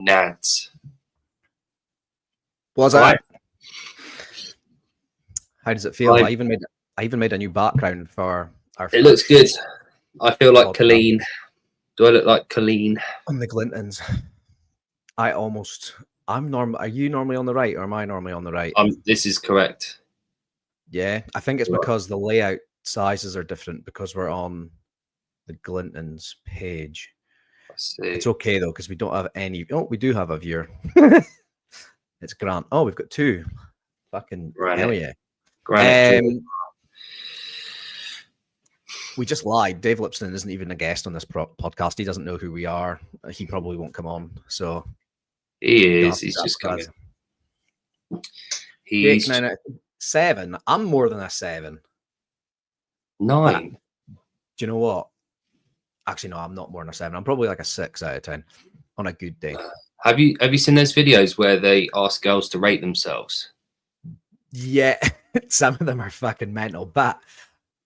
Nads. Was Right. that? How does it feel? Right. I even made a new background for our. It looks good. I feel like podcast. Colleen. Do I look like Colleen? On the Clintons. I'm normal. Are you normally on the right, or am I normally on the right? This is correct. Yeah, I think it's because the layout sizes are different because we're on the Clintons page. I see. It's okay though because we don't have any. Oh, we do have a viewer. It's Grant. Oh, we've got two. Fucking hell yeah. We just lied. Dave Lipson isn't even a guest on this podcast. He doesn't know who we are. He probably won't come on. So he is. He's just coming. He's 9 out of 7. I'm more than a 7. 9. Do you know what? Actually, no, I'm not more than a 7. I'm probably like a 6 out of 10 on a good day. Have you seen those videos where they ask girls to rate themselves? Yeah, some of them are fucking mental. But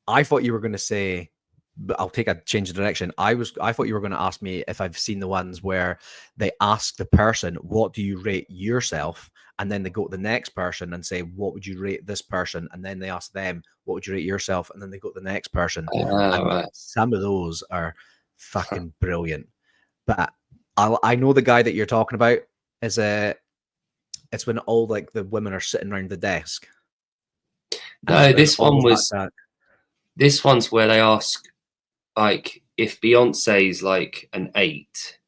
I thought you were going to say, but I'll take a change of direction. I thought you were going to ask me if I've seen the ones where they ask the person, what do you rate yourself? And then they go to the next person and say, what would you rate this person? And then they ask them, what would you rate yourself? And then they go to the next person. Right. Some of those are fucking brilliant. But I know the guy that you're talking about is it's when all like the women are sitting around the desk. No, this one's where they ask, like, if Beyonce's like an 8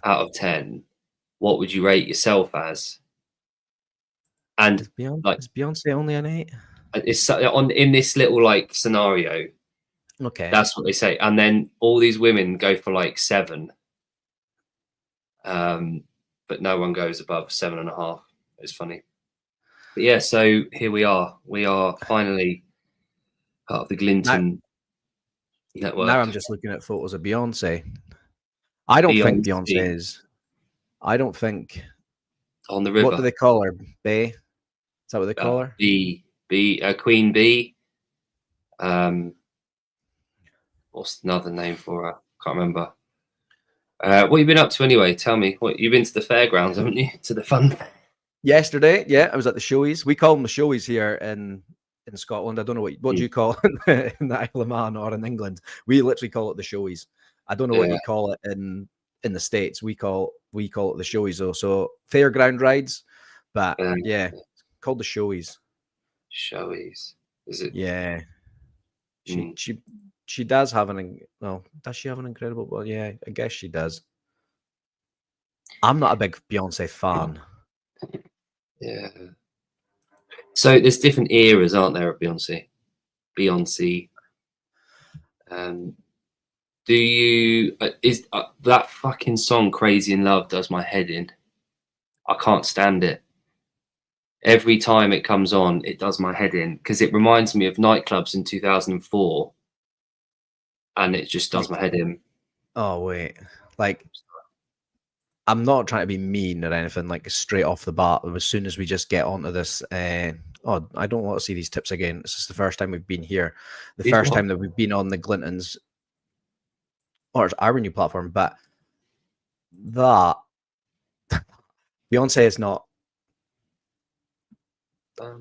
out of 10, what would you rate yourself as? And is Beyonce only an 8? It's in this little like scenario. Okay, that's what they say, and then all these women go for like 7. But no one goes above 7.5. It's funny. But yeah, so here we are. We are finally part of the Glinton network. Now I'm just looking at photos of Beyonce. I don't think Beyonce is. I don't think. On the river. What do they call her? Bay? Is that what they call her? Queen Bee. What's another name for her? Can't remember. What have you been up to anyway? Tell me. What you've been to the fairgrounds, haven't you? To the fun. Yesterday, yeah, I was at the showies. We call them the showies here in Scotland. I don't know what do you call it in the Isle of Man or in England. We literally call it the showies. I don't know what you call it in the States. We call it the showies though. So fairground rides, but yeah, it's called the showies. Showies, is it? Yeah. She does have does she have an incredible? Well, yeah, I guess she does. I'm not a big Beyonce fan. Yeah. So there's different eras, aren't there, of Beyonce? Do you is that fucking song "Crazy in Love" does my head in? I can't stand it. Every time it comes on, it does my head in because it reminds me of nightclubs in 2004. And it just does my head in. Oh wait, like I'm not trying to be mean or anything. Like straight off the bat, as soon as we just get onto this, I don't want to see these tips again. This is the first time we've been here, the first time that we've been on the Glintons or it's our new platform. But that Beyonce is not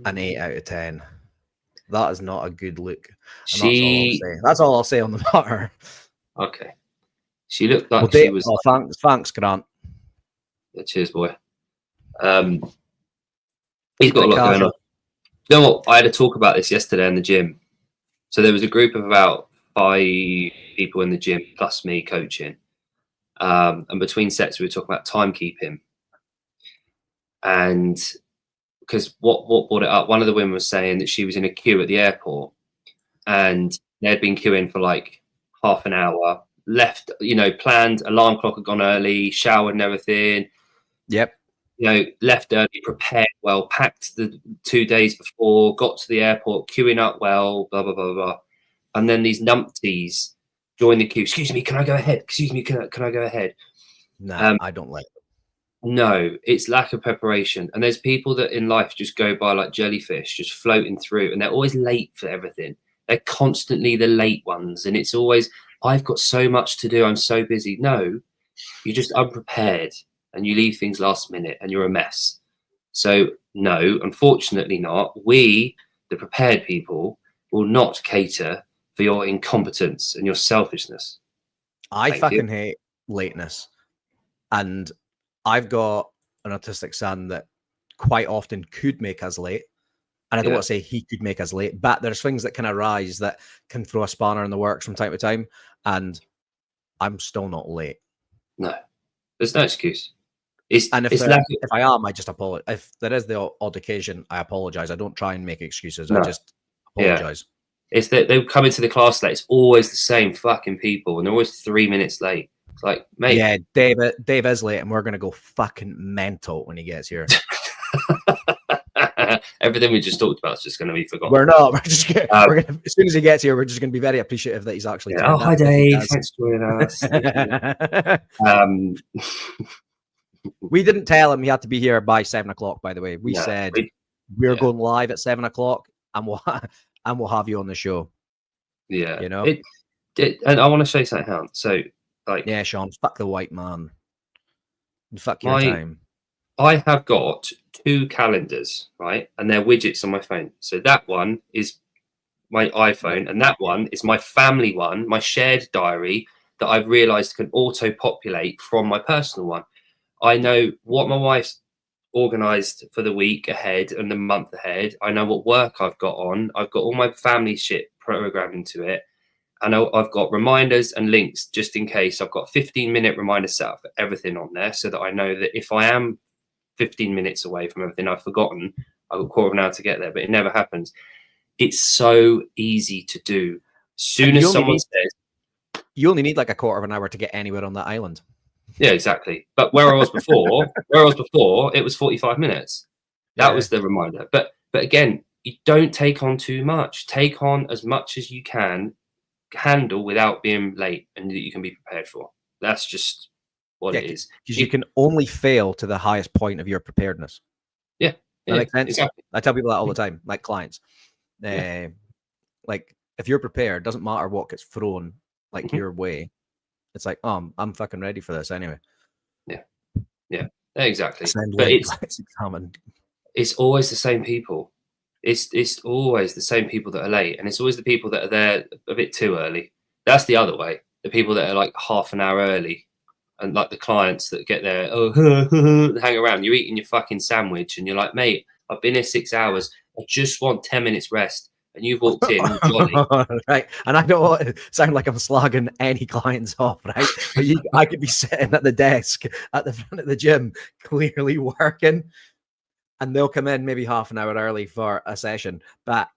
an 8 out of 10. That is not a good look. That's all I'll say on the matter. Okay. She looked like she was. Oh, thanks, Grant. Yeah, cheers, boy. He's got a lot going on. You know what? I had a talk about this yesterday in the gym. So there was a group of about 5 people in the gym, plus me coaching. And between sets, we were talking about timekeeping. And because what brought it up, one of the women was saying that she was in a queue at the airport and they'd been queuing for like half an hour, left, planned, alarm clock had gone early, showered and everything. Yep. Left early, prepared well, packed the 2 days before, got to the airport, queuing up well, blah, blah, blah, blah. And then these numpties join the queue. Excuse me, can I go ahead? Excuse me, can I go ahead? No, I don't like it. No, it's lack of preparation. And there's people that in life just go by like jellyfish, just floating through, and they're always late for everything. They're constantly the late ones. And it's always, I've got so much to do. I'm so busy. No, you're just unprepared. and you leave things last minute and you're a mess. So no, unfortunately not. We, the prepared people, will not cater for your incompetence and your selfishness. I fucking hate lateness. And I've got an autistic son that quite often could make us late. And I don't want to say he could make us late, but there's things that can arise that can throw a spanner in the works from time to time. And I'm still not late. No, there's no excuse. If I am, I just apologize. If there is the odd occasion, I apologize. I don't try and make excuses. I just apologize. It's that they come into the class late. It's always the same fucking people, and they're always 3 minutes late. It's like, mate. Yeah, Dave is late, and we're gonna go fucking mental when he gets here. Everything we just talked about is just going to be forgotten. We're not. We're just gonna, as soon as he gets here, we're just going to be very appreciative that he's actually. Oh, hi Dave. Thanks for joining us. We didn't tell him he had to be here by 7 o'clock. By the way, we said we're going live at 7 o'clock, and we'll have you on the show. Yeah, you know. And I want to show you something else. So, like, yeah, Sean, fuck the white man. And fuck your time. I have got 2 calendars, right? And they're widgets on my phone. So that one is my iPhone, and that one is my family one, my shared diary that I've realized can auto-populate from my personal one. I know what my wife's organized for the week ahead and the month ahead. I know what work I've got on. I've got all my family shit programmed into it. I know I've got reminders and links just in case. I've got 15-minute reminder set up for everything on there so that I know that if I am 15 minutes away from everything I've forgotten, I've got a quarter of an hour to get there, but it never happens. It's so easy to do. Soon as someone says, you only need like a quarter of an hour to get anywhere on that island. Yeah, exactly. But where I was before, it was 45 minutes. That was the reminder. But again, you don't take on too much. Take on as much as you can handle without being late and that you can be prepared for. That's just what it is. Because you can only fail to the highest point of your preparedness. Yeah. That makes sense. Exactly. I tell people that all the time, like clients. Like if you're prepared, doesn't matter what gets thrown like your way. It's like, oh, I'm fucking ready for this anyway. Yeah, exactly. But it's always the same people. It's always the same people that are late, and it's always the people that are there a bit too early. That's the other way. The people that are like half an hour early, and like the clients that get there, hang around. You're eating your fucking sandwich, and you're like, mate, I've been here 6 hours. I just want 10 minutes rest. And you've walked in jolly. Right. And I don't want to sound like I'm slagging any clients off, right? But I could be sitting at the desk at the front of the gym, clearly working, and they'll come in maybe half an hour early for a session. But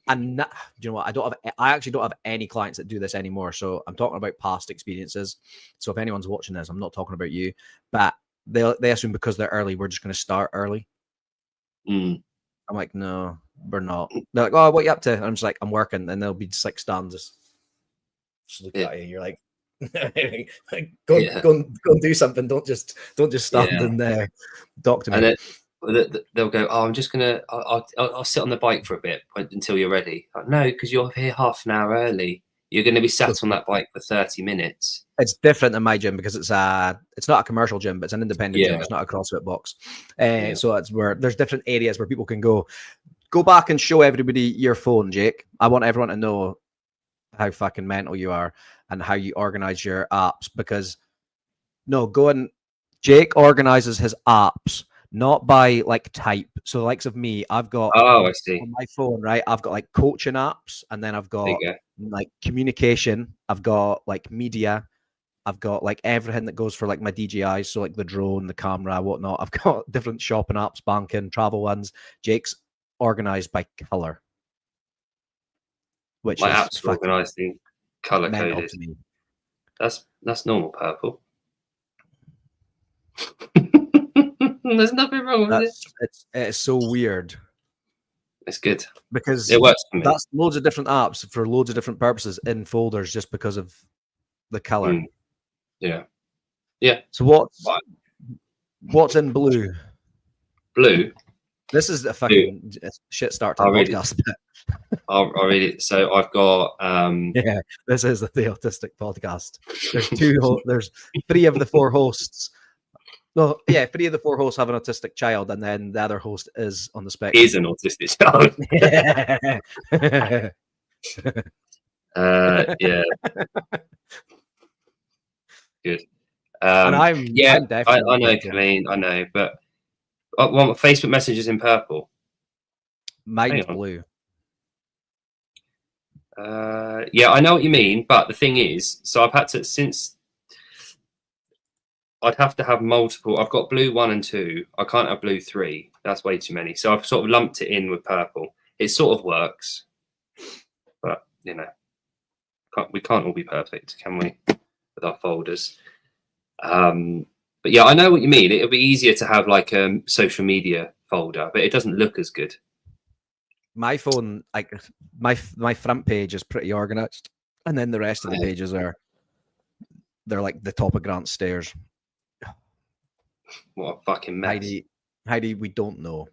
do you know what? I actually don't have any clients that do this anymore. So I'm talking about past experiences. So if anyone's watching this, I'm not talking about you, but they assume because they're early, we're just going to start early. I'm like, no, we're not. They're like, oh, what are you up to? And I'm just like, I'm working. And they'll be just like stand, just look at you. You're like, go and do something. Don't just stand in there. Talk to me. And they'll go, oh, I'm just gonna, I'll sit on the bike for a bit until you're ready. Like, no, because you're here half an hour early. You're going to be sat on that bike for 30 minutes. It's different in my gym because it's not a commercial gym, but it's an independent gym. It's not a CrossFit box. So it's where there's different areas where people can go back and show everybody your phone, Jake. I want everyone to know how fucking mental you are and how you organize your apps, because Jake organizes his apps not by like type. So the likes of me, I've got I see on my phone, right? I've got like coaching apps, and then I've got like communication, I've got like media, I've got like everything that goes for like my DJI, so like the drone, the camera, whatnot. I've got different shopping apps, banking, travel ones. Jake's organized by color, which my is apps organized in color coded. That's normal purple. There's nothing wrong with it. It's so weird. It's good because it works for me. That's loads of different apps for loads of different purposes in folders just because of the color. Yeah. So what's in blue? Blue. This is a fucking shit start to the podcast. I'll read it. So I've got this is the autistic podcast. There's 3 of the 4 hosts Well, yeah, 3 of the 4 hosts have an autistic child, and then the other host is on the Is spectrum. an autistic child. Yeah, good. And I'm Yeah, I definitely on the know, spectrum. Camille, I know, but well, Facebook Messenger's in purple. Hang Mine's on. blue. Yeah, I know what you mean, but the thing is, so I've had to, since I'd have to have multiple. I've got blue 1 and 2. I can't have blue 3. That's way too many. So I've sort of lumped it in with purple. It sort of works, but you know, we can't all be perfect, can we? With our folders. But yeah, I know what you mean. It'll be easier to have like a social media folder, but it doesn't look as good. My phone, like my front page is pretty organized, and then the rest of the pages they're like the top of Grant's stairs. What a fucking mess. Heidi, we don't know.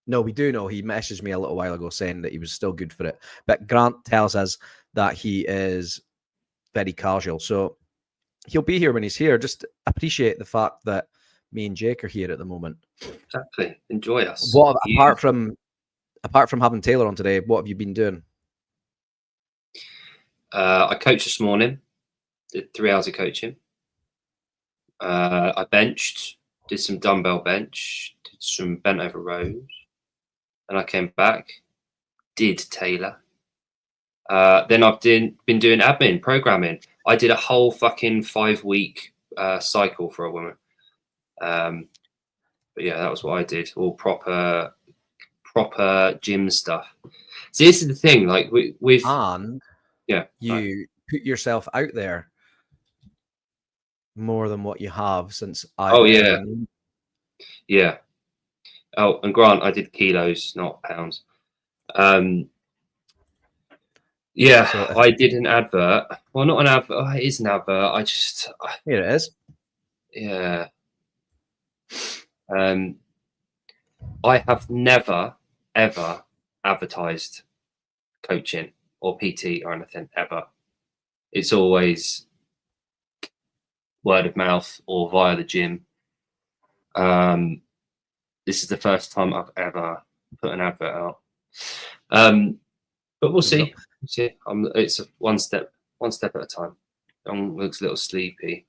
No, we do know. He messaged me a little while ago saying that he was still good for it. But Grant tells us that he is very casual. So he'll be here when he's here. Just appreciate the fact that me and Jake are here at the moment. Exactly. Enjoy us. What apart from having Taylor on today, what have you been doing? I coached this morning. Did 3 hours of coaching. I benched, did some dumbbell bench, did some bent over rows. Then I came back, did Taylor. Then I've been doing admin, programming. I did a whole fucking 5-week cycle for a woman. But yeah, that was what I did. All proper gym stuff. So this is the thing, like with and yeah, you put yourself out there more than what you have since I've ever known. Yeah. Oh, and Grant, I did kilos, not pounds. Yeah, so I did an advert. Well, not an advert. Oh, it is an advert. Here it is. Yeah. I have never, ever advertised coaching or PT or anything, ever. It's always word of mouth or via the gym. This is the first time I've ever put an advert out. But we'll see. We'll see. It's one step at a time. John looks a little sleepy.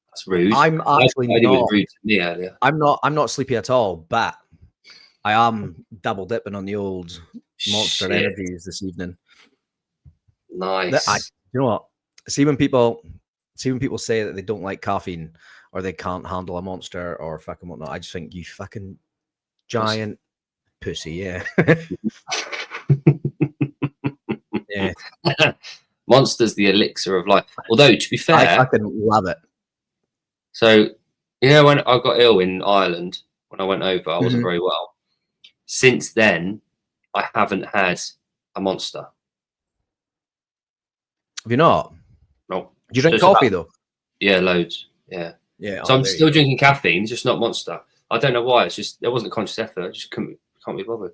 That's rude. I'm actually not rude to me earlier. I'm not sleepy at all, but I am double dipping on the old Monster Energies this evening. Nice. You know what? See when people say that they don't like caffeine or they can't handle a Monster or fucking whatnot, I just think you fucking giant pussy, yeah. Yeah. Monster's the elixir of life. Although, to be fair, I fucking love it. So, you know, when I got ill in Ireland, when I went over, I wasn't very well. Since then, I haven't had a Monster. Have you not? No. Do you drink coffee though? Yeah, loads. Yeah. Yeah. So I'm still drinking caffeine, just not Monster. I don't know why. It's just there wasn't a conscious effort. I just can't be bothered.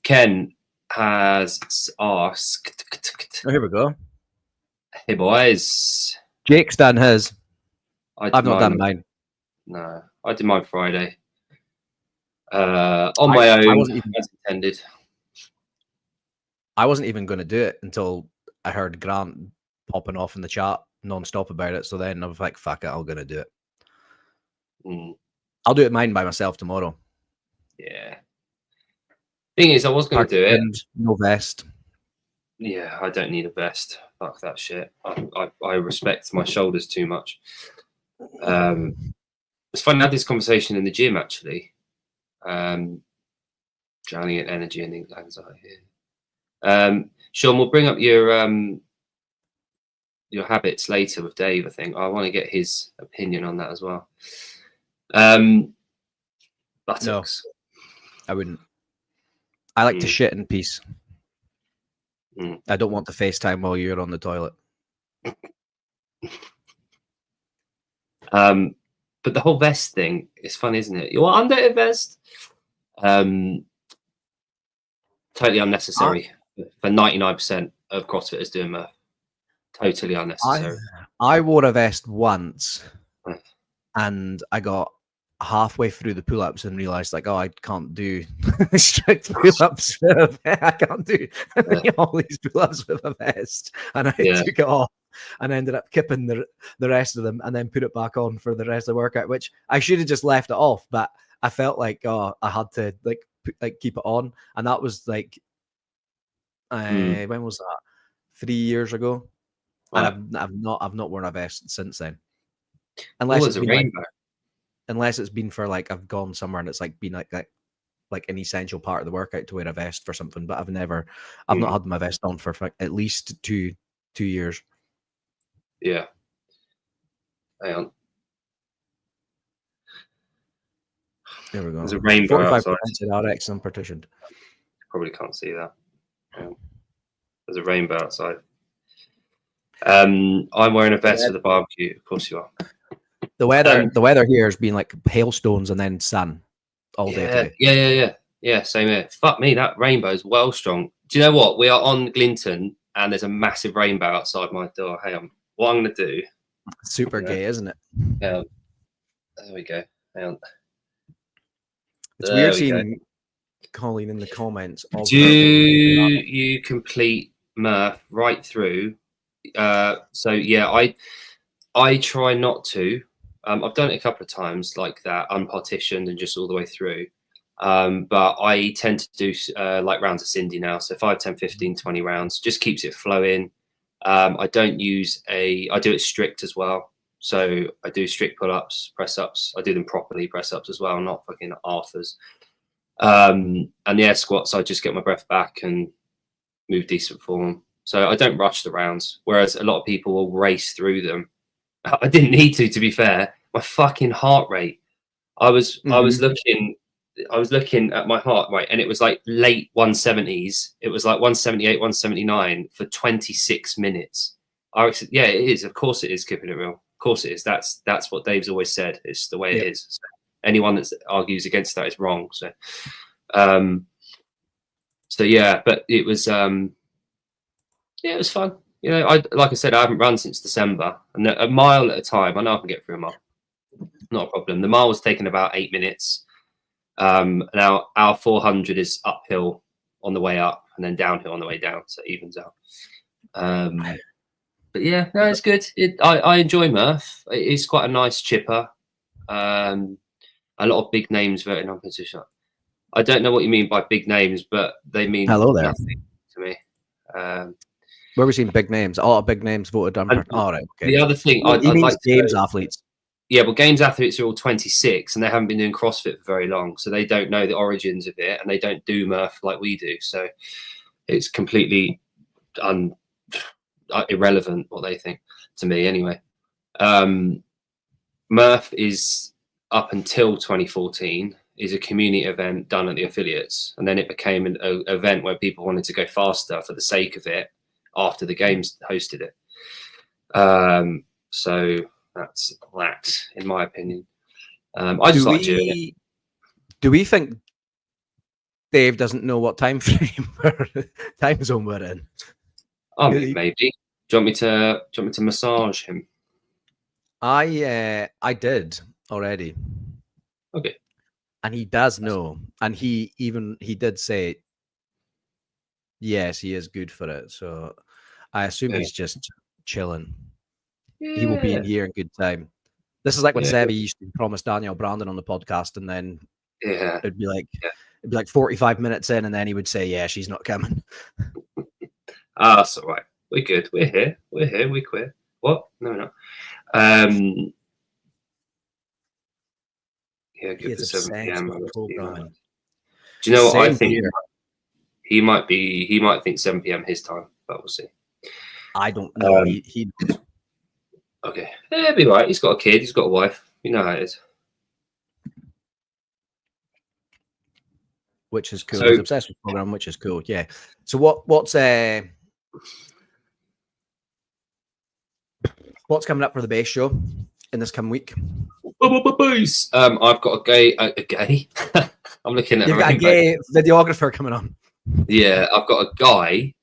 Ken has asked. Oh, here we go. Hey boys. Jake's done his. I've not done mine. No, I did mine Friday. On my own, as intended. I wasn't even going to do it until I heard Grant popping off in the chat non-stop about it. So then I was like, fuck it, I'm going to do it. I'll do it mine by myself tomorrow. Yeah. Thing is, I was going to do it. No vest. Yeah, I don't need a vest. Fuck that shit. I respect my shoulders too much. It's funny, I had this conversation in the gym actually. Drowning in energy and anxiety. Sean, we'll bring up your habits later with Dave. I think I want to get his opinion on that as well. Buttocks. No, I wouldn't. I like to shit in peace. I don't want to FaceTime while you're on the toilet. But the whole vest thing is fun, isn't it? You're under a vest. Totally unnecessary for 99% of CrossFitters doing Murph. Totally unnecessary. I wore a vest once, and I got halfway through the pull-ups and realized like, oh, I can't do strict pull-ups. I can't do all these pull-ups with a vest, and I took it off and ended up kipping the rest of them and then put it back on for the rest of the workout, which I should have just left it off, but I felt like, oh, I had to keep it on. And that was like, when was that? 3 years ago. Right. And I've not worn a vest since then. Unless it's been unless it's been for like, I've gone somewhere and it's like been like an essential part of the workout to wear a vest for something, but I've not had my vest on for at least two years. Yeah. Hang on. There we go. There's a rainbow outside. RX unpartitioned. Probably can't see that. There's a rainbow outside. I'm wearing a vest for the barbecue. Of course you are. The weather here has been like hailstones and then sun all day today. Yeah, same here. Fuck me, that rainbow is well strong. Do you know what? We are on Glinton and there's a massive rainbow outside my door. Hang on. What I'm going to do. Super gay, isn't it? Yeah. There we go. Hang on. It's weird seeing Colleen in the comments. Do you complete Murph right through? So yeah, I try not to. I've done it a couple of times like that, unpartitioned and just all the way through. But I tend to do like rounds of Cindy now. So 5, 10, 15, 20 rounds, just keeps it flowing. I don't use I do it strict as well. So I do strict pull-ups, press-ups. I do them properly, press-ups as well, not fucking Arthurs. And yeah, squats, I just get my breath back and move decent form. So I don't rush the rounds, whereas a lot of people will race through them. I didn't need to be fair. My fucking heart rate. I was looking at my heart rate, and it was like late 170s. It was like 178, 179 for 26 minutes. Yeah, it is. Of course it is, keeping it real. Of course it is. That's what Dave's always said. It's the way it is. So anyone that argues against that is wrong. So, yeah, but it was, it was fun. You know, like I said, I haven't run since December, and a mile at a time. I know I can get through a mile. Not a problem. The mile was taking about 8 minutes. Now our 400 is uphill on the way up and then downhill on the way down, so it evens out. But yeah, no, it's good. I enjoy Murph. It's quite a nice chipper. A lot of big names voting on position. I don't know what you mean by big names, but they mean nothing to me. Where we've seen big names, a lot of big names voted on. Right, okay. The other thing, I'd like Games athletes. Yeah, well, Games athletes are all 26 and they haven't been doing CrossFit for very long, so they don't know the origins of it, and they don't do Murph like we do. So it's completely irrelevant what they think, to me anyway. Murph is, up until 2014, is a community event done at the affiliates, and then it became an event where people wanted to go faster for the sake of it after the Games hosted it. So that's that, in my opinion. I just like doing it. Do we think Dave doesn't know what time frame time zone we're in? Oh, maybe. Do you want me to massage him? I did already. Okay. And he does know, and he did say yes, he is good for it. So I assume he's just chilling. Yeah. He will be in here in good time. This is like when Sevi used to promise Daniel Brandon on the podcast, and then it'd be like 45 minutes in, and then he would say, "Yeah, she's not coming." That's all right. We're good. We're here. We're queer. What? No, we're not. Yeah, good for 7 p.m. Do you know what I think? He might think 7 p.m. his time, but we'll see. I don't know. He okay. Yeah, it'll be right. He's got a kid. He's got a wife. You know how it is. Which is cool. So, he's obsessed with the program, which is cool. Yeah. So what's coming up for the base show in this coming week? I've got a gay. I'm looking at. You've got a gay videographer coming on. Yeah, I've got a guy,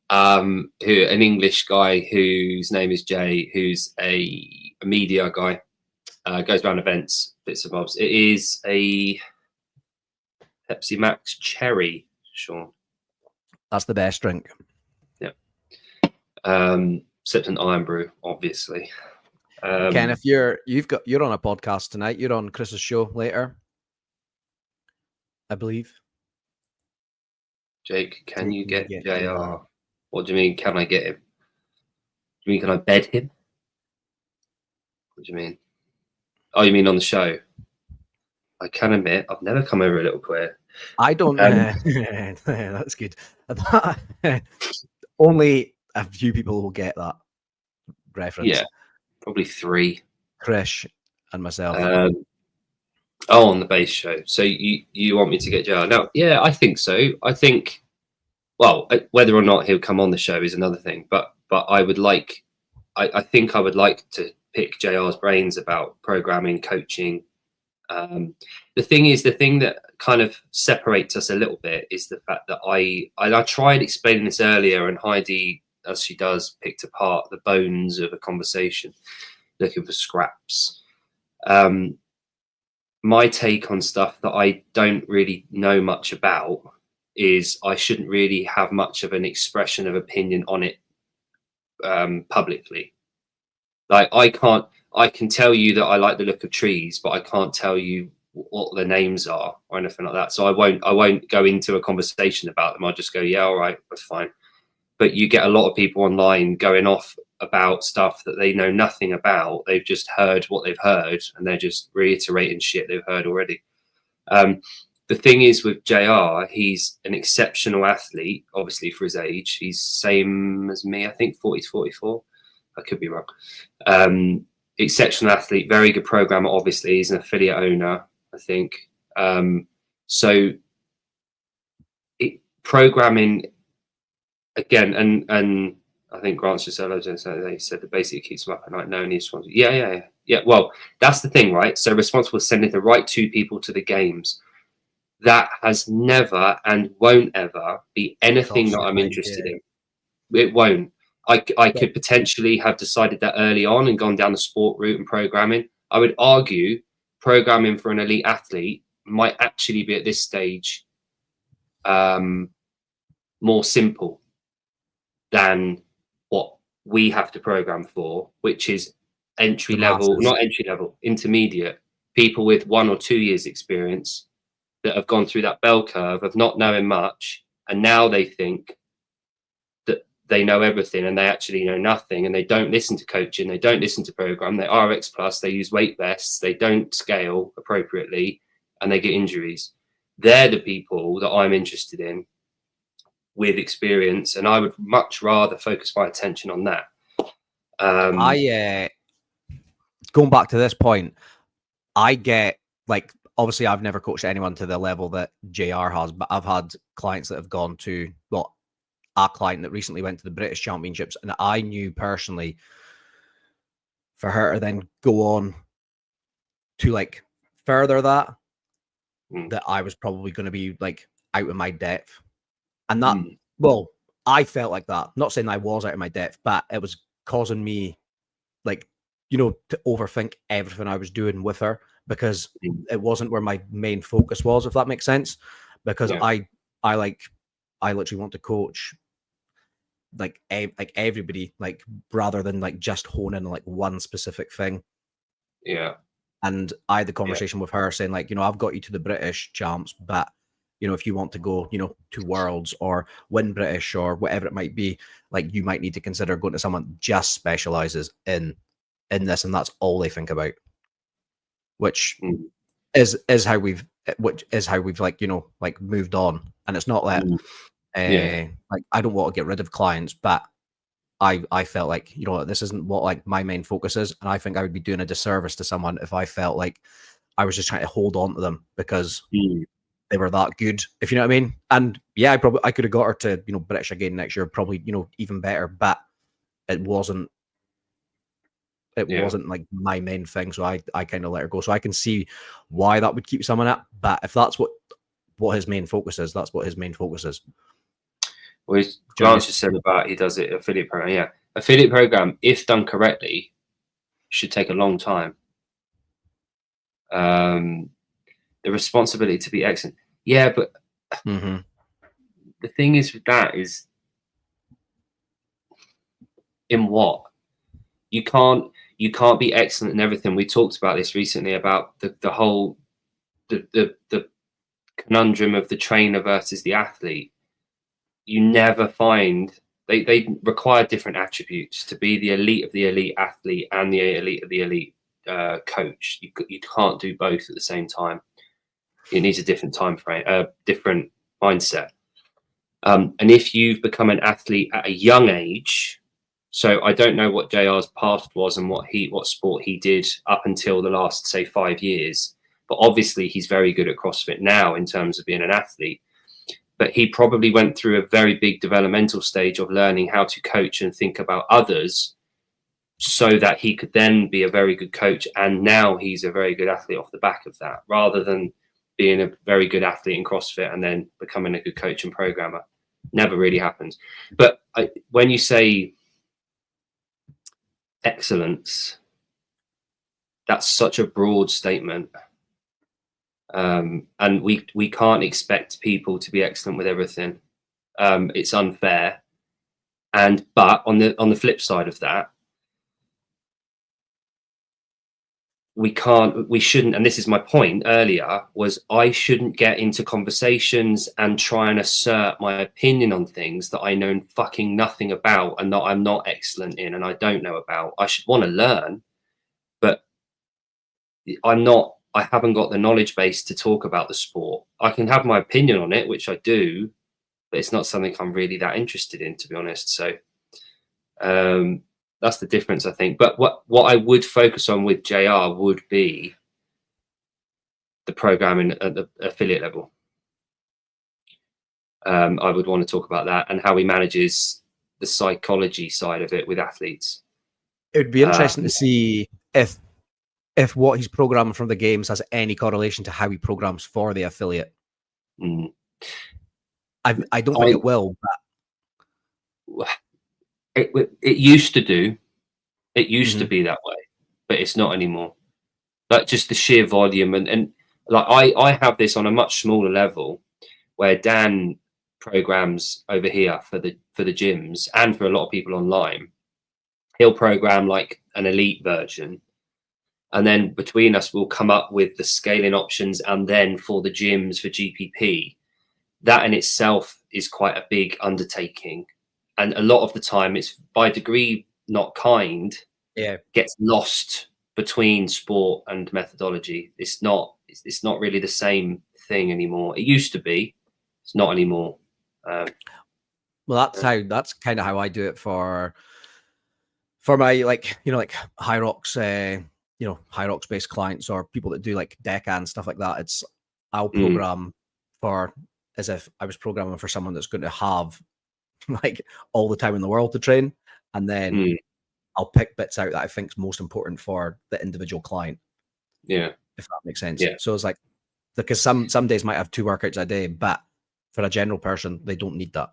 an English guy whose name is Jay, who's a media guy. Goes around events, bits and bobs. It is a Pepsi Max Cherry, Sean. That's the best drink. Yeah. Except an Iron Brew, obviously. Ken, if you're on a podcast tonight, you're on Chris's show later, I believe. Jake, can you get JR? JR? What do you mean? Can I get him? Do you mean can I bed him? What do you mean? Oh, you mean on the show? I can admit I've never come over a little queer. I don't. That's good. Only a few people will get that reference. Yeah, probably 3. Krish and myself. On the base show. So you want me to get JR? Now, yeah, I think so. I think, well, whether or not he'll come on the show is another thing. But I would like, I think I would like to pick JR's brains about programming, coaching. The thing that kind of separates us a little bit is the fact that I tried explaining this earlier, and Heidi, as she does, picked apart the bones of a conversation, looking for scraps. My take on stuff that I don't really know much about is I shouldn't really have much of an expression of opinion on it publicly. Like I can tell you that I like the look of trees, but I can't tell you what the names are or anything like that. So I won't go into a conversation about them. I'll just go, yeah, all right, that's fine. But you get a lot of people online going off about stuff that they know nothing about. They've just heard what they've heard, and they're just reiterating shit they've heard already. The thing is with JR, he's an exceptional athlete, obviously for his age. He's same as me, I think 40 to 44. I could be wrong. Exceptional athlete, very good programmer. Obviously, he's an affiliate owner, I think. So programming again, and I think Grant's just said he said that basically keeps him up at night. No, and he's responsible. Yeah. Well, that's the thing, right? So responsible for sending the right 2 people to the games. That has never and won't ever be anything that I'm interested in. It won't. I could potentially have decided that early on and gone down the sport route and programming. I would argue programming for an elite athlete might actually be at this stage more simple than what we have to program for, which is entry level, not entry level, intermediate people with 1 or 2 years experience that have gone through that bell curve of not knowing much, and now they think that they know everything and they actually know nothing, and they don't listen to coaching, they don't listen to program, they RX plus, they use weight vests, they don't scale appropriately, and they get injuries. They're the people that I'm interested in with experience, and I would much rather focus my attention on that. Going back to this point, I get, like, obviously I've never coached anyone to the level that JR has, but I've had clients that have gone to, well, a client that recently went to the British Championships, and I knew personally for her to then go on to like further that I was probably going to be like out of my depth. And that, well, I felt like that. Not saying I was out of my depth, but it was causing me, like, you know, to overthink everything I was doing with her, because it wasn't where my main focus was, if that makes sense. Because I literally want to coach like everybody, like, rather than like just honing like one specific thing. Yeah. And I had the conversation with her saying, like, you know, I've got you to the British champs, but you know, if you want to go, you know, to worlds or win British or whatever it might be, like, you might need to consider going to someone that just specializes in this, and that's all they think about. Which is how we've like, you know, like moved on. And it's not that like I don't want to get rid of clients, but I felt like, you know, this isn't what like my main focus is, and I think I would be doing a disservice to someone if I felt like I was just trying to hold on to them because they were that good, if you know what I mean. And yeah, I could have got her to, you know, British again next year, probably, you know, even better, but it wasn't like my main thing, so I kind of let her go. So I can see why that would keep someone up, but if that's what his main focus is, that's what his main focus is. Well, Grant just said about he does it affiliate program. Yeah, affiliate program, if done correctly, should take a long time. The responsibility to be excellent. Yeah, but the thing is with that is, in what? You can't be excellent in everything. We talked about this recently about the whole the conundrum of the trainer versus the athlete. You never find they require different attributes to be the elite of the elite athlete and the elite of the elite coach. You can't do both at the same time. It needs a different time frame, different mindset. And if you've become an athlete at a young age, so I don't know what JR's past was and what sport he did up until the last, say, 5 years, but obviously he's very good at CrossFit now in terms of being an athlete. But he probably went through a very big developmental stage of learning how to coach and think about others so that he could then be a very good coach. And now he's a very good athlete off the back of that, rather than being a very good athlete in CrossFit and then becoming a good coach and programmer. Never really happens. But when you say excellence, that's such a broad statement. And we can't expect people to be excellent with everything. It's unfair. But on the flip side of that, we shouldn't, and this is my point earlier, was I shouldn't get into conversations and try and assert my opinion on things that I know fucking nothing about and that I'm not excellent in and I don't know about. I should want to learn, but I haven't got the knowledge base to talk about the sport. I can have my opinion on it, which I do, but it's not something I'm really that interested in, to be honest. So that's the difference, I think. But what I would focus on with JR would be the programming at the affiliate level. I would want to talk about that and how he manages the psychology side of it with athletes. It would be interesting to see if what he's programming from the games has any correlation to how he programs for the affiliate. I don't think it will. But it used to do. It used to be that way, but it's not anymore. Like just the sheer volume and like I have this on a much smaller level, where Dan programs over here for the gyms and for a lot of people online. He'll program like an elite version. And then between us, we'll come up with the scaling options. And then for the gyms, for GPP, that in itself is quite a big undertaking. And a lot of the time it's by degree, not kind, gets lost between sport and methodology. It's not really the same thing anymore. It used to be, it's not anymore. Well, that's kind of how I do it for my, like, high rocks, high rocks based clients or people that do like DECA and stuff like that. I'll program for as if I was programming for someone that's going to have like all the time in the world to train, and then I'll pick bits out that I think is most important for the individual client. Yeah, if that makes sense. Yeah. So it's like, because some days might have 2 workouts a day, but for a general person, they don't need that.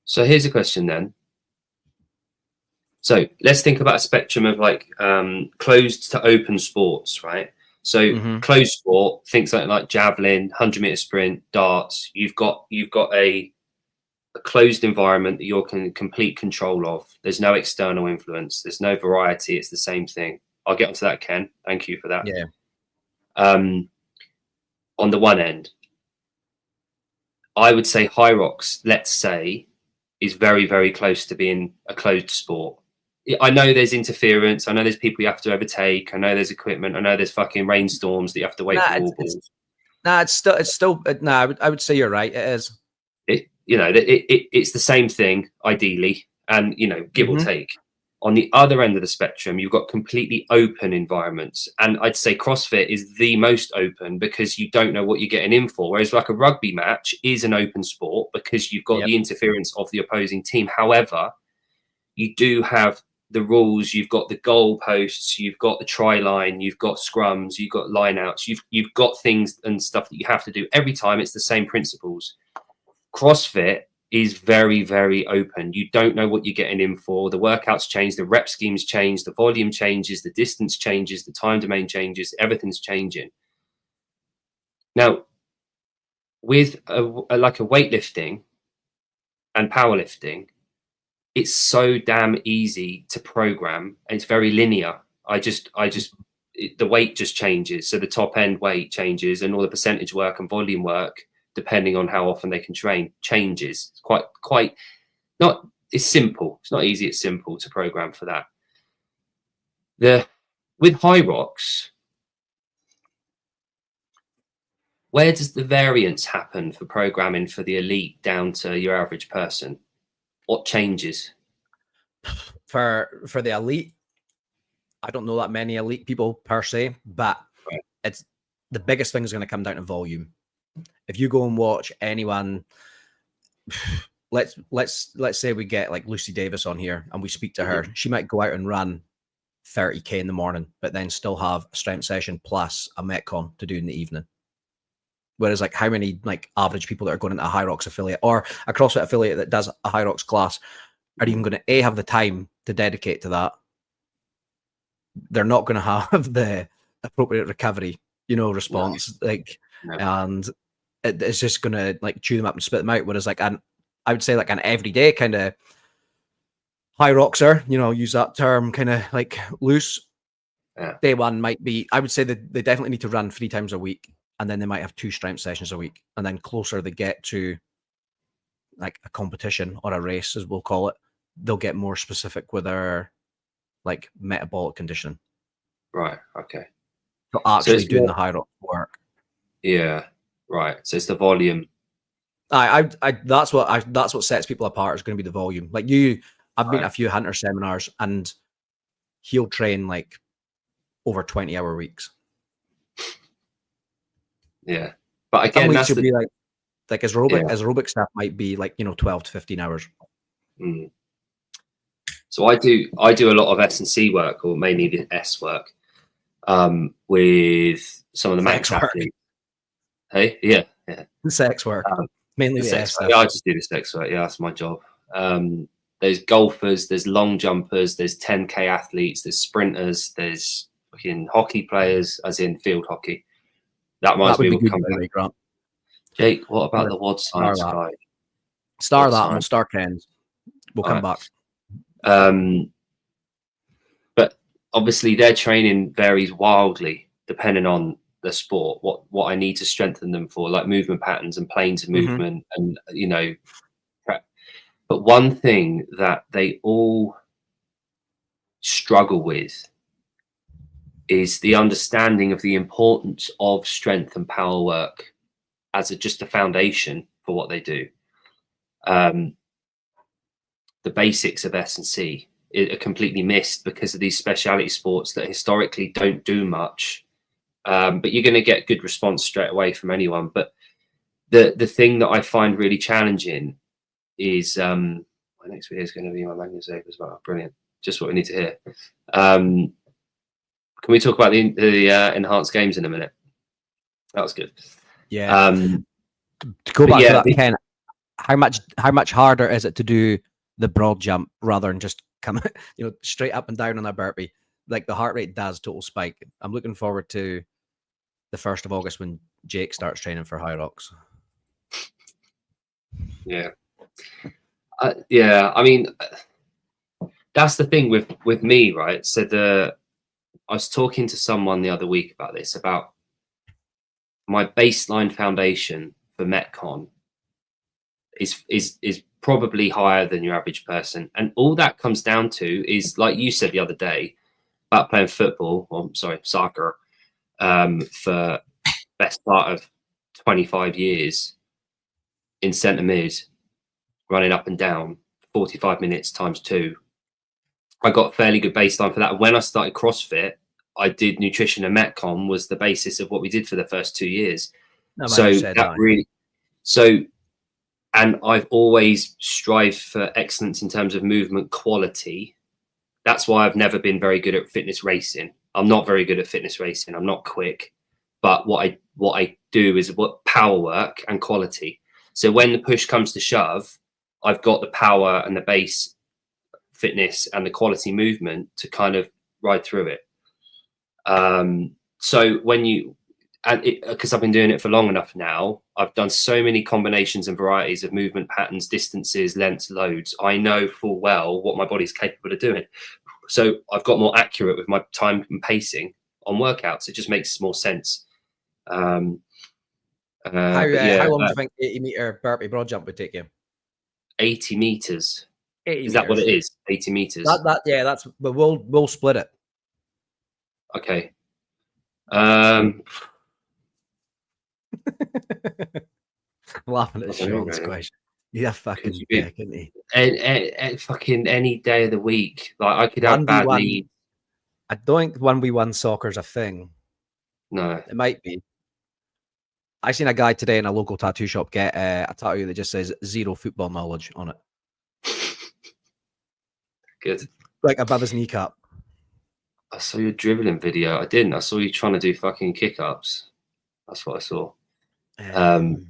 So here's a question then. So let's think about a spectrum of like closed to open sports, right? So closed sport, things like javelin, 100-meter sprint, darts. You've got a closed environment that you're in complete control of. There's no external influence. There's no variety. It's the same thing. I'll get onto that, Ken. Thank you for that. Yeah. On the one end, I would say high rocks, let's say, is very, very close to being a closed sport. I know there's interference. I know there's people you have to overtake. I know there's equipment. I know there's fucking rainstorms that you have to wait for wall balls. It's still. I would say you're right. It is. It's the same thing ideally, and give or take. On the other end of the spectrum, you've got completely open environments, and I'd say CrossFit is the most open because you don't know what you're getting in for. Whereas like a rugby match is an open sport because you've got the interference of the opposing team. However, you do have the rules. You've got the goal posts. You've got the try line. You've got scrums. You've got lineouts. You've got things and stuff that you have to do every time. It's the same principles. CrossFit is very, very open. You don't know what you're getting in for. The workouts change, the rep schemes change, the volume changes, the distance changes, the time domain changes, everything's changing. Now, with like a weightlifting and powerlifting, it's so damn easy to program. It's very linear. The weight just changes. So the top end weight changes, and all the percentage work and volume work, depending on how often they can train, changes. It's quite not, it's simple. It's not easy, it's simple to program for that. With high rocks, where does the variance happen for programming for the elite down to your average person? What changes? For the elite, I don't know that many elite people per se, but Right. it's the biggest thing is going to come down to volume. If you go and watch anyone, let's say we get like Lucy Davis on here and we speak to her, she might go out and run 30K in the morning, but then still have a strength session plus a Metcon to do in the evening. Whereas like how many like average people that are going into a High Rocks affiliate or a CrossFit affiliate that does a High Rocks class are even going to have the time to dedicate to that? They're not going to have the appropriate recovery, response. No. And it's just going to like chew them up and spit them out. Whereas like I would say like an everyday kind of high rockser, use that term kind of like loose. Yeah. Day one might be, I would say that they definitely need to run 3 times a week, and then they might have 2 strength sessions a week. And then closer they get to like a competition or a race, as we'll call it, they'll get more specific with their like metabolic conditioning. Right. Okay. So actually doing the high rock work. Yeah. Right. So it's the volume. That's what sets people apart is going to be the volume. Like I've been to a few Hunter seminars and he'll train like over 20-hour weeks. Yeah. But again, some weeks should be like aerobic stuff might be like 12 to 15 hours. Mm. So I do a lot of S&C work, or mainly the S work, with some of the max athletes. Hey, yeah. The sex work, mainly the sex stuff. Yeah, I just do the sex work. Yeah, that's my job. There's golfers, there's long jumpers, there's 10K athletes, there's sprinters, there's fucking hockey players, as in field hockey. That reminds me of good, Grant. Jake, what about the WOD science guy? Star that, and we'll start Ken's. We'll come back. But obviously their training varies wildly depending on the sport, what I need to strengthen them for, like movement patterns and planes of movement, and but one thing that they all struggle with is the understanding of the importance of strength and power work as just a foundation for what they do. The basics of S&C are completely missed because of these speciality sports that historically don't do much. But you're going to get good response straight away from anyone. But the thing that I find really challenging is my next video is going to be my magnus ape as well. Brilliant. Just what we need to hear. Can we talk about the enhanced games in a minute? That was good. Yeah. To go back to that, Ken, how much harder is it to do the broad jump rather than just come straight up and down on a burpee? Like the heart rate does total spike. I'm looking forward to the 1st of August when Jake starts training for High Rocks. Yeah. I mean, that's the thing with me, right? So I was talking to someone the other week about this, about my baseline foundation for Metcon is probably higher than your average person. And all that comes down to is, like you said the other day, about playing football, soccer, for best part of 25 years in centre mid, running up and down 45 minutes times 2. I got a fairly good baseline for that. When I started CrossFit, I did nutrition, and Metcon was the basis of what we did for the first 2 years. And I've always strived for excellence in terms of movement quality. That's why I've never been very good at fitness racing. I'm not very good at fitness racing. I'm not quick, but what I do is what power work and quality. So when the push comes to shove, I've got the power and the base fitness and the quality movement to kind of ride through it. So when you, because I've been doing it for long enough now, I've done so many combinations and varieties of movement patterns, distances, lengths, loads. I know full well what my body's capable of doing. So I've got more accurate with my time and pacing on workouts. It just makes more sense. How long do you think 80-meter burpee broad jump would take you? 80 meters. 80 is that what it is? 80 meters. That's. But we'll split it. Okay. Laughing at Sean's question. Yeah, fucking dick, isn't he? And fucking any day of the week. Like I could have bad leads. I don't think 1v1 soccer's a thing. No. It might be. I seen a guy today in a local tattoo shop get a tattoo that just says 0 football knowledge on it. Good. Like above his kneecap. I saw your dribbling video. I didn't. I saw you trying to do fucking kick-ups. That's what I saw. But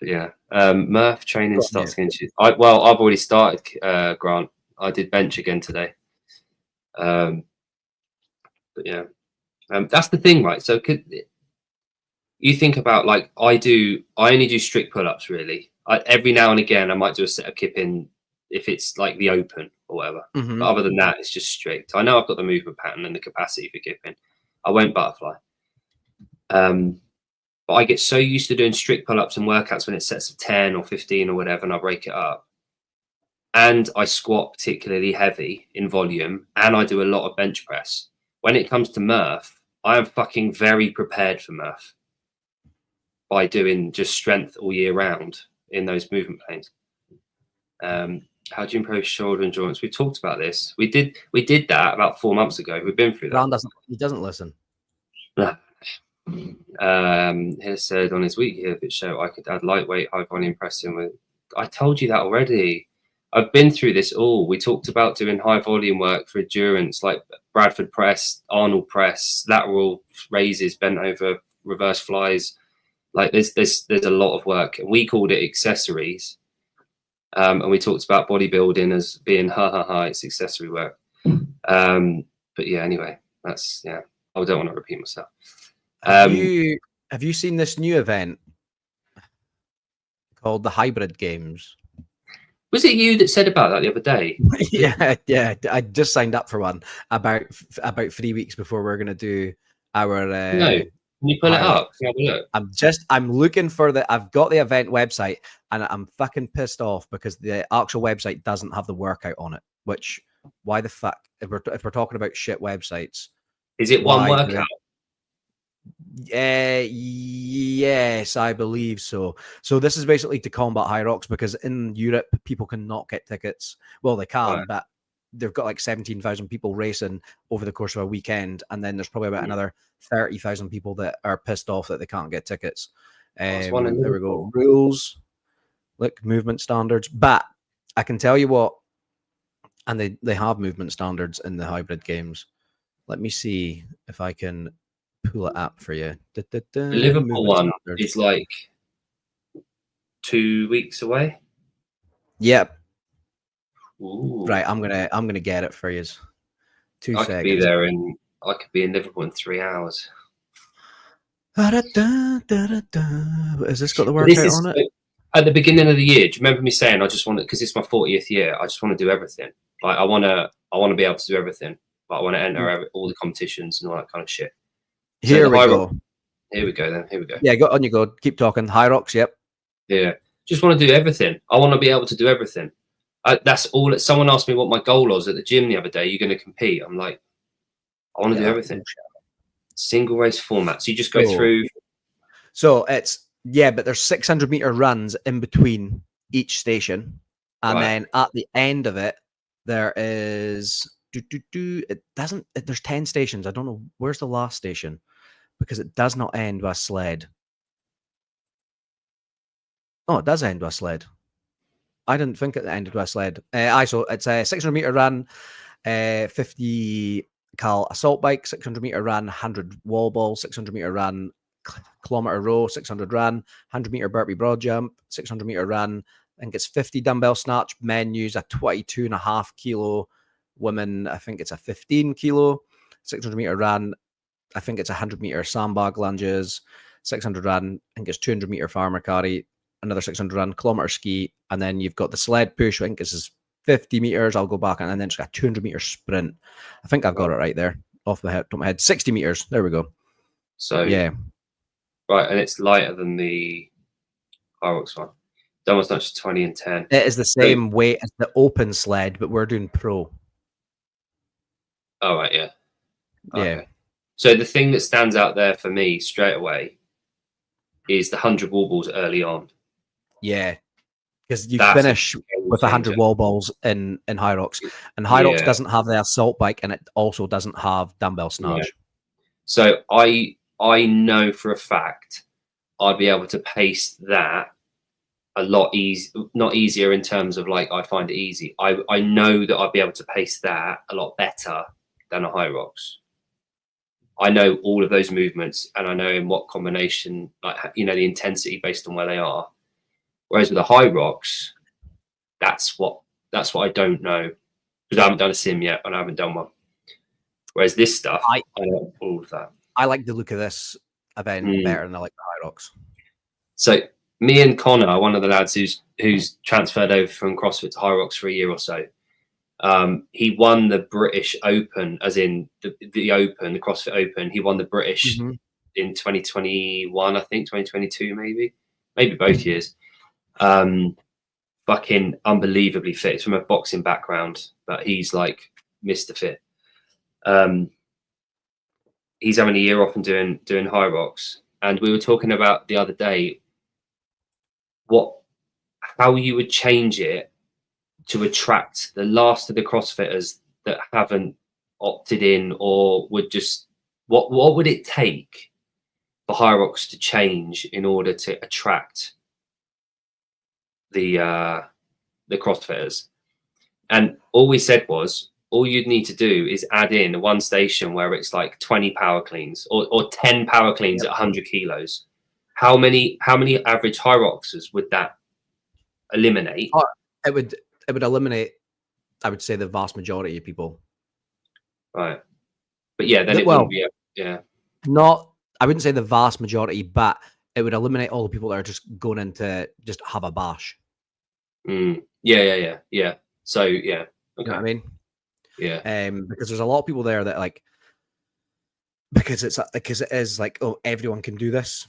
yeah. Murph training starts against you. I've already started, Grant. I did bench again today. But yeah. That's the thing, right? So you think about, like, I only do strict pull-ups, really. Every now and again, I might do a set of kipping if it's like the open or whatever. Mm-hmm. But other than that, it's just strict. I know I've got the movement pattern and the capacity for kipping. I won't butterfly. But I get so used to doing strict pull-ups and workouts when it's sets of 10 or 15 or whatever, and I break it up. And I squat particularly heavy in volume, and I do a lot of bench press. When it comes to Murph, I am fucking very prepared for Murph by doing just strength all year round in those movement planes. How do you improve shoulder endurance? We talked about this. We did that about 4 months ago. We've been through that. He doesn't listen. No. He said on his weekly habit show, I could add lightweight, high volume pressing with. I told you that already. I've been through this all. We talked about doing high volume work for endurance, like Bradford press, Arnold press, lateral raises, bent over, reverse flies. Like there's a lot of work. We called it accessories. And we talked about bodybuilding as being it's accessory work. But yeah, anyway, that's I don't want to repeat myself. Have you seen this new event called the Hybrid Games? Was it you that said about that the other day? yeah. I just signed up for one about 3 weeks before we're going to do our. No, can you pull it up? Can I have a look? I'm looking for I've got the event website, and I'm fucking pissed off because the actual website doesn't have the workout on it. Which, why the fuck? If we're talking about shit websites, is it one workout? Yes, I believe so. So this is basically to combat high rocks, because in Europe people cannot get tickets. Well, they can, but they've got like 17,000 people racing over the course of a weekend, and then there's probably about another 30,000 people that are pissed off that they can't get tickets. There we go. Rules, look, movement standards. But I can tell you what, and they have movement standards in the hybrid games. Let me see if I can pull it up for you. The Liverpool one is like 2 weeks away. Yep. Ooh. Right, I'm gonna get it for you. 2 seconds. Could be there I could be in Liverpool in 3 hours. Has this got the workout on it? At the beginning of the year, do you remember me saying I just want to, because it's my 40th year, I just want to do everything. Like I want to be able to do everything. But I want to enter all the competitions and all that kind of shit. Here we go. Here we go then. Here we go. Yeah, on you go. Keep talking. High rocks, yep. Yeah. Just want to do everything. I want to be able to do everything. That's all. Someone asked me what my goal was at the gym the other day. You're going to compete? I'm like, I want to do everything. Single race format. So you just go through. So it's, but there's 600-meter runs in between each station. And then at the end of it, there is, there's 10 stations. I don't know. Where's the last station? Because it does not end with a sled. Oh, it does end with a sled. I didn't think it ended with a sled. So it's a 600-meter run, 50 cal assault bike, 600-meter run, 100 wall ball, 600-meter run, kilometer row, 600 run, 100-meter burpee broad jump, 600-meter run, think it's 50 dumbbell snatch. Men use a 22.5 kilo. Women, I think it's a 15 kilo. 600 meter run, I think it's 100 meter sandbag lunges. 600 run, I think it's 200 meter farmer carry. Another 600 run, kilometer ski, and then you've got the sled push. I think this is 50 meters. I'll go back, and then it's got a 200 meter sprint. I think I've got it right there off the top of my head. 60 meters. There we go. So yeah, right, and it's lighter than the Hyrox one. That one's not just 20 and 10. it is the same weight as the open sled, but we're doing pro. Oh right, yeah. Yeah. Okay. So the thing that stands out there for me straight away is the 100 wall balls early on. Yeah, because you finish with 100 wall balls in Hyrox, and Hyrox doesn't have the assault bike, and it also doesn't have dumbbell snatch. Yeah. So I know for a fact I'd be able to pace that a lot not easier in terms of like I find it easy. I know that I'd be able to pace that a lot better than a Hyrox. I know all of those movements, and I know in what combination, like, you know, the intensity based on where they are. Whereas with a Hyrox, that's what I don't know, because I haven't done a sim yet and I haven't done one. Whereas this stuff, I know all of that. I like the look of this event better than I like the Hyrox. So me and Connor, one of the lads who's transferred over from CrossFit to Hyrox for a year or so, he won the British Open, as in the Open, the CrossFit Open. He won the British in 2021, I think, 2022, maybe both years. Fucking unbelievably fit. He's from a boxing background, but he's like Mr. Fit. He's having a year off and doing Hyrox, and we were talking about the other day how you would change it to attract the last of the CrossFitters that haven't opted in, or would just what would it take for Hyrox to change in order to attract the CrossFitters? And all we said was, all you'd need to do is add in one station where it's like 20 power cleans or 10 power cleans at 100 kilos. How many average Hyroxers would that eliminate? It would eliminate, I would say, the vast majority of people. Right. But yeah, then it wouldn't be I wouldn't say the vast majority, but it would eliminate all the people that are just going in to just have a bash. Yeah. So yeah. Okay. You know what I mean? Yeah. Because there's a lot of people there that like, because it is like, oh, everyone can do this.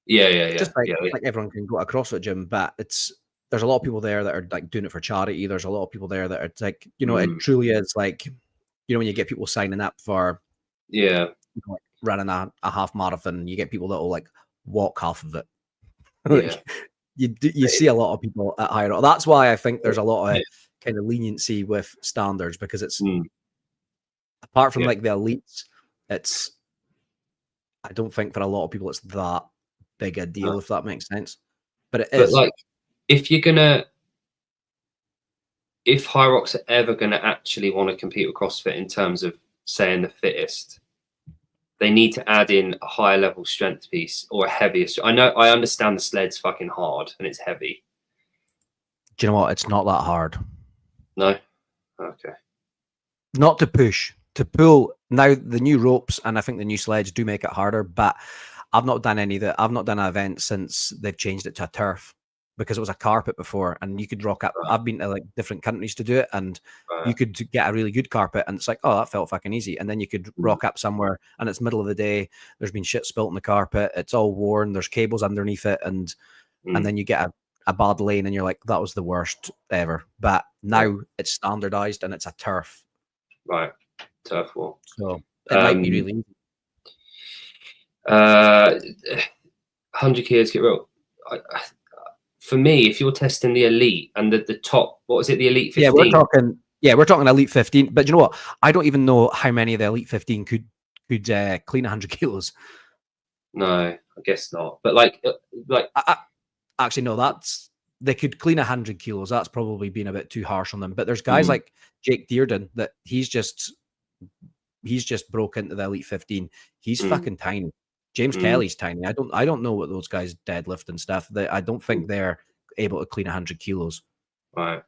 Yeah. Just like everyone can go to a CrossFit gym, but there's a lot of people there that are like doing it for charity. There's a lot of people there that are like, you know, it truly is like, you know, when you get people signing up for like running a half marathon, you get people that will like walk half of it. Like, you see a lot of people at higher. That's why I think there's a lot of kind of leniency with standards, because it's apart from like the elites, I don't think for a lot of people it's that big a deal, if that makes sense. But it is. Like, if Hyrox are ever going to actually want to compete with CrossFit in terms of saying the fittest, they need to add in a higher level strength piece or a heavier. I understand the sled's fucking hard and it's heavy. Do you know what? It's not that hard. No? Okay. Not to push, to pull. Now the new ropes and I think the new sleds do make it harder, but I've not done I've not done an event since they've changed it to a turf, because it was a carpet before and you could rock up. I've been to like different countries to do it, and you could get a really good carpet and it's like, oh, that felt fucking easy. And then you could rock up somewhere and it's middle of the day, there's been shit spilt in the carpet, it's all worn, there's cables underneath it, and then you get a bad lane and you're like, that was the worst ever. But now it's standardized and it's a turf. Right. Turf wall. So it might be really easy. 100 kilos get real. For me, if you're testing the elite and the top, what was it, the elite 15? We're talking elite 15. But you know what? I don't even know how many of the elite 15 could clean 100 kilos. No, I guess not. But like actually, no, they could clean 100 kilos. That's probably been a bit too harsh on them. But there's guys like Jake Dearden that he's just broke into the elite 15. He's fucking tiny. James Kelly's tiny. I don't know what those guys deadlift and stuff. I don't think they're able to clean 100 kilos. Right.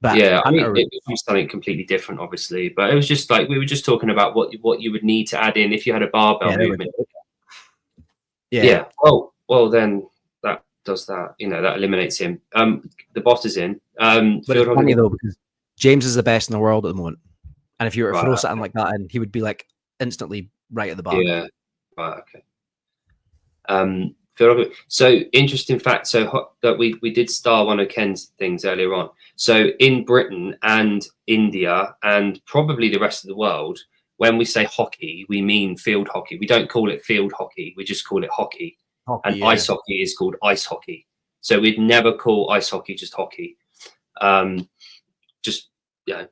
But yeah, I mean, Hunter, it becomes something completely different, obviously. But it was just like we were just talking about what you would need to add in if you had a barbell yeah, there we movement. go. Yeah. Yeah. Well, then that does that. You know, that eliminates him. The boss is in. But it's funny though, because James is the best in the world at the moment. And if you were to throw Right. something like that in, he would be like instantly right at the bar. Yeah. Right. Okay. So interesting fact. So that we did star one of Ken's things earlier on. So in Britain and India and probably the rest of the world, when we say hockey, we mean field hockey. We don't call it field hockey. We just call it hockey. And yeah. ice hockey is called ice hockey. So we'd never call ice hockey just hockey. Just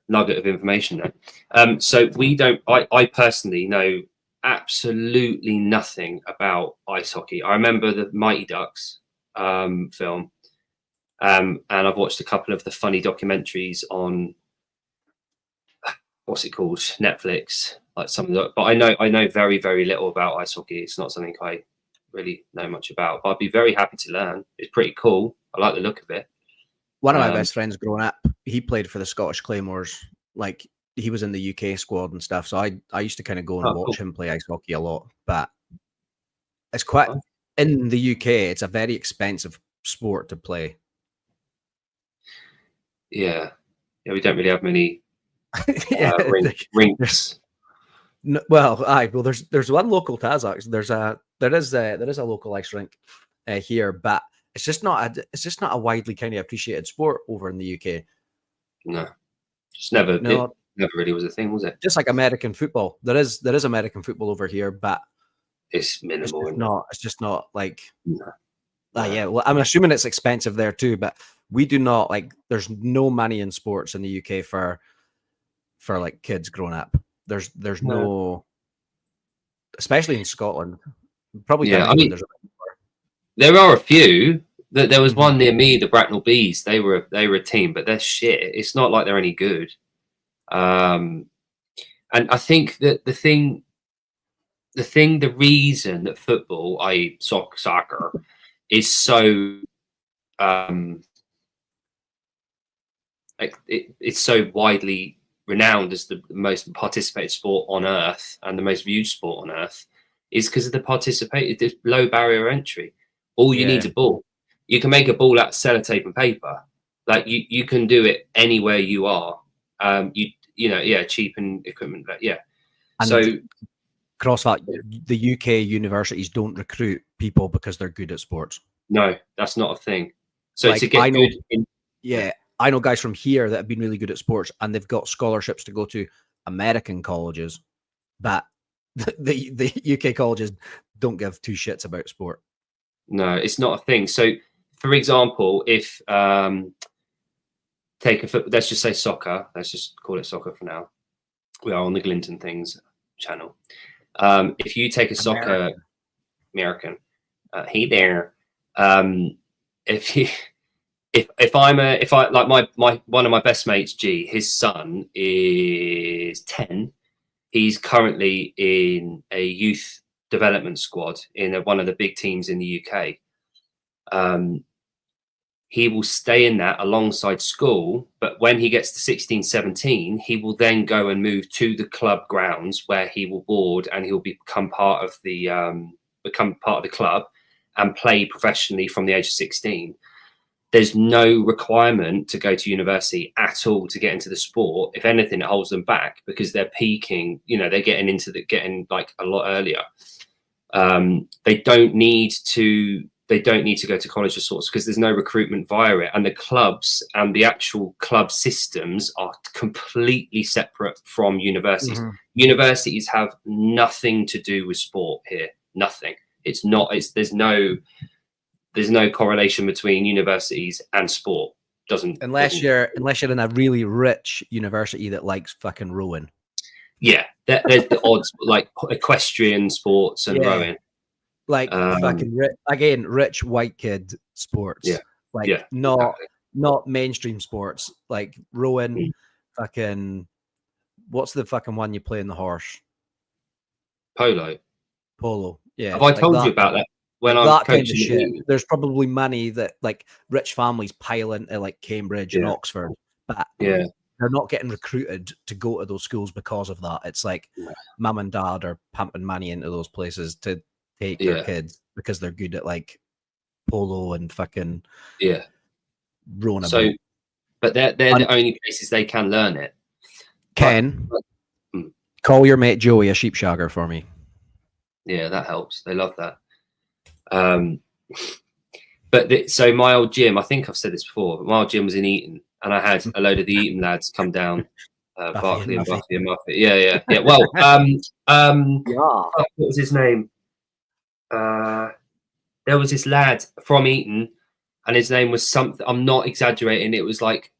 nugget of information there. So we don't. I personally know absolutely nothing about ice hockey. I remember the Mighty Ducks film, and I've watched a couple of the funny documentaries on what's it called, Netflix, like some of the. But I know very, very little about ice hockey. It's not something I really know much about. But I'd be very happy to learn. It's pretty cool. I like the look of it. One of my best friends growing up, he played for the Scottish Claymores. Like he was in the UK squad and stuff. So I used to kind of go and watch him play ice hockey a lot. But it's quite in the UK. It's a very expensive sport to play. Yeah, we don't really have many rinks. No, well, there's one local to us actually. There is a local ice rink here, but it's just not a widely kind of appreciated sport over in the UK. No, just never. No. It never really was a thing, was it? Just like American football, there is American football over here, but it's minimal. It's just not like. Yeah, well, I'm assuming it's expensive there too, but we do not like. There's no money in sports in the UK for like kids growing up. There's no, especially in Scotland. Probably I mean, there are a few. There was one near me, the Bracknell Bees. They were a team, but they're shit. It's not like they're any good. And I think that the reason that football, i.e. soccer, is so it's so widely renowned as the most participated sport on earth and the most viewed sport on earth is because of the low barrier entry. All you need is a ball. You can make a ball out of sellotape and paper. Like you can do it anywhere you are. Cheap and equipment. But yeah. And so CrossFit, the UK universities don't recruit people because they're good at sports. No, that's not a thing. So like, to get I know guys from here that have been really good at sports and they've got scholarships to go to American colleges, but the UK colleges don't give two shits about sport. No, it's not a thing. So, for example, if let's just say soccer. Let's just call it soccer for now. We are on the Glinton Things channel. If you take a soccer American, hey there. If I like my one of my best mates, G, his son is 10. He's currently in a youth development squad in one of the big teams in the UK. He will stay in that alongside school, but when he gets to 16, 17, he will then go and move to the club grounds where he will board and he'll become part of the club and play professionally from the age of 16. There's no requirement to go to university at all to get into the sport. If anything, it holds them back because they're peaking. They're getting like a lot earlier. They don't need to go to college of sorts because there's no recruitment via it, and the clubs and the actual club systems are completely separate from universities. Mm-hmm. Universities have nothing to do with sport here. Nothing. There's no correlation between universities and sport. Unless you're in a really rich university that likes fucking rowing. Yeah, there's the odds like equestrian sports and rowing. Like fucking rich white kid sports. Yeah, like not mainstream sports like rowing. Fucking what's the fucking one you play in the horse? Polo. Yeah. Have I told you about that? when I'm that kind of coaching shit. eating. There's probably money that like rich families pile into like Cambridge and Oxford, but Yeah. they're not getting recruited to go to those schools because of that. It's like mum and dad are pumping money into those places to take their kids because they're good at like polo and fucking rowing a boat. But they're the only places they can learn it. Ken, call your mate Joey a sheepshagger for me. Yeah, that helps. They love that. But so my old gym, I think I've said this before, but my old gym was in Eton, and I had a load of the Eton lads come down, Barkley and Buffy and Muffet. Yeah. Well, what was his name? There was this lad from Eton, and his name was something. I'm not exaggerating. It was like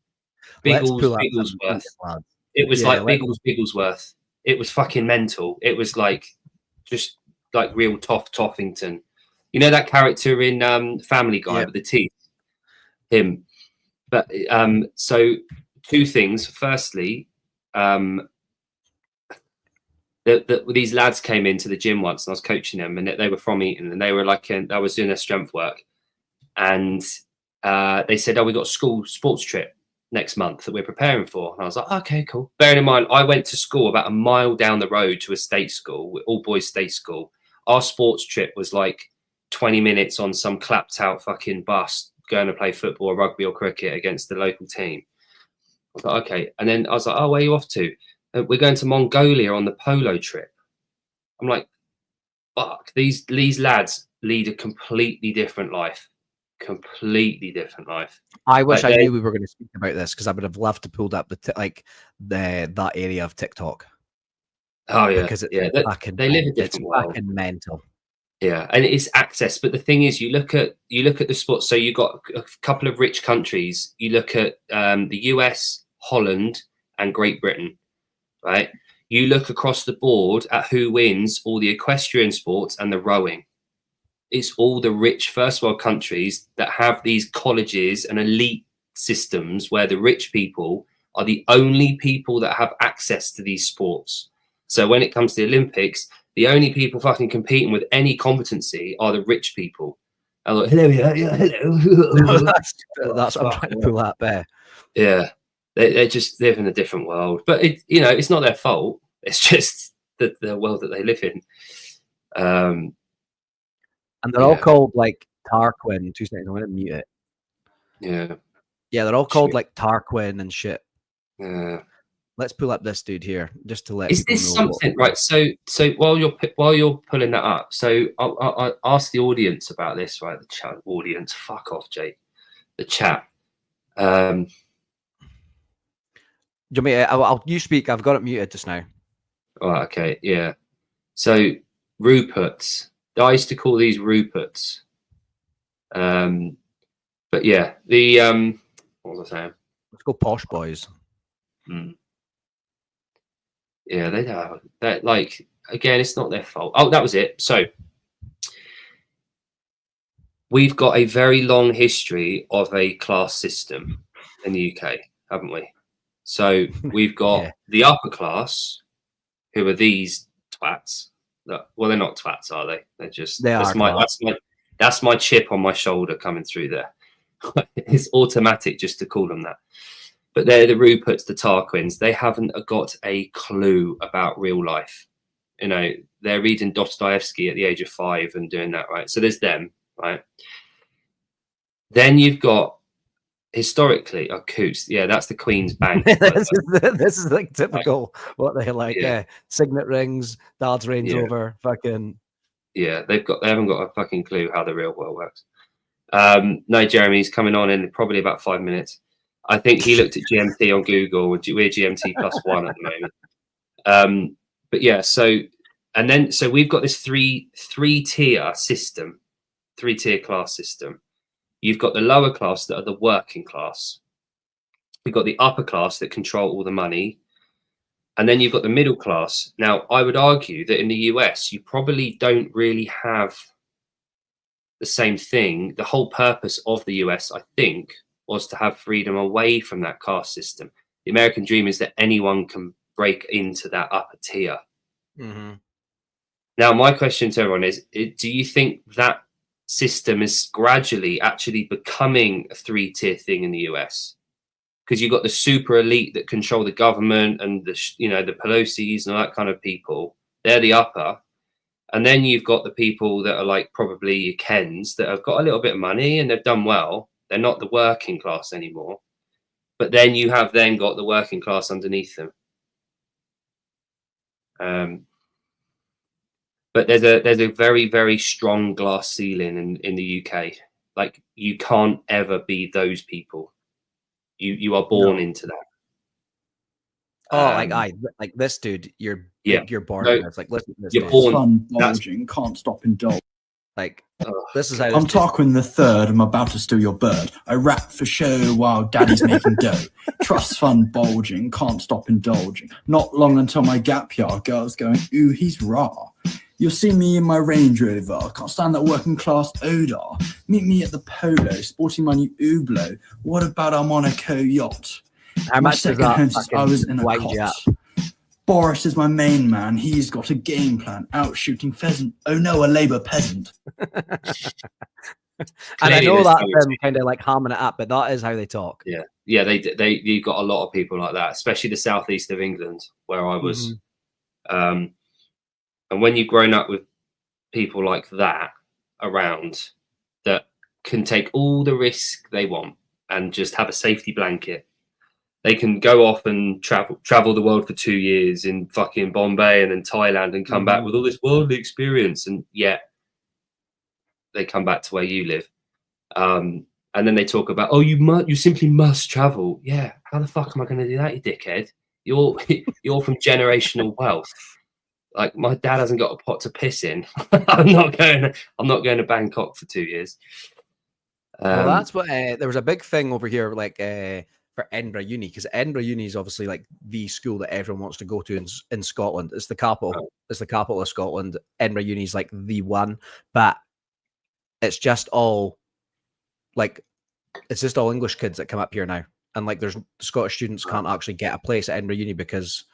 Bigglesworth. It was like Bigglesworth. It was fucking mental. It was like just like real Toffington. You know that character in Family Guy with the teeth? Him. But so two things. Firstly, these lads came into the gym once, and I was coaching them, and they were from Eton, and they were like, I was doing their strength work, and they said, "Oh, we got a school sports trip next month that we're preparing for." And I was like, "Okay, cool." Bearing in mind, I went to school about a mile down the road to a state school, all boys state school. Our sports trip was like 20 minutes on some clapped out fucking bus going to play football or rugby or cricket against the local team. I was like, okay. And then I was like, "Oh, where are you off to?" "We're going to Mongolia on the polo trip." I'm like, fuck, these lads lead a completely different life. I wish I knew we were going to speak about this, because I would have loved to pull up that area of TikTok. Oh yeah, because it's they live a different world. Fucking mental. Yeah, and it's access. But the thing is, you look at the sports. So you got a couple of rich countries. You look at the US, Holland, and Great Britain, right? You look across the board at who wins all the equestrian sports and the rowing. It's all the rich first world countries that have these colleges and elite systems where the rich people are the only people that have access to these sports. So when it comes to the Olympics, the only people fucking competing with any competency are the rich people. I'm like, hello. That's what I'm trying to pull up there. Yeah, they just live in a different world. But it's not their fault. It's just the world that they live in. And they're all called like Tarquin. 2 seconds, I'm going to mute it. Yeah, they're all called like Tarquin and shit. Yeah. Let's pull up this dude here just to let. Is this something right? So while you're pulling that up, so I'll ask the audience about this, right? The chat audience, fuck off, Jake. The chat. You speak. I've got it muted just now. Oh, okay, yeah. So Ruperts. I used to call these Ruperts. But yeah, what was I saying? Let's go posh boys. Yeah, they are. That, like, again, it's not their fault. Oh, that was it. So we've got a very long history of a class system in the UK, haven't we? So we've got the upper class, who are these twats. Well, they're not twats, are they? They're just that's my chip on my shoulder coming through there. It's automatic just to call them that. But they're the Ruperts, the Tarquins. They haven't got a clue about real life. They're reading Dostoevsky at the age of 5 and doing that, right? So there's them, right? Then you've got historically, Coots. Yeah, that's the Queen's Bank. this is like typical what they like. Yeah, signet rings, Dad's Range Rover, fucking. Yeah, they haven't got a fucking clue how the real world works. No, Jeremy's coming on in probably about 5 minutes. I think he looked at GMT on Google. We're GMT +1 at the moment. But yeah, so we've got this three-tier system, 3-tier class system. You've got the lower class that are the working class. We've got the upper class that control all the money. And then you've got the middle class. Now, I would argue that in the US, you probably don't really have the same thing. The whole purpose of the US, I think, was to have freedom away from that caste system. The American dream is that anyone can break into that upper tier. Now, my question to everyone is, do you think that system is gradually actually becoming a 3-tier thing in the US, because you've got the super elite that control the government and the the Pelosi's and all that kind of people. They're the upper, and then you've got the people that are like probably your Kens that have got a little bit of money and they've done well. They're not the working class anymore, but then you have then got the working class underneath them. But there's a very, very strong glass ceiling in the UK. Like, you can't ever be those people. You are born into that. Oh, like this dude, you're born. No, It's like, listen, this you're dude. born. Fun bulging, can't stop indulging. Like, this is how I'm Tarquin the Third. I'm about to steal your bird. I rap for show while daddy's making dough. Trust fund bulging, can't stop indulging. Not long until my gap year, girls going, ooh, he's raw. You'll see me in my Range Rover. Can't stand that working class odor. Meet me at the Polo, sporting my new Hublot. What about our Monaco yacht? how My much does second that home since I was in a wind you cot. up? Boris is my main man. He's got a game plan. Out shooting pheasant. Oh no, a Labour peasant. And I know that them kind of like hamming it up, but that is how they talk. Yeah, you've got a lot of people like that, especially the southeast of England where I was. And when you've grown up with people like that around that can take all the risk they want and just have a safety blanket, they can go off and travel the world for 2 years in fucking Bombay and then Thailand and come back with all this worldly experience, and yet they come back to where you live. And then they talk about, oh, you simply must travel. Yeah, how the fuck am I going to do that, you dickhead? You're from generational wealth. Like, my dad hasn't got a pot to piss in. I'm not going to Bangkok for 2 years. Well, that's what there was a big thing over here, like for Edinburgh Uni, because Edinburgh Uni is obviously like the school that everyone wants to go to in Scotland. It's the capital. Oh. It's the capital of Scotland. Edinburgh Uni is like the one, but it's just all like it's just all English kids that come up here now, and like there's Scottish students can't actually get a place at Edinburgh Uni because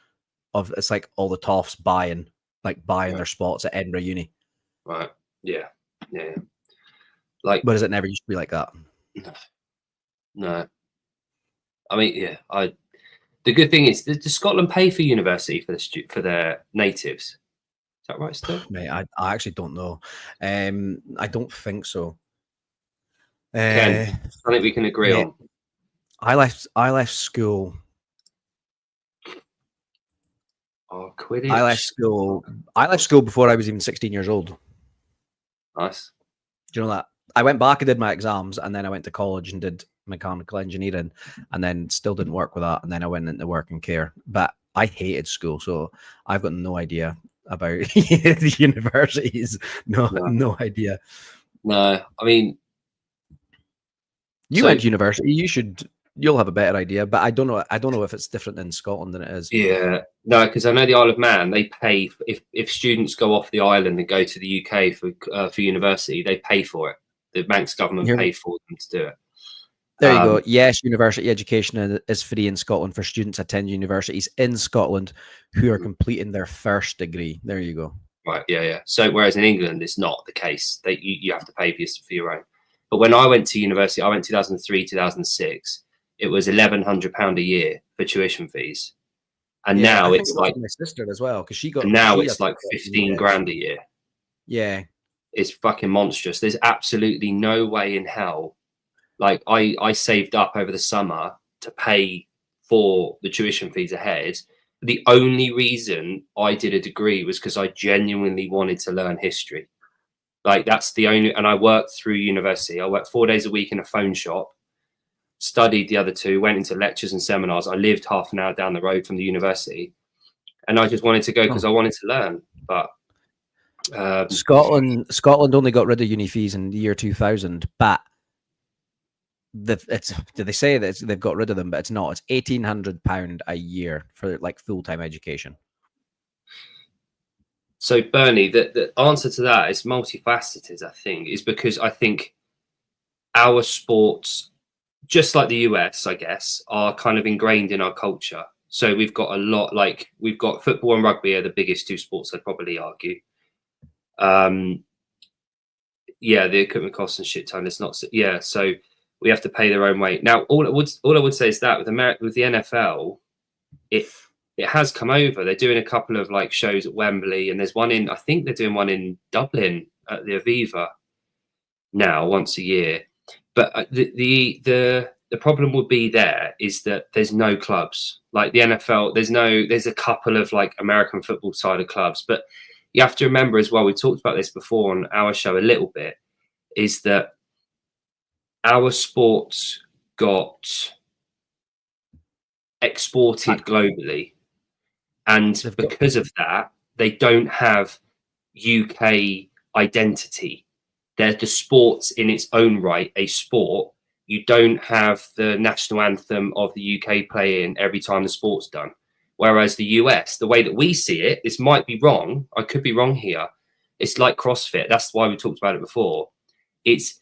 of it's like all the toffs buying their spots at Edinburgh Uni. Right. Yeah. Like, but does it never used to be like that? No. I mean, yeah. The good thing is, does Scotland pay for university for their natives? Is that right, Steve? Mate, I actually don't know. I don't think so. Ken, I think we can agree on. I left school. Oh, Quidditch. I left school before I was even 16 years old. Nice. Do you know that? I went back and did my exams, and then I went to college and did mechanical engineering, and then still didn't work with that, and then I went into work and care. But I hated school, so I've got no idea about the universities. No idea. No, I mean, you went to university. You'll have a better idea, but I don't know. I don't know if it's different in Scotland than it is. Yeah, no, because I know the Isle of Man, they pay if students go off the island and go to the UK for university, they pay for it. The Manx government pay for them to do it. There you go. Yes, university education is free in Scotland for students attending universities in Scotland who are completing their first degree. There you go. Right. Yeah. So whereas in England, it's not the case. You have to pay for your own. But when I went to university, I went 2003, 2006. It was £1,100 a year for tuition fees, and now it's like my sister as well because she got. Now it's like 15 grand a year. Yeah, it's fucking monstrous. There's absolutely no way in hell. Like I saved up over the summer to pay for the tuition fees ahead. The only reason I did a degree was because I genuinely wanted to learn history. Like that's the only, and I worked through university. I worked 4 days a week in a phone shop, studied the other 2, went into lectures and seminars. I lived half an hour down the road from the university, and I just wanted to go because I wanted to learn. But Scotland only got rid of uni fees in the year 2000, but did they say that they've got rid of them? But it's not. It's £1,800 a year for like full-time education. So Bernie, the answer to that is multifaceted. I think is because I think our sports, just like the US, I guess, are kind of ingrained in our culture. So we've got a lot, like we've got football and rugby are the biggest 2 sports, I'd probably argue. Yeah, the equipment costs and shit ton. It's not. Yeah, so we have to pay their own way. Now, all I would say is that with the NFL, it has come over. They're doing a couple of like shows at Wembley, and there's one in. I think they're doing one in Dublin at the Aviva now once a year. But the problem would be there is that there's no clubs like the NFL. There's a couple of like American football side of clubs, but you have to remember as well, we talked about this before on our show a little bit, is that our sports got exported globally. And because of that, they don't have UK identity. They're the sports in its own right, a sport. You don't have the national anthem of the UK playing every time the sport's done. Whereas the US, the way that we see it, this might be wrong. I could be wrong here. It's like CrossFit. That's why we talked about it before. It's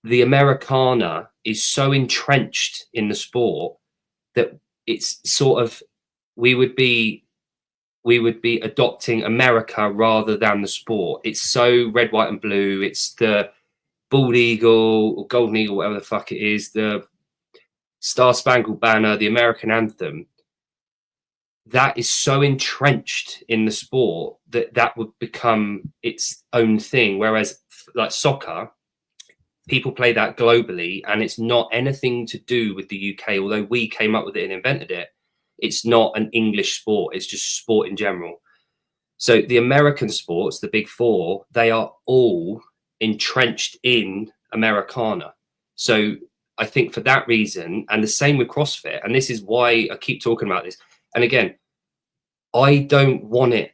the Americana is so entrenched in the sport that it's sort of, we would be adopting America rather than the sport. It's so red, white, and blue. It's the bald eagle or golden eagle, whatever the fuck it is, the Star Spangled Banner, the American anthem. That is so entrenched in the sport that would become its own thing. Whereas like soccer, people play that globally, and it's not anything to do with the UK, although we came up with it and invented it. It's not an English sport. It's just sport in general. So the American sports, the big four, they are all entrenched in Americana. So I think for that reason, and the same with CrossFit, and this is why I keep talking about this. And again, I don't want it.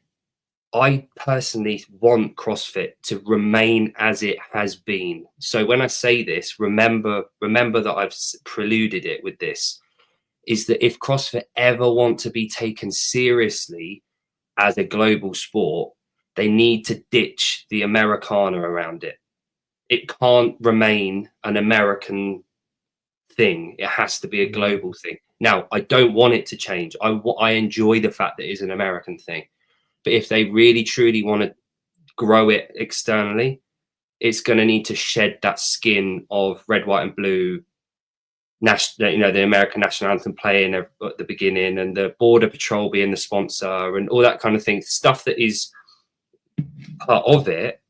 I personally want CrossFit to remain as it has been. So when I say this, remember that I've preluded it with this, is that if CrossFit ever want to be taken seriously as a global sport, they need to ditch the Americana around it. It can't remain an American thing. It has to be a global thing. Now, I don't want it to change. I enjoy the fact that it's an American thing. But if they really, truly want to grow it externally, it's going to need to shed that skin of red, white, and blue, the American national anthem playing at the beginning, and the Border Patrol being the sponsor, and all that kind of thing. Stuff that is part of it,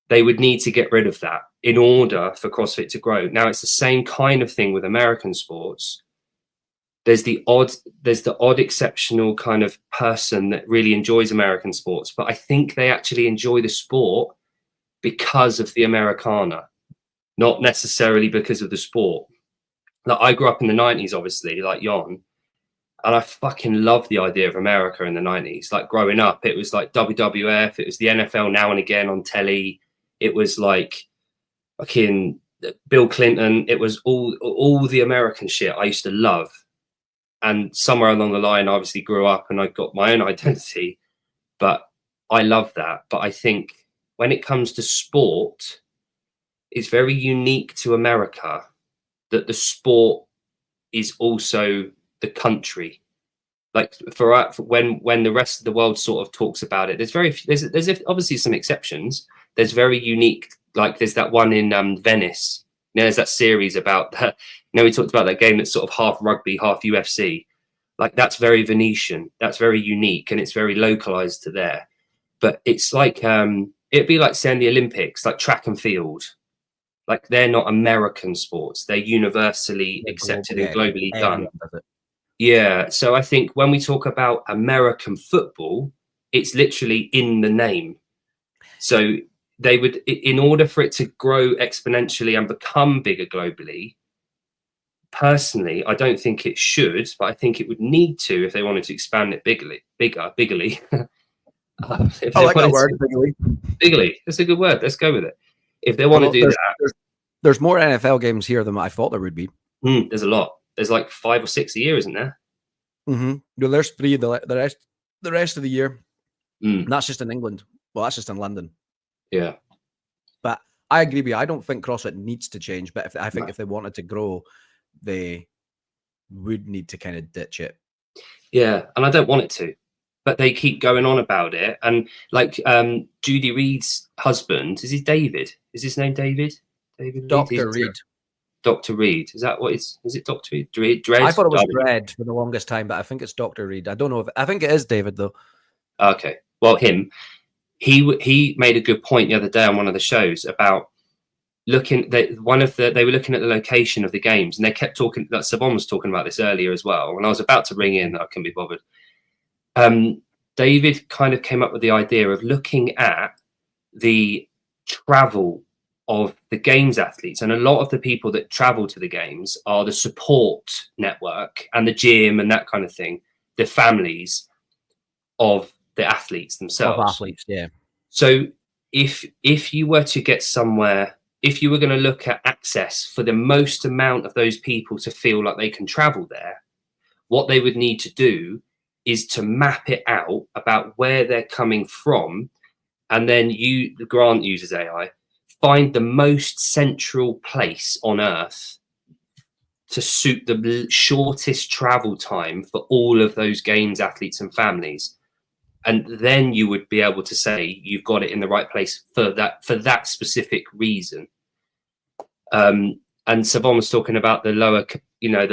they would need to get rid of that in order for CrossFit to grow. Now, it's the same kind of thing with American sports. There's the odd exceptional kind of person that really enjoys American sports, but I think they actually enjoy the sport because of the Americana, not necessarily because of the sport. Like, I grew up in the 90s, obviously, like Jon, and I fucking loved the idea of America in the 90s. Like, growing up, it was like WWF, it was the NFL now and again on telly. It was like fucking Bill Clinton. It was all the American shit I used to love. And somewhere along the line, I obviously grew up and I got my own identity, but I love that. But I think when it comes to sport, it's very unique to America that the sport is also the country. Like for when the rest of the world sort of talks about it, there's obviously some exceptions. There's very unique, like there's that one in Venice. You know, there's that series about that. You know, we talked about that game that's sort of half rugby, half UFC. Like, that's very Venetian. That's very unique, and it's very localized to there. But it's like it'd be like saying the Olympics, like track and field. Like, they're not American sports. They're universally accepted and globally done. Yeah. So I think when we talk about American football, it's literally in the name. So they would, in order for it to grow exponentially and become bigger globally, personally, I don't think it should, but I think it would need to if they wanted to expand it bigly. I like that word, bigly. Bigly. That's a good word. Let's go with it. If they want to do that. There's more NFL games here than I thought there would be. There's a lot. There's like 5 or 6 a year, isn't there? Well, there's 3 the rest of the year. And that's just in England. Well, that's just in London. Yeah. But I agree with you. I don't think CrossFit needs to change, but I think if they wanted to grow, they would need to kind of ditch it. Yeah, and I don't want it to. but they keep going on about it. And like Judy Reed's husband, is his name David Reed? Dr. Reed. Dr. Reed, is that what is it Dr. Reed? Dread? I thought it was Dread for the longest time, but I think it's Dr. Reed. I don't know I think it is David though. Okay, well, he made a good point the other day on one of the shows about they were looking at the location of the games, and they kept talking. That Savon was talking about this earlier as well. When I was about to ring in, I couldn't be bothered. David kind of came up with the idea of looking at the travel of the games athletes, and a lot of the people that travel to the games are the support network and the gym and that kind of thing, the families of the athletes themselves. Of athletes, yeah. So if you were to get somewhere, if you were going to look at access for the most amount of those people to feel like they can travel there, what they would need to do is to map it out about where they're coming from, and then Grant uses AI, find the most central place on Earth to suit the shortest travel time for all of those games athletes and families. And then you would be able to say you've got it in the right place for that specific reason. And Savon was talking about the lower. Yeah,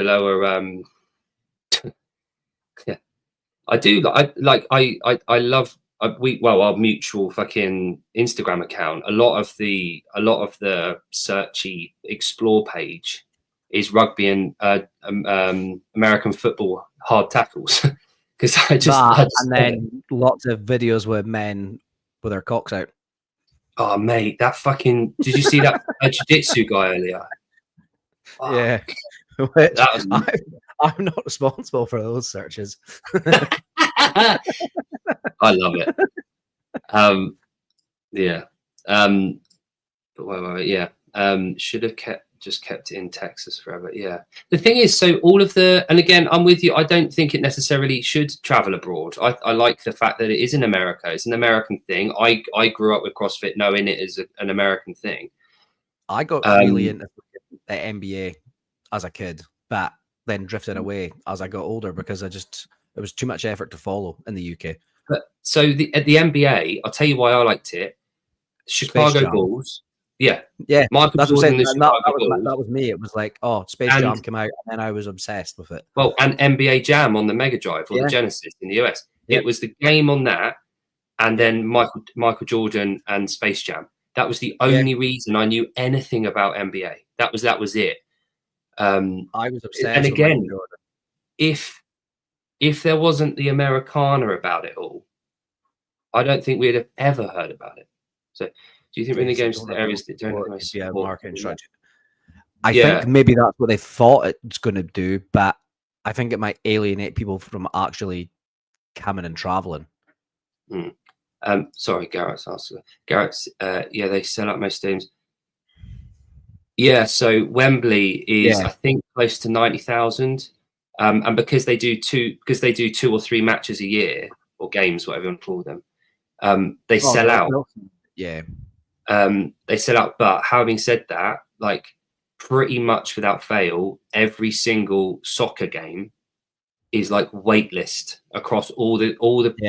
I love our mutual fucking Instagram account. A lot of the searchy explore page is rugby and American football hard tackles. Because and then lots of videos with men with their cocks out. Oh mate, that fucking, did you see that jiu-jitsu guy earlier? Oh, yeah. Which I'm not responsible for those searches. I love it. Yeah. But wait, yeah. Should have kept it in Texas forever. Yeah. The thing is, so all of and again, I'm with you. I don't think it necessarily should travel abroad. I like the fact that it is in America. It's an American thing. I grew up with CrossFit knowing it is an American thing. I got really into the NBA as a kid, but then drifted away as I got older because it was too much effort to follow in the UK. But so at the NBA, I'll tell you why I liked it. Chicago Bulls. Yeah. Michael that's Jordan, that was me. It was like, Space Jam came out, and then I was obsessed with it. Well, and NBA Jam on the Mega Drive or the Genesis in the US. Yep. It was the game on that, and then Michael Jordan and Space Jam. That was the only reason I knew anything about NBA. That was it. I was obsessed. And again, if there wasn't the Americana about it all, I don't think we'd have ever heard about it. So, do you think we're in the games to the areas that don't have nice marketing strategy? I think maybe that's what they thought it's going to do, but I think it might alienate people from actually coming and traveling. Sorry, Garrett's asking. Garrett's, they sell out most stadiums. Yeah, so Wembley is I think close to 90,000, and because they do 2 or 3 matches a year or games, whatever you want to call them, they sell out. Yeah. They sell out. But having said that, like pretty much without fail, every single soccer game is like waitlist across all the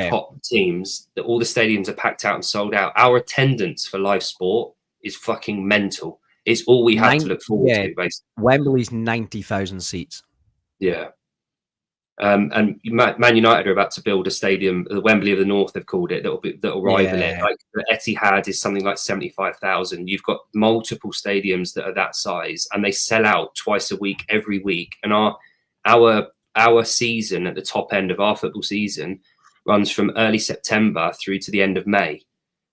top teams. All the stadiums are packed out and sold out. Our attendance for live sport is fucking mental. It's all we have to look forward to, basically. Wembley's 90,000 seats. Yeah. And Man United are about to build a stadium, the Wembley of the North, they've called it, that'll rival it. Like the Etihad is something like 75,000. You've got multiple stadiums that are that size, and they sell out twice a week, every week. And our season at the top end of our football season runs from early September through to the end of May.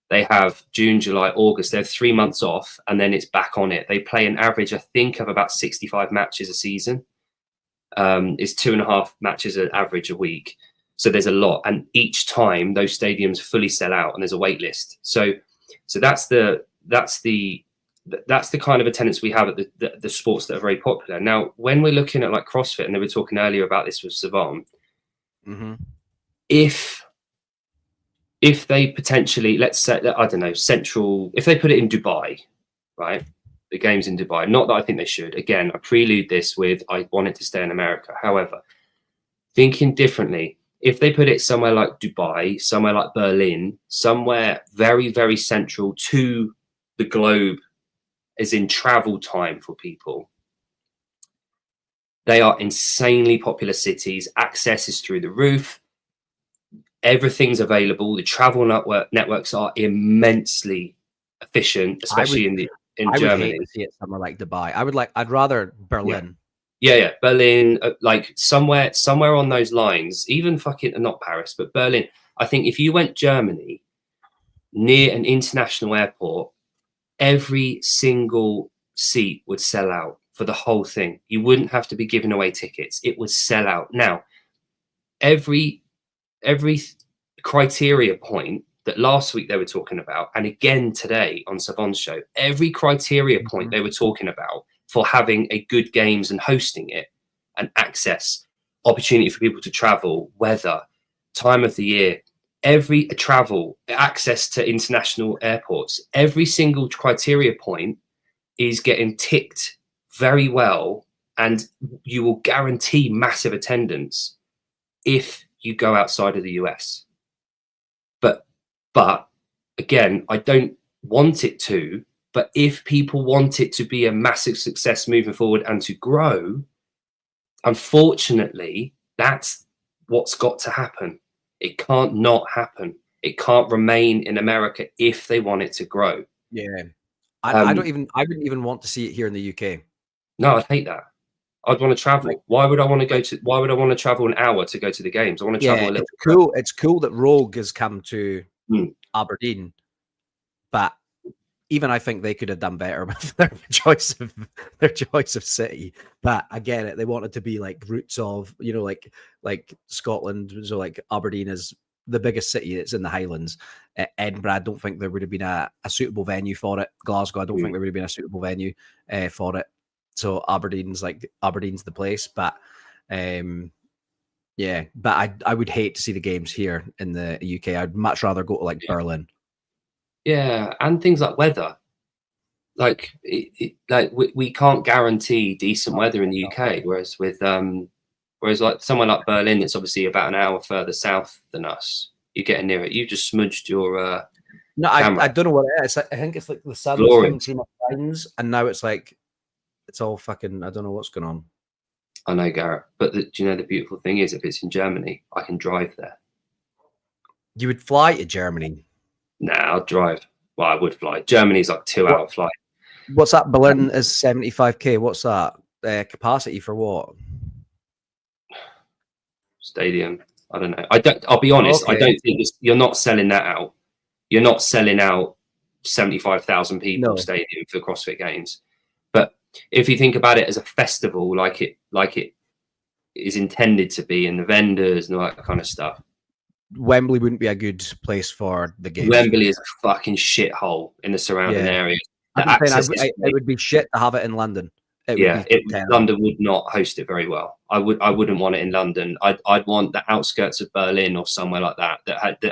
They have June, July, August. They have 3 months off, and then it's back on it. They play an average, I think, of about 65 matches a season. It's 2.5 matches an average a week. So there's a lot. And each time those stadiums fully sell out and there's a wait list. So that's the kind of attendance we have at the sports that are very popular. Now, when we're looking at like CrossFit, and they were talking earlier about this with Savon, if they potentially, let's say, I don't know, if they put it in Dubai, right? The games in Dubai. Not that I think they should. Again, I prelude this with I want it to stay in America. However, thinking differently, if they put it somewhere like Dubai, somewhere like Berlin, somewhere very, very central to the globe, as in travel time for people, they are insanely popular cities. Access is through the roof. Everything's available. The travel networks are immensely efficient, especially in I would Germany. hate to see it somewhere like Dubai. I'd rather Berlin. Yeah, Berlin, like somewhere on those lines. Even fucking not Paris, but Berlin. I think if you went Germany near an international airport, every single seat would sell out for the whole thing. You wouldn't have to be giving away tickets. It would sell out. Now, every criteria point that last week they were talking about, and again today on Savon's show, every criteria point they were talking about for having a good games and hosting it, and access, opportunity for people to travel, weather, time of the year, every travel, access to international airports, every single criteria point is getting ticked very well, and you will guarantee massive attendance if you go outside of the US. But again, I don't want it to, but if people want it to be a massive success moving forward and to grow, unfortunately, that's what's got to happen. It can't not happen. It can't remain in America if they want it to grow. Yeah. I wouldn't even want to see it here in the UK. No, I'd hate that. I'd want to travel. Why would I want to travel an hour to go to the games? I want to travel a little. It's cool. It's cool that Rogue has come to Aberdeen, but even I think they could have done better with their choice of city. But I get it. They wanted to be like roots of, like Scotland. So like Aberdeen is the biggest city. It's in the Highlands. Edinburgh, I don't think there would have been a suitable venue for it. Glasgow, I don't think there would have been a suitable venue for it. So Aberdeen's the place. But yeah, but I would hate to see the games here in the UK. I'd much rather go to like Berlin. Yeah, and things like weather. Like we can't guarantee decent weather in the UK, whereas like somewhere like Berlin, it's obviously about an hour further south than us. You're getting near it. You just smudged your no, I don't know what it is. I think it's like the sun's coming through my blinds, and now it's like it's all fucking. I don't know what's going on. I know, Garrett, but do you know the beautiful thing is, if it's in Germany, I can drive there. You would fly to Germany? Nah, I'll drive. Well, I would fly. Germany's like 2-hour flight. What's that? Berlin is 75k. What's that? Capacity for what? Stadium. I don't know. I'll be honest. Okay. I don't think you're not selling that out. You're not selling out 75,000 people stadium for CrossFit Games. But if you think about it as a festival, like it is intended to be, and the vendors and all that kind of stuff, Wembley wouldn't be a good place for the games. Wembley is a fucking shithole in the surrounding area. It would be shit to have it in London. London would not host it very well. I wouldn't want it in London. I'd want the outskirts of Berlin or somewhere like that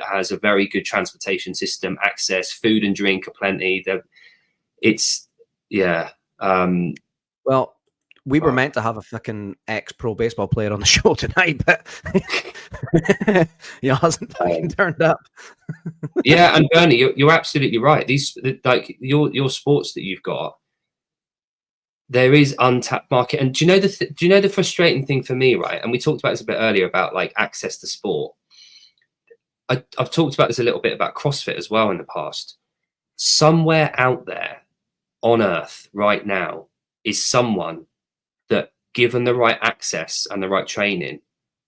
has a very good transportation system, access, food and drink aplenty. Well, we were meant to have a fucking ex-pro baseball player on the show tonight, but he hasn't fucking turned up. Yeah, and Bernie, you're absolutely right. These, like your sports that you've got, there is untapped market. And do you know the frustrating thing for me, right? And we talked about this a bit earlier about like access to sport. I've talked about this a little bit about CrossFit as well in the past. Somewhere out there on earth right now is someone that, given the right access and the right training,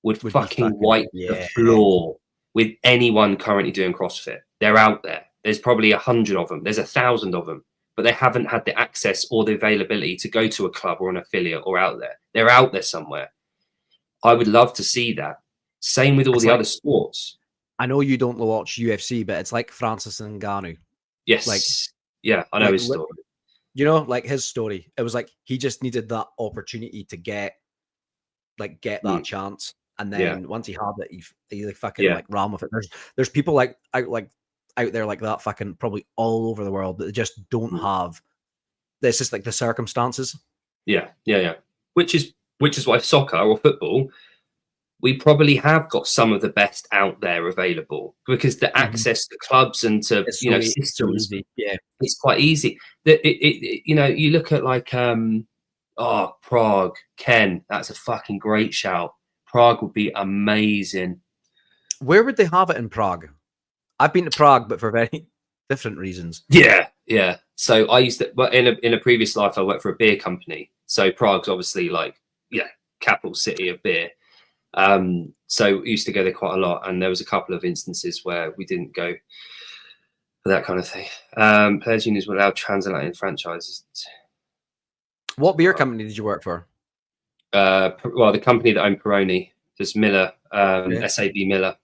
would fucking wipe the floor with anyone currently doing CrossFit. They're out there. There's probably 100 of them. There's 1,000 of them, but they haven't had the access or the availability to go to a club or an affiliate or out there. They're out there somewhere. I would love to see that. Same with all the other sports. I know you don't watch UFC, but it's like Francis Ngannou. Yes. I know his story. You know, like his story. It was like he just needed that opportunity to get that chance. And then once he had it, he fucking like ran with it. There's people out there like that, fucking probably all over the world, that just don't have. It's just like the circumstances. Yeah. Which is why soccer or football, we probably have got some of the best out there available, because the access to clubs and to It's systems, so easy. Yeah. it's quite easy. You look at like Prague, Ken, that's a fucking great shout. Prague would be amazing. Where would they have it in Prague? I've been to Prague, but for very different reasons. Yeah. So I used to, but in a previous life, I worked for a beer company. So Prague's obviously like, capital city of beer. So we used to go there quite a lot, and there was a couple of instances where we didn't go for that kind of thing. Players' unions were allowed transatlantic franchises. What beer company did you work for? Well, the company that owned Peroni, just Miller, SAB Miller.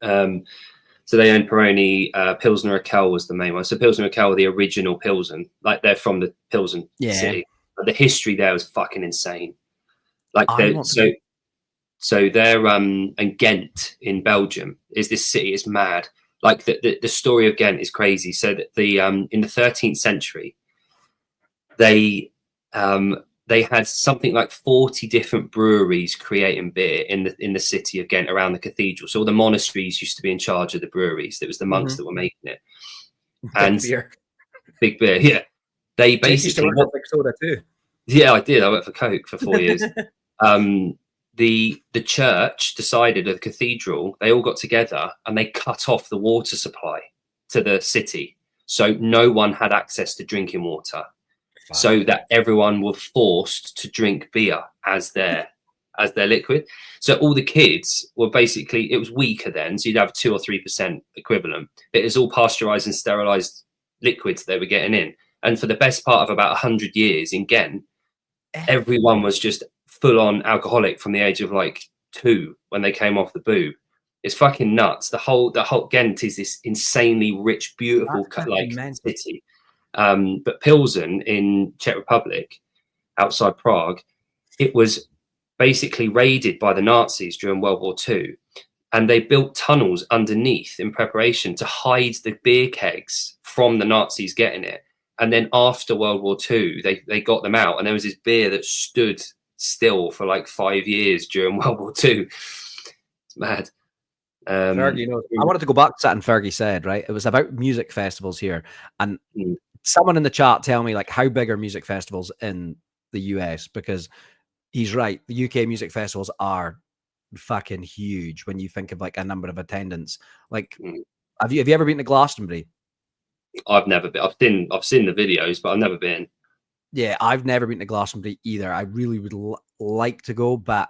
So they owned Peroni. Pilsner Urquell was the main one. So Pilsner Urquell were the original Pilsen, like they're from the Pilsen city. But the history there was fucking insane. Like so they're and Ghent in Belgium is this city is mad. Like the story of Ghent is crazy. So that in the 13th century, they had something like 40 different breweries creating beer in the city of Ghent around the cathedral. So all the monasteries used to be in charge of the breweries. It was the monks that were making it. And big beer, yeah. They basically used to work for Big Soda too. Yeah, I did. I worked for Coke for 4 years. The church decided at the cathedral, they all got together and they cut off the water supply to the city. So no one had access to drinking water. So that everyone were forced to drink beer as their liquid. So all the kids were basically, it was weaker then, so you'd have 2 or 3% equivalent. But it was all pasteurized and sterilized liquids they were getting in. And for the best part of about 100 years in Ghent, everyone was just full on alcoholic from the age of like 2 when they came off the boob. It's fucking nuts. The whole Ghent is this insanely rich, beautiful city. But Pilsen in Czech Republic, outside Prague, it was basically raided by the Nazis during World War II, and they built tunnels underneath in preparation to hide the beer kegs from the Nazis getting it. And then after World War II, they got them out, and there was this beer that stood still for like 5 years during World War II. It's mad. Fergie, I wanted to go back to something Fergie said, right? It was about music festivals here, and someone in the chat tell me like how big are music festivals in the US, because he's right. The UK music festivals are fucking huge when you think of like a number of attendance. Like, have you ever been to Glastonbury? I've never been. I've seen the videos, but I've never been. Yeah, I've never been to Glastonbury either. I really would like to go, but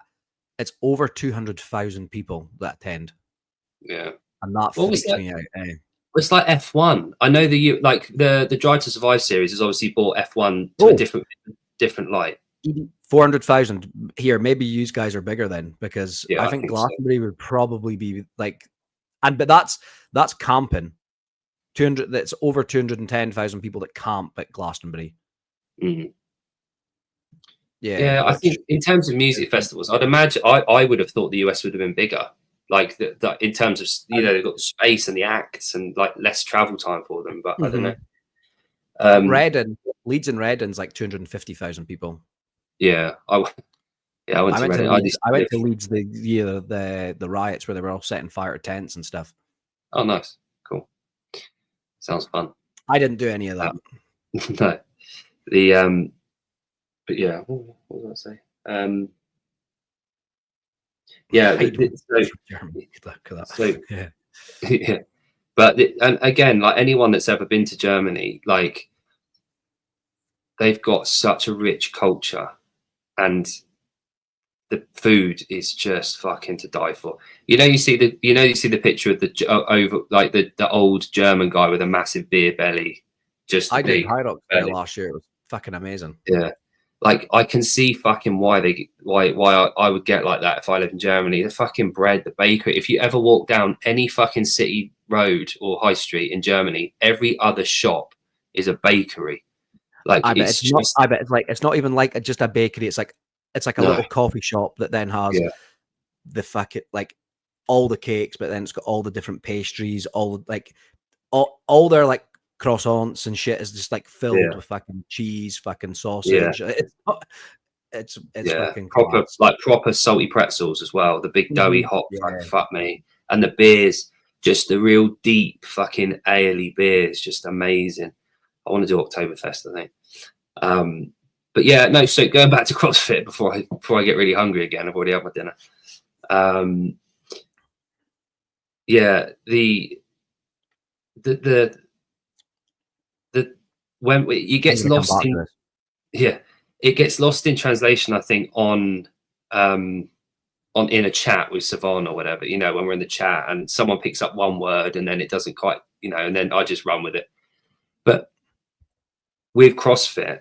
it's over 200,000 people that attend. Yeah, and that freaks me out. It's like F1. I know the Drive to Survive series has obviously brought F1 to a different light. 400,000 here. Maybe you guys are bigger then, because I think Glastonbury would probably be like, but that's camping. 200. That's over 210,000 people that camp at Glastonbury. Yeah. I think in terms of music festivals, I'd imagine I would have thought the US would have been bigger. Like that in terms of they've got the space and the acts and like less travel time for them. But I don't know. Leeds and Reading's like 250,000 people. Yeah, I went to Reading. I went to Leeds the year the riots where they were all setting fire to tents and stuff. Oh, nice, cool. Sounds fun. I didn't do any of that. No, but yeah, what was I say? Yeah, yeah. But and again, like anyone that's ever been to Germany, like they've got such a rich culture, and the food is just fucking to die for. You see the picture of the old German guy with a massive beer belly. I did High Rock last year. It was fucking amazing. Yeah. Like I can see fucking why I would get like that if I lived in Germany. The fucking bread, the bakery. If you ever walk down any fucking city road or high street in Germany, every other shop is a bakery. Like I bet it's not even like just a bakery. It's like a little coffee shop that then has the fucking like all the cakes, but then it's got all the different pastries, all their like croissants and shit is just like filled with fucking cheese, fucking sausage. it's Yeah, fucking proper class. like proper salty pretzels as well. The big doughy hot fuck me, and the beers, just the real deep fucking ale beers, just amazing. I want to do Oktoberfest, I think. But yeah, no. So going back to CrossFit before I get really hungry again. I've already had my dinner. Yeah, the when it gets lost in, yeah, it gets lost in translation, I think, on in a chat with Savon or whatever, you know, when we're in the chat and someone picks up one word and then it doesn't quite, you know, and then I just run with it. But with CrossFit,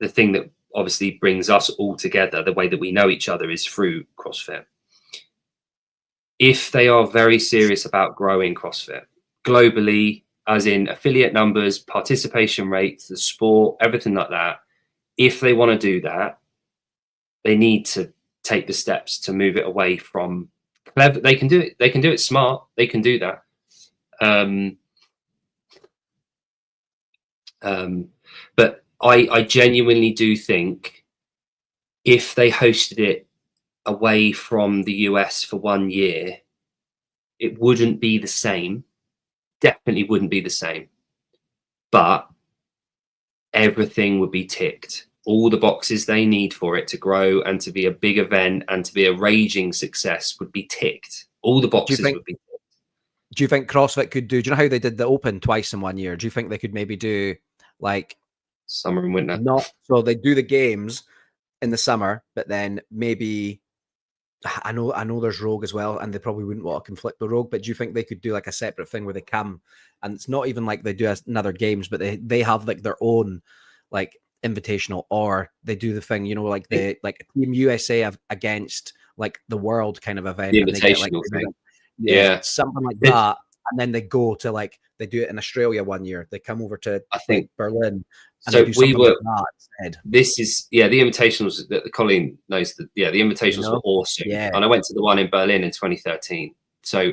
the thing that obviously brings us all together, the way that we know each other, is through CrossFit. If they are very serious about growing CrossFit globally, as in affiliate numbers, participation rates, the sport, everything like that, if they want to do that, they need to take the steps to move it away from clever. They can do it. They can do it smart. They can do that. But I genuinely do think if they hosted it away from the US for 1 year, it wouldn't be the same. Definitely wouldn't be the same. But everything would be ticked. All the boxes they need for it to grow and to be a big event and to be a raging success would be ticked. All the boxes would be ticked. Do you think CrossFit could do you know how they did the Open twice in 1 year? Do you think they could maybe do like summer and winter? Not so they do the games in the summer, but then maybe I know there's Rogue as well, and they probably wouldn't want to conflict with Rogue, but do you think they could do like a separate thing where they come, and it's not even like they do another games, but they have like their own like invitational, or they do the thing, you know, like the like Team USA against like the world kind of event, the and they get like thing. Yeah, something like that, and then they go to like they do it in Australia 1 year. They come over to I think like, Berlin. And so we were. Like that instead. This is the invitationals that Colleen knows that. Yeah, the invitationals were awesome. Yeah, and I went to the one in Berlin in 2013. So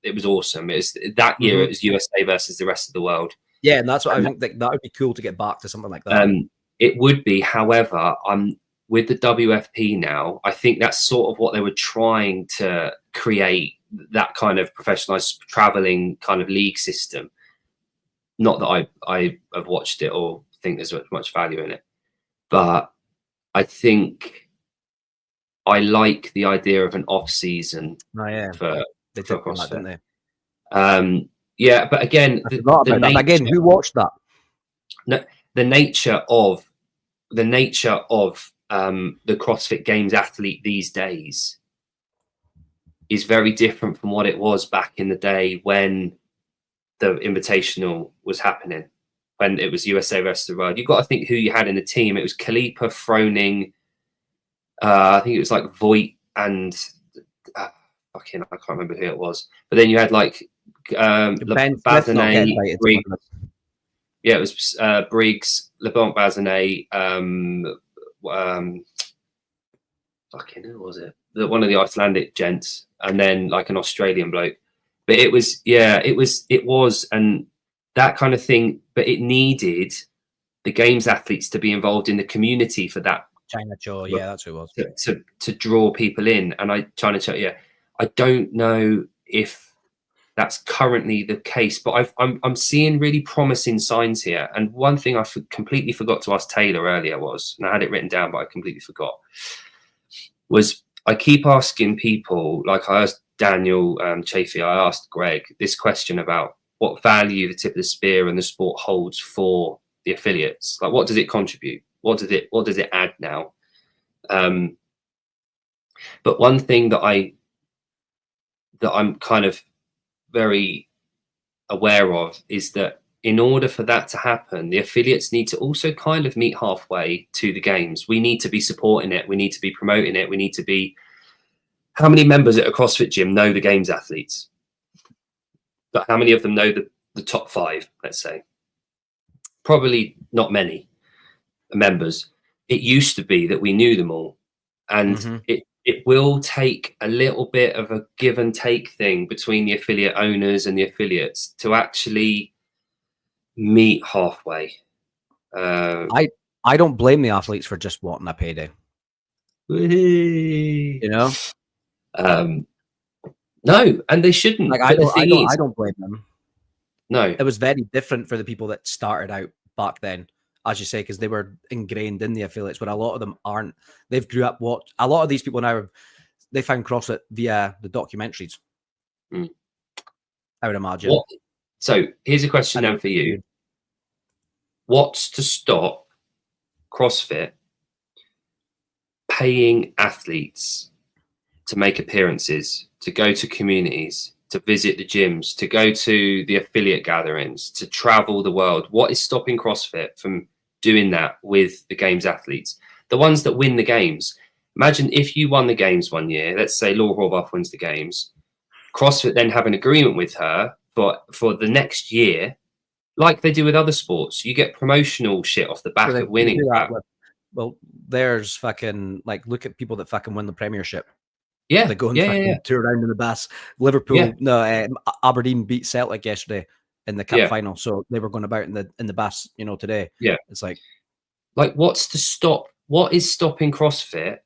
it was awesome. It was that year. It was USA versus the rest of the world. Yeah, and that's what I think that would be cool to get back to something like that. It would be. However, I'm with the WFP now. I think that's sort of what they were trying to create, that kind of professionalized traveling kind of league system. Not that I have watched it or think there's much value in it, but I think I like the idea of an off season for CrossFit. That, didn't they? Yeah, but again, the nature, again, who watched that? No, the nature of the CrossFit Games athlete these days is very different from what it was back in the day when the Invitational was happening, when it was USA versus the world. You've got to think who you had in the team. It was Kalipa, Froning, I think it was like Voigt and I can't remember who it was. But then you had like Bazinet, Briggs. Yeah, it was Briggs, Leblanc-Bazinet, fucking who was it? One of the Icelandic gents, and then like an Australian bloke. But it was, and that kind of thing. But it needed the games athletes to be involved in the community for that. China Cho, yeah, that's who it was. To draw people in, and I don't know if that's currently the case, but I'm seeing really promising signs here. And one thing I completely forgot to ask Taylor earlier was, and I had it written down, but I completely forgot, was I keep asking people, like I asked Daniel Chafee, I asked Greg this question about what value the tip of the spear and the sport holds for the affiliates. Like, what does it contribute? What does it add now? But one thing that I'm kind of very aware of is that in order for that to happen, the affiliates need to also kind of meet halfway to the games. We need to be supporting it. We need to be promoting it. We need to be. How many members at a CrossFit gym know the games athletes? But how many of them know the top 5, let's say? Probably not many members. It used to be that we knew them all. And it will take a little bit of a give and take thing between the affiliate owners and the affiliates to actually meet halfway. I I don't blame the athletes for just wanting a payday. Whee! You know, no, and they shouldn't. like But the thing is, I don't blame them. no, It was very different for the people that started out back then, as you say, because they were ingrained in the affiliates, but a lot of them aren't. They've grew up a lot of these people now, they found CrossFit via the documentaries. I would imagine. So here's a question then for you. What's to stop CrossFit paying athletes to make appearances, to go to communities, to visit the gyms, to go to the affiliate gatherings, to travel the world? What is stopping CrossFit from doing that with the games athletes? The ones that win the games. Imagine if you won the games one year, let's say Laura Horvath wins the games, CrossFit then have an agreement with her for the next year, like they do with other sports. You get promotional shit off the back of winning. Well, there's fucking, like, look at people that fucking win the Premiership. Yeah, they go and tour around in the bus. Liverpool, Aberdeen beat Celtic yesterday in the cup final, so they were going about in the bus. You know, today. Yeah, it's like what's to stop? What is stopping CrossFit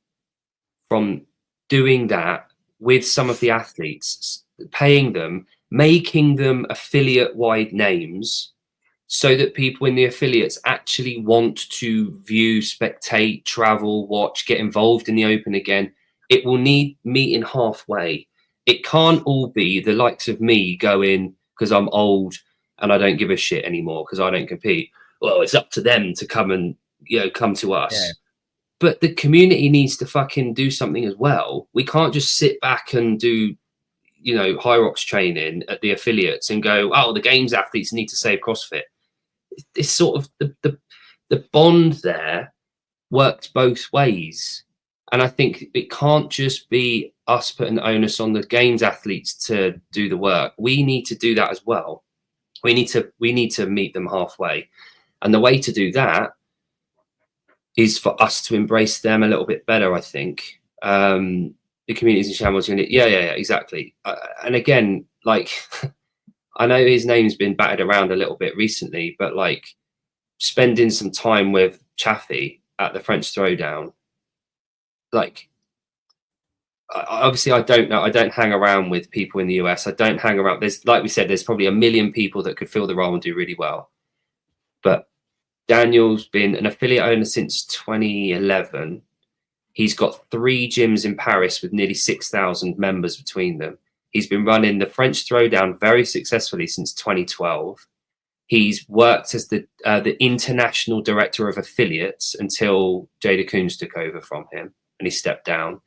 from doing that with some of the athletes, paying them, making them affiliate-wide names, so that people in the affiliates actually want to view, spectate, travel, watch, get involved in the open again? It will need meeting halfway. It can't all be the likes of me going, because I'm old and I don't give a shit anymore because I don't compete. Well, it's up to them to come and, come to us. Yeah. But the community needs to fucking do something as well. We can't just sit back and do, high rocks training at the affiliates and go, oh, the games athletes need to save CrossFit. It's sort of the bond there worked both ways. And I think it can't just be us putting the onus on the games athletes to do the work. We need to do that as well. We need to meet them halfway. And the way to do that is for us to embrace them a little bit better, I think. The communities in shambles unit. Yeah, exactly. And again, like, I know his name's been battered around a little bit recently, but like spending some time with Chaffee at the French Throwdown, like, obviously I don't know. I don't hang around with people in the US. I don't hang around. There's, like we said, there's probably a million people that could fill the role and do really well. But Daniel's been an affiliate owner since 2011. He's got 3 gyms in Paris with nearly 6,000 members between them. He's been running the French Throwdown very successfully since 2012. He's worked as the international director of affiliates until Jada Coons took over from him and he stepped down.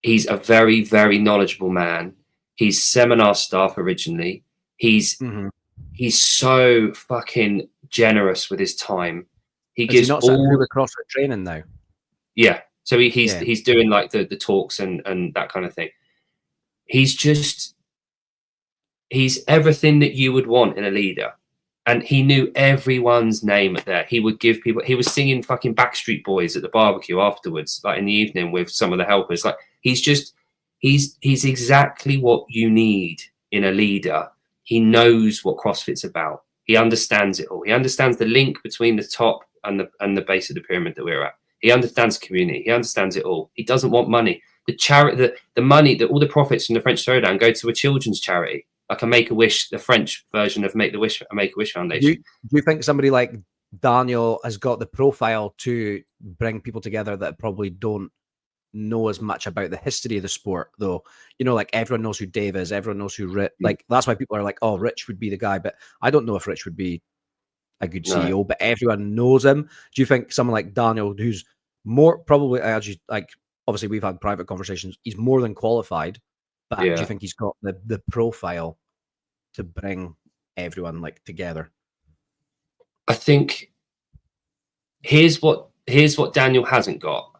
He's a very, very knowledgeable man. He's seminar staff originally. He's so fucking generous with his time. He gives not all the CrossFit training now. Yeah, so he's doing like the talks and that kind of thing. He's everything that you would want in a leader. And he knew everyone's name there. He would give people, he was singing fucking Backstreet Boys at the barbecue afterwards, like in the evening with some of the helpers. Like, he's exactly what you need in a leader. He knows what CrossFit's about. He understands it all. He understands the link between the top and the base of the pyramid that we're at. He understands community. He understands it all. He doesn't want money. The charity, the money, that all the profits from the French Throwdown go to a children's charity, like a Make-A-Wish, the French version of Make-A-Wish Foundation. Do you think somebody like Daniel has got the profile to bring people together that probably don't know as much about the history of the sport, though? Like, everyone knows who Dave is, everyone knows who Rich, like, that's why people are like, oh, Rich would be the guy, but I don't know if Rich would be a good CEO, but everyone knows him. Do you think someone like Daniel, who's more probably, like, obviously we've had private conversations, he's more than qualified, but do you think he's got the profile to bring everyone like together? I think here's what Daniel hasn't got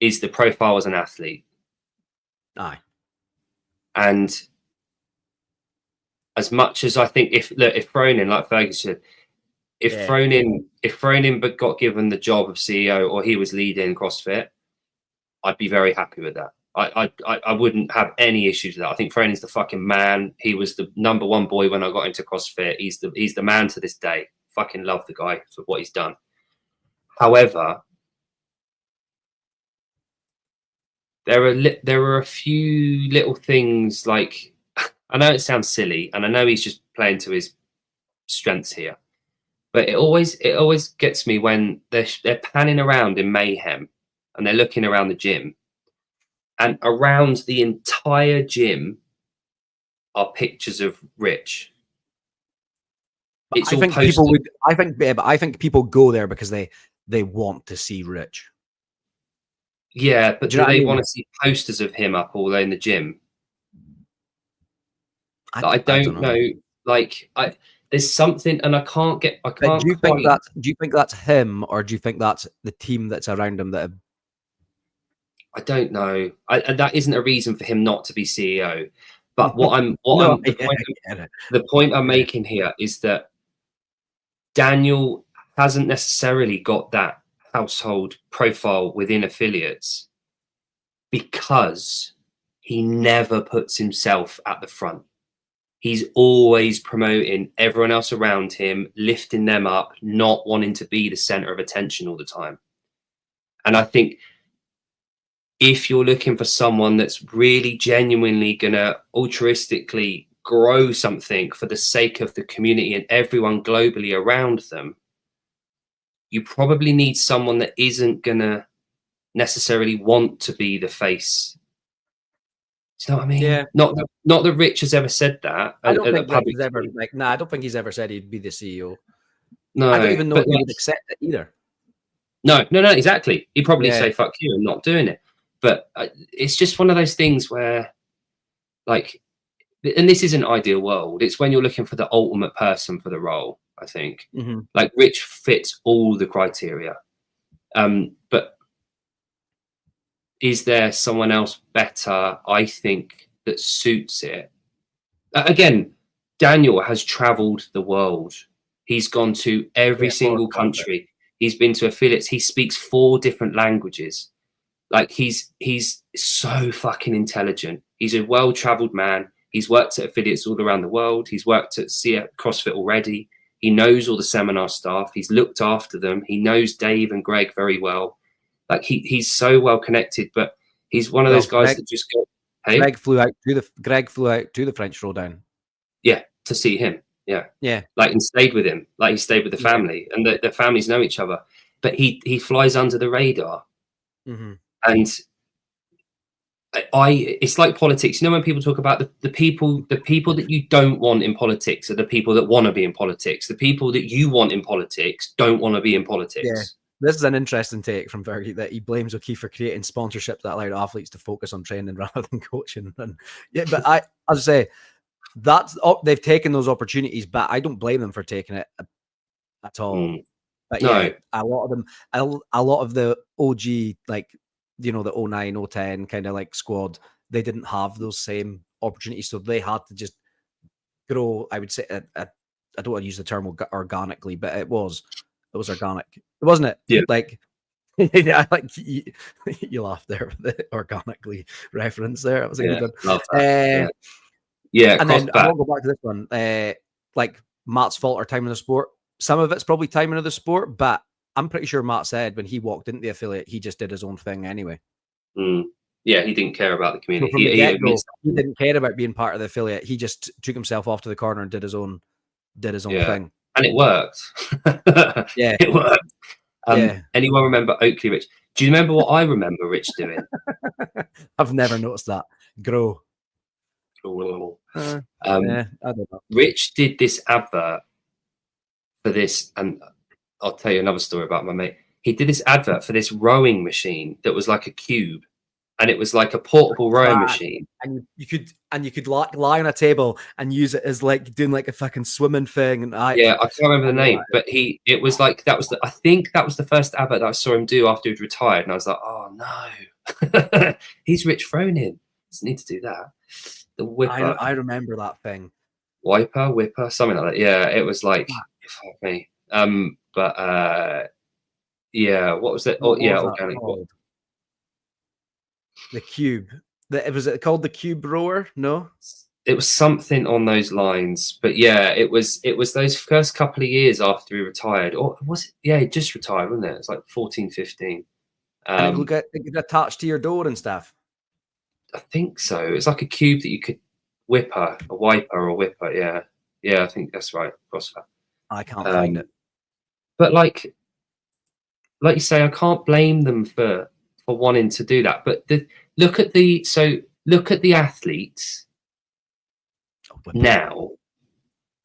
is the profile as an athlete. Aye. And as much as I think if thrown in, like Ferguson, if thrown in but got given the job of CEO, or he was leading CrossFit, I'd be very happy with that. I wouldn't have any issues with that. I think Fronin's the fucking man. He was the #1 boy when I got into CrossFit. He's the man to this day. Fucking love the guy for what he's done. However, there are a few little things, like, I know it sounds silly, and I know he's just playing to his strengths here, but it always gets me when they're panning around in mayhem and they're looking around the gym, and around the entire gym are pictures of Rich. It's all posted. I think people go there because they want to see Rich. Yeah, but do they want to mean? see posters of him up all in the gym? I don't don't know. Like, there's something, and I can't. Do you think that's him, or do you think that's the team that's around him that have... I don't know. That isn't a reason for him not to be CEO. But the point I'm making here is that Daniel hasn't necessarily got that household profile within affiliates because he never puts himself at the front. He's always promoting everyone else around him, lifting them up, not wanting to be the center of attention all the time. And I think if you're looking for someone that's really genuinely going to altruistically grow something for the sake of the community and everyone globally around them, you probably need someone that isn't going to necessarily want to be the face. Do you know what I mean? Yeah. Not that Rich has ever said that. I don't think Rich has ever, I don't think he's ever said he'd be the CEO. No, I don't even know if he would accept it either. No, exactly. He'd probably say "fuck you" and not doing it. But it's just one of those things where, like, and this is an ideal world. It's when you're looking for the ultimate person for the role. I think, like, Rich fits all the criteria. But is there someone else better, I think, that suits it? Again, Daniel has traveled the world. He's gone to every single country. He's been to affiliates. He speaks 4 different languages. Like, he's so fucking intelligent. He's a well-traveled man. He's worked at affiliates all around the world. He's worked at CrossFit already. He knows all the seminar staff. He's looked after them. He knows Dave and Greg very well. Like, he's so well connected, but he's one of those guys that just go, hey. Greg flew out to the French Throwdown. Yeah, to see him. Yeah. Like, and stayed with him. Like, he stayed with the family, and the families know each other. But he flies under the radar. And it's like politics. You know, when people talk about the people that you don't want in politics are the people that want to be in politics. The people that you want in politics don't want to be in politics. Yeah. This is an interesting take from Fergie, that he blames O'Keefe for creating sponsorship that allowed athletes to focus on training rather than coaching. And yeah, but as I say, they've taken those opportunities, but I don't blame them for taking it at all. But yeah, a lot of them, a lot of the OG, like, you know, the 09, 010 kind of like squad, they didn't have those same opportunities, so they had to just grow. I would say, I don't want to use the term organically, but it was organic, wasn't it? Yeah. Like, yeah, like you laughed there with the organically reference there. It was a good one. Love that. Yeah. And then I won't go back to this one. Like, Matt's fault or timing of the sport. Some of it's probably timing of the sport, but I'm pretty sure Matt said when he walked into the affiliate, he just did his own thing anyway. Yeah, he didn't care about the community. So he didn't care about being part of the affiliate. He just took himself off to the corner and did his own thing. And it worked. Yeah. It worked. Anyone remember Oakley Rich? Do you remember what I remember Rich doing? I've never noticed that. Grow. I don't know. Rich did this advert for this, and I'll tell you another story about my mate. He did this advert for this rowing machine that was like a cube, and it was like a portable rowing machine. And you could lie on a table and use it as like doing like a fucking swimming thing. And I can't remember the name, but it was like, I think that was the first advert that I saw him do after he'd retired, and I was like, oh no, he's Rich Fronin. Doesn't need to do that. The whipper. I remember that thing. Whipper, something like that. Yeah, it was like, fuck me. But yeah, what was it? Organic. The cube. Was it called the Cube Rower? No, it was something on those lines. But yeah, it was those first couple of years after he retired, or was it? Yeah, he just retired, wasn't it? It's like 14, 15. And it'll get attached to your door and stuff. I think so. It's like a cube that you could wiper, a wiper or whipper. Yeah, yeah, I think that's right. CrossFit. I can't find it. But like you say, I can't blame them for wanting to do that. But look at the athletes now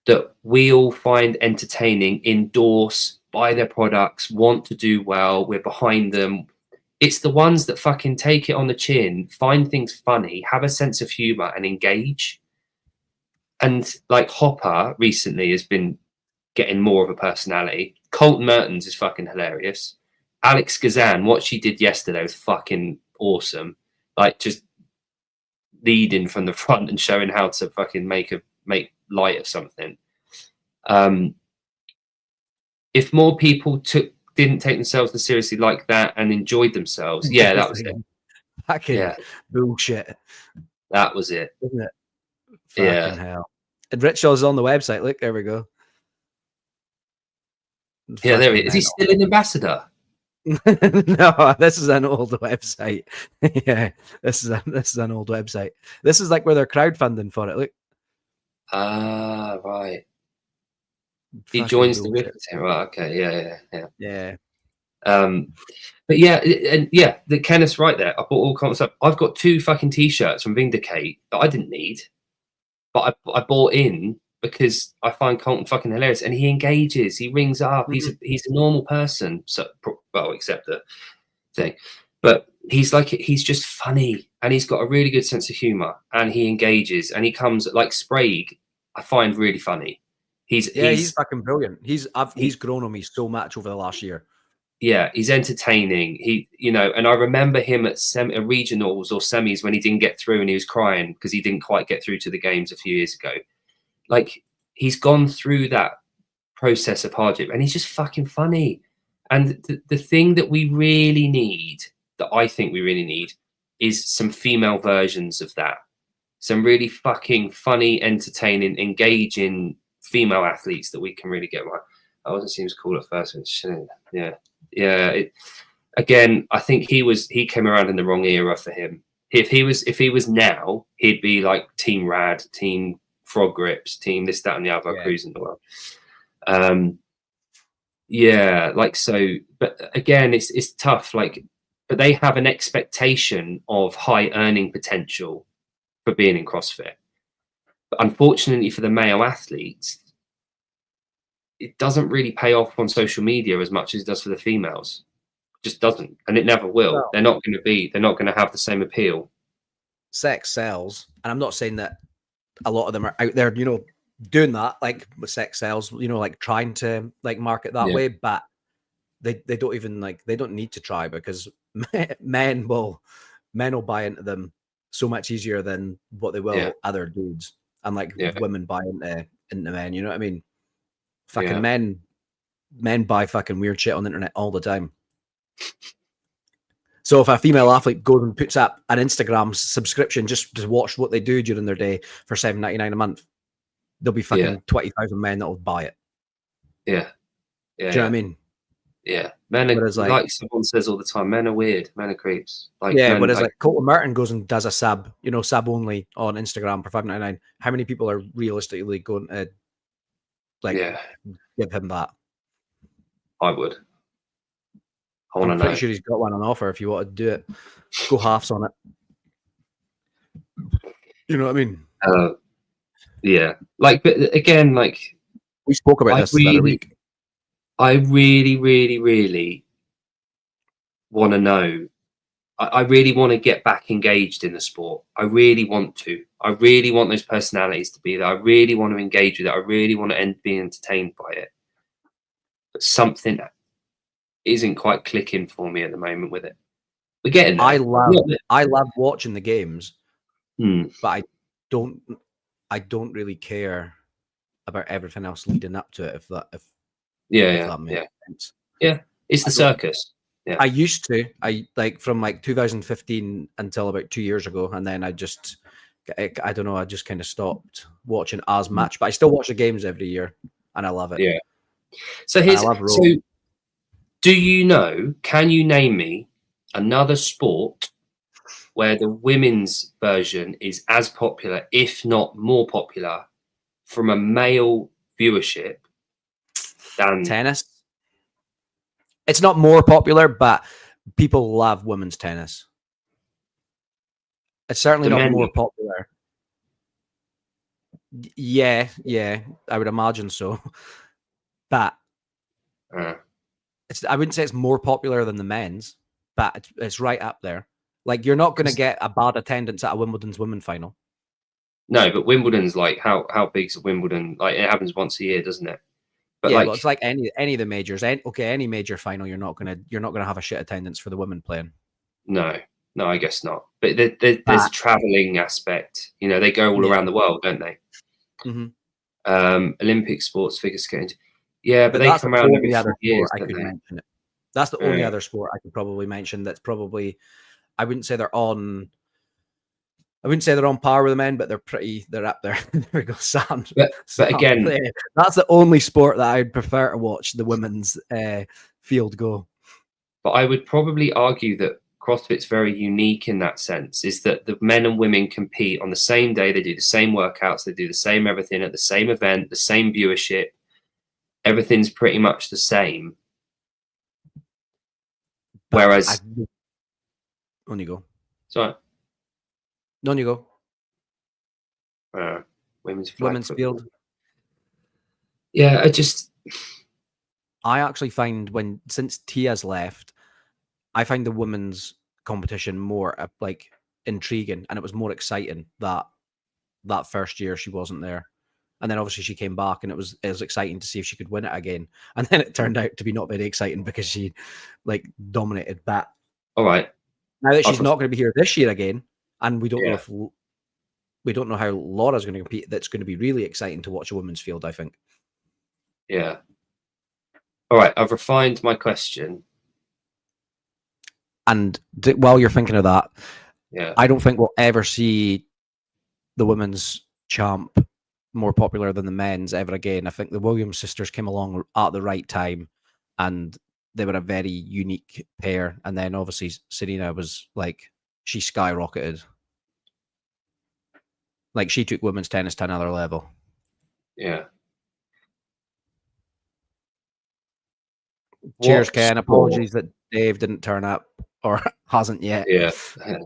that we all find entertaining, endorse, buy their products, want to do well. We're behind them. It's the ones that fucking take it on the chin, find things funny, have a sense of humor, and engage. And like Hopper recently has been getting more of a personality. Colton Mertens is fucking hilarious. Alex Gazan, what she did yesterday was fucking awesome. Like just leading from the front and showing how to fucking make light of something. If more people didn't take themselves as seriously like that and enjoyed themselves, yeah, that was it. Fucking bullshit. That was it. Isn't it? Fucking hell. And Richard's on the website. Look, there we go. Yeah, there he is. Is he still an ambassador? No, this is an old website. Yeah, this is an old website. This is like where they're crowdfunding for it. Look. Ah, right. He joins the River team. Right, okay, yeah. But yeah, and yeah, the Kenneth's right there. I bought all comments up. I've got 2 fucking t-shirts from Vindicate that I didn't need, but I bought in because I find Colton fucking hilarious, and he engages, he rings up, he's a normal person, so well, except the thing, but he's just funny, and he's got a really good sense of humor, and he engages, and he comes like Sprague. I find really funny. He's fucking brilliant. He's grown on me so much over the last year. Yeah, he's entertaining. And I remember him at regionals or semis when he didn't get through and he was crying because he didn't quite get through to the games a few years ago. Like, he's gone through that process of hardship and he's just fucking funny. And the thing that we really need, that I think we really need, is some female versions of that. Some really fucking funny, entertaining, engaging female athletes that we can really get right. I wasn't seems cool at first. Yeah. Again, I think he came around in the wrong era for him. If he was now, he'd be like Team Rad, Team Frog Grips, Team this, that, and the other, cruising the world. But again, it's tough. But they have an expectation of high earning potential for being in CrossFit. But unfortunately for the male athletes, it doesn't really pay off on social media as much as it does for the females. It just doesn't, and it never will. No. They're not going to have the same appeal. Sex sells, and I'm not saying that a lot of them are out there, doing that, like with sex sells, like trying to like market that way, but they don't even they don't need to try, because men will buy into them so much easier than what they will other dudes, and women buy into men. You know what I mean? Fucking men buy fucking weird shit on the internet all the time. So if a female athlete goes and puts up an Instagram subscription just to watch what they do during their day for $7.99 a month, there'll be fucking 20,000 men that'll buy it. Yeah. Do you know what I mean? Yeah. Men are, like someone says all the time, men are weird, men are creeps. Whereas Colton Merton goes and does a sub only on Instagram for $5.99. How many people are realistically going to give him that? I would. I'm pretty sure he's got one on offer if you want to do it. Go halves on it. You know what I mean? But again, we spoke about this the other week. I really, really, really want to know. I really want to get back engaged in the sport. I really want to. I really want those personalities to be there. I really want to engage with it. I really want to be entertained by it. But something isn't quite clicking for me at the moment with it. We're getting there. I love watching the games, but I don't really care about everything else leading up to it. If that makes sense. Yeah, it's the circus. Yeah. I used to. From 2015 until about 2 years ago, and then I just I don't know. I just kind of stopped watching as much, but I still watch the games every year, and I love it. Yeah. So And I here's love so. rowing. Do you know? Can you name me another sport where the women's version is as popular, if not more popular, from a male viewership than Tennis. It's not more popular, but people love women's tennis. It's certainly the not men? more popular. Yeah, I would imagine so. But I wouldn't say it's more popular than the men's, but it's right up there. Like, you're not going to get a bad attendance at a Wimbledon's women final. No, but Wimbledon's like how big's Wimbledon? Like it happens once a year, doesn't it? But yeah, like, well, it's like any of the majors. Any major final, you're not gonna have a shit attendance for the women playing. no, I guess not. But there's a traveling aspect. You know, they go all around the world, don't they? Mm-hmm. Olympic sports, figure skating. Yeah, but they that's come the around only every other 4 years, sport I don't could they? mention it. That's the only other sport I could probably mention. That's probably, I wouldn't say they're on par with the men, but they're up there. There we go, Sam. But again, that's the only sport that I'd prefer to watch the women's field go. But I would probably argue that CrossFit's very unique in that sense, is that the men and women compete on the same day. They do the same workouts. They do the same everything at the same event, the same viewership. Everything's pretty much the same. Whereas, on you go. Sorry. On you go. Women's field. Yeah, I actually find since Tia's left, I find the women's competition more like intriguing, and it was more exciting that first year she wasn't there, and then obviously she came back, and it was exciting to see if she could win it again. And then it turned out to be not very exciting because she like dominated that. All right. Now that she's not going to be here this year again, and we don't know how Laura's going to compete, that's going to be really exciting to watch a women's field, I think. Yeah. All right, I've refined my question. And while you're thinking of that, I don't think we'll ever see the women's champ more popular than the men's ever again. I think the Williams sisters came along at the right time, and they were a very unique pair. And then obviously Serena was like, she skyrocketed. Like, she took women's tennis to another level. Yeah. Cheers, Ken. Apologies that Dave didn't turn up or hasn't yet. Yeah,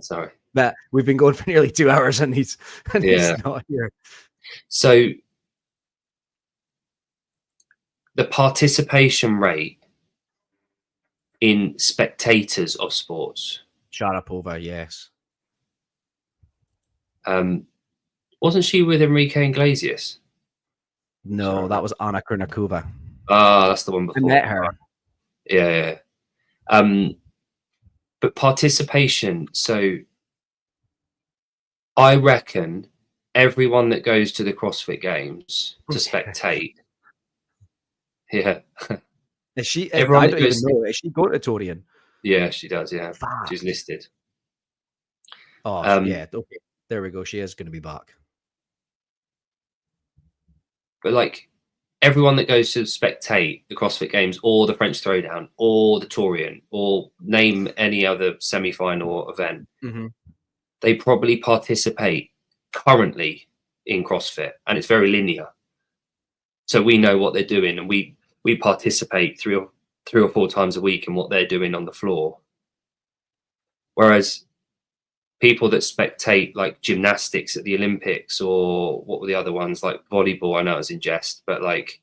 sorry. But we've been going for nearly 2 hours and he's not here. So the participation rate in spectators of sports. Sharapova, yes. Wasn't she with Enrique Iglesias? No, that was Anna Kournikova. That's the one before. I met her. Yeah. But participation. So I reckon everyone that goes to the CrossFit Games to spectate. Yeah. Is she? Everyone I don't even know. Is she Gotatorian? Yeah, she does. Yeah, Fuck. She's listed. Oh, yeah. Okay, there we go. She is going to be back. But like everyone that goes to spectate the CrossFit Games or the French Throwdown or the Torian or name any other semi-final event, they probably participate currently in CrossFit, and it's very linear. So we know what they're doing, and we participate three or four times a week in what they're doing on the floor. Whereas people that spectate like gymnastics at the Olympics, or what were the other ones, like volleyball, I know it was in jest, but like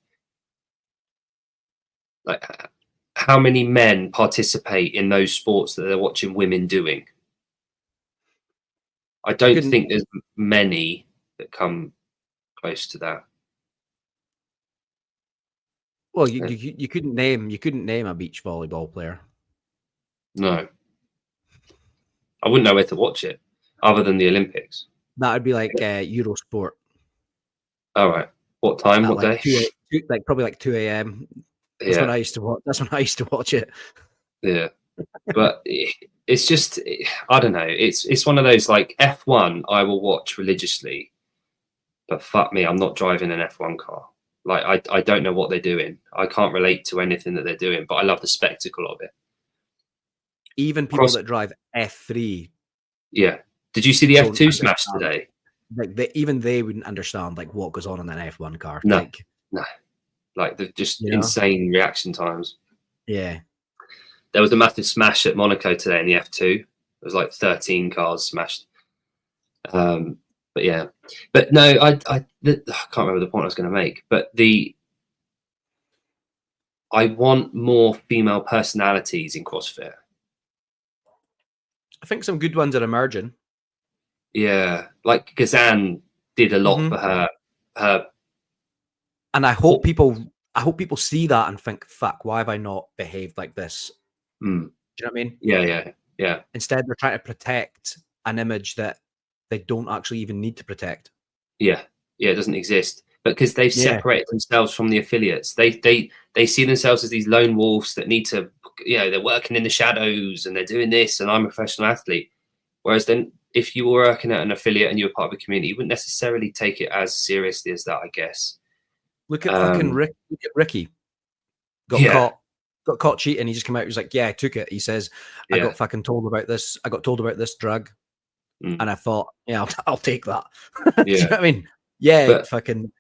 how many men participate in those sports that they're watching women doing? I don't think there's many that come close to that. Well, you couldn't name a beach volleyball player. No, I wouldn't know where to watch it other than the Olympics. That would be like Eurosport. All right, what time? What like day? Probably like 2 a.m. That's when I used to watch. That's when I used to watch it. Yeah, but it's just, I don't know. It's one of those, like, F1 I will watch religiously, but fuck me, I'm not driving an F1 car. Like, I don't know what they're doing. I can't relate to anything that they're doing, but I love the spectacle of it. Even people that drive F3. Yeah. Did you see the F2 smash today? Like even they wouldn't understand like what goes on in an F1 car. No, like, no. Like, they're just You know? insane reaction times. Yeah. There was a massive smash at Monaco today in the F2. There was like 13 cars smashed. But yeah, but no, I can't remember the point I was going to make. But I want more female personalities in CrossFit. I think some good ones are emerging. Yeah, like Gazan did a lot for her. And I hope people see that and think, fuck, why have I not behaved like this? Do you know what I mean? Yeah. Instead, they're trying to protect an image that they don't actually even need to protect. Yeah, it doesn't exist. But because they've separated themselves from the affiliates, they see themselves as these lone wolves that need to, they're working in the shadows and they're doing this, and I'm a professional athlete. Whereas then, if you were working at an affiliate and you were part of a community, you wouldn't necessarily take it as seriously as that, I guess. Look at fucking Rick. Look at Ricky. Got caught cheating. He just came out. He was like, "Yeah, I took it." He says, "I got fucking told about this. I got told about this drug, and I thought, yeah, I'll take that." Do you know what I mean? Yeah, but fucking.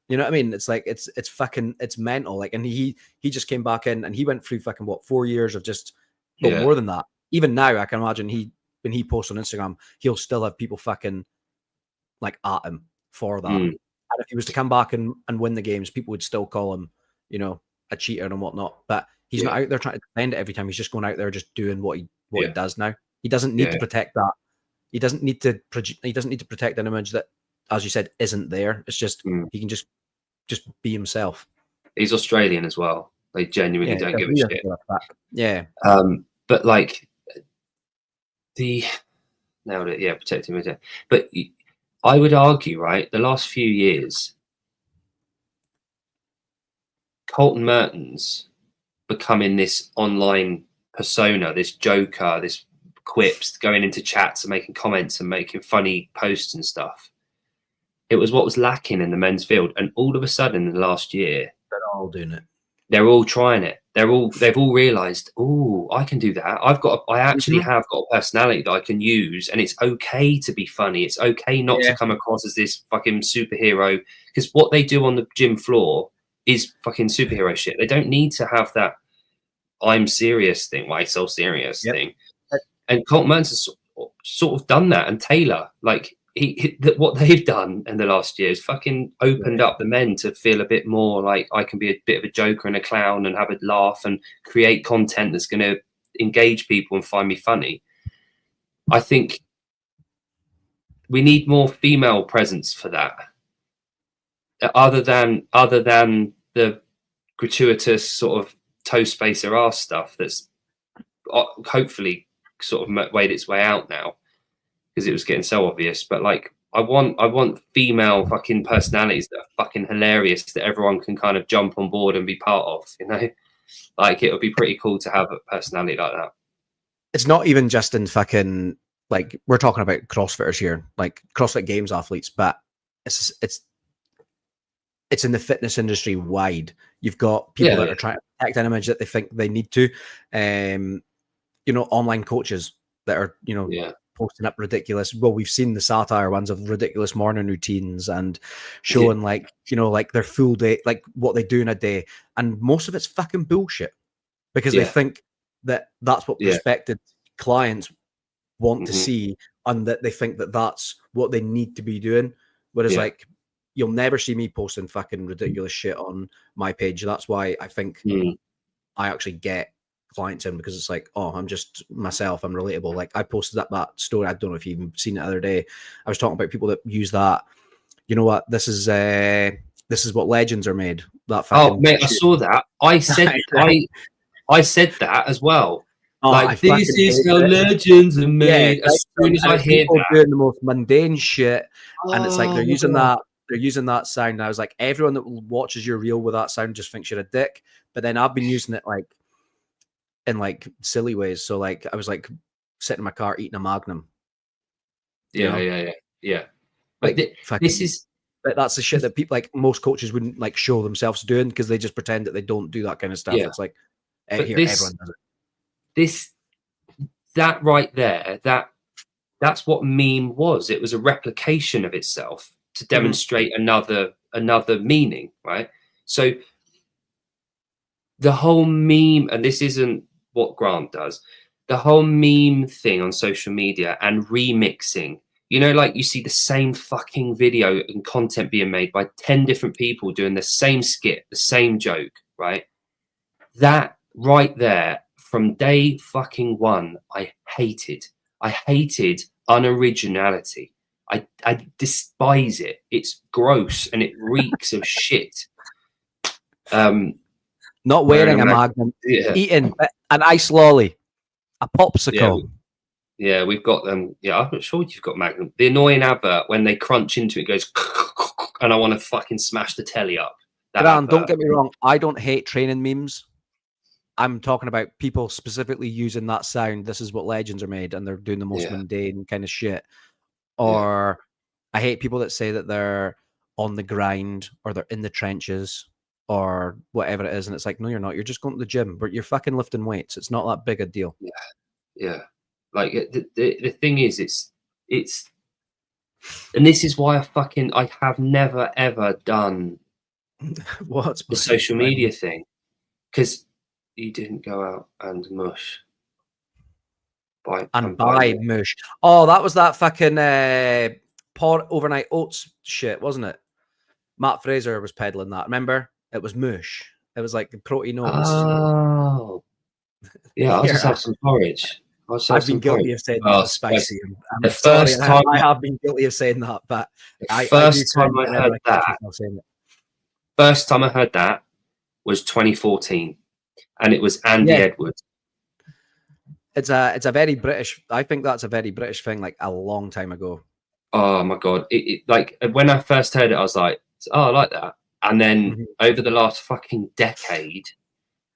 You know what I mean? It's like it's fucking it's mental. Like, and he just came back in and he went through fucking 4 years of just more than that. Even now, I can imagine when he posts on Instagram, he'll still have people fucking like at him for that. And if he was to come back and win the games, people would still call him, a cheater and whatnot. But he's not out there trying to defend it every time. He's just going out there just doing what he does now. He doesn't need to protect that. He doesn't need to protect an image that, as you said, isn't there. It's just he can just be himself. He's Australian as well. They genuinely don't give a shit. Yeah. But like nailed it. Yeah, protect him. But I would argue, right, the last few years, Colton Mertens becoming this online persona, this joker, this quips, going into chats and making comments and making funny posts and stuff. It was what was lacking in the men's field, and all of a sudden, in the last year, they're all doing it. They're all trying it. They've all realised, oh, I can do that. I actually have got a personality that I can use, and it's okay to be funny. It's okay not to come across as this fucking superhero, because what they do on the gym floor is fucking superhero shit. They don't need to have that I'm serious thing, why so serious thing. And Colt Mertens has sort of done that, and Taylor, like. What they've done in the last year is fucking opened up the men to feel a bit more like I can be a bit of a joker and a clown and have a laugh and create content that's going to engage people and find me funny. I think we need more female presence for that. Other than the gratuitous sort of toe spacer ass stuff that's hopefully sort of made its way out now, because it was getting so obvious. But like, I want female fucking personalities that are fucking hilarious that everyone can kind of jump on board and be part of, like it would be pretty cool to have a personality like that. It's not even just in fucking, like, we're talking about CrossFitters here, like CrossFit Games athletes, but it's in the fitness industry wide. You've got people that are trying to protect an image that they think they need to, online coaches that are, posting up ridiculous. Well, we've seen the satire ones of ridiculous morning routines and showing like their full day, like what they do in a day. And most of it's fucking bullshit, because they think that that's what prospective clients want to see, and that they think that that's what they need to be doing. Whereas like, you'll never see me posting fucking ridiculous shit on my page. That's why I think I actually get clients in, because it's like, oh, I'm just myself, I'm relatable. Like, I posted that story, I don't know if you've even seen it the other day. I was talking about people that use that, you know what, this is what legends are made. That fucking mate, I saw that. I said I said that as well. Like, this is how legends are made. As soon as I hear that, doing the most mundane shit, and it's like they're using that sound. And I was like, everyone that watches your reel with that sound just thinks you're a dick. But then I've been using it like in like silly ways. So like, I was like, sitting in my car eating a Magnum. Yeah. But Like this is that's the shit that people, like most coaches, wouldn't like show themselves doing because they just pretend that they don't do that kind of stuff. Yeah. It's like But here, everyone does it. That right there, that's what meme was. It was a replication of itself to demonstrate another meaning, right? So the whole meme, and this isn't what Grant does, the whole meme thing on social media and remixing, you know, like you see the same fucking video and content being made by 10 different people doing the same skit, the same joke, right? That right there, from day fucking one, I hated unoriginality. I despise it. It's gross and it reeks of shit. Not wearing a Magnum, eating an ice lolly, a popsicle. Yeah, we've got them. Yeah, I'm not sure you've got Magnum. The annoying advert when they crunch into it goes, and I want to fucking smash the telly up. Grant, don't get me wrong. I don't hate training memes. I'm talking about people specifically using that sound. This is what legends are made, and they're doing the most mundane kind of shit. Or I hate people that say that they're on the grind or they're in the trenches or whatever it is. And it's like, no, you're not. You're just going to the gym, but you're fucking lifting weights. It's not that big a deal. Yeah. Like the thing is, it's, and this is why I have never ever done what's the social media thing, because you didn't go out and mush. Buy mush. Oh, that was that fucking overnight oats shit, wasn't it? Matt Fraser was peddling that. Remember? It was mush. It was like the protein oats. Oh, yeah. I'll just have some porridge. I've been guilty of saying that was spicy. The first time I have been guilty of saying that, but first time I heard that was 2014, and it was Andy Edwards. It's a very British. I think that's a very British thing, like a long time ago. Oh my god! Like when I first heard it, I was like, "Oh, I like that." And then over the last fucking decade,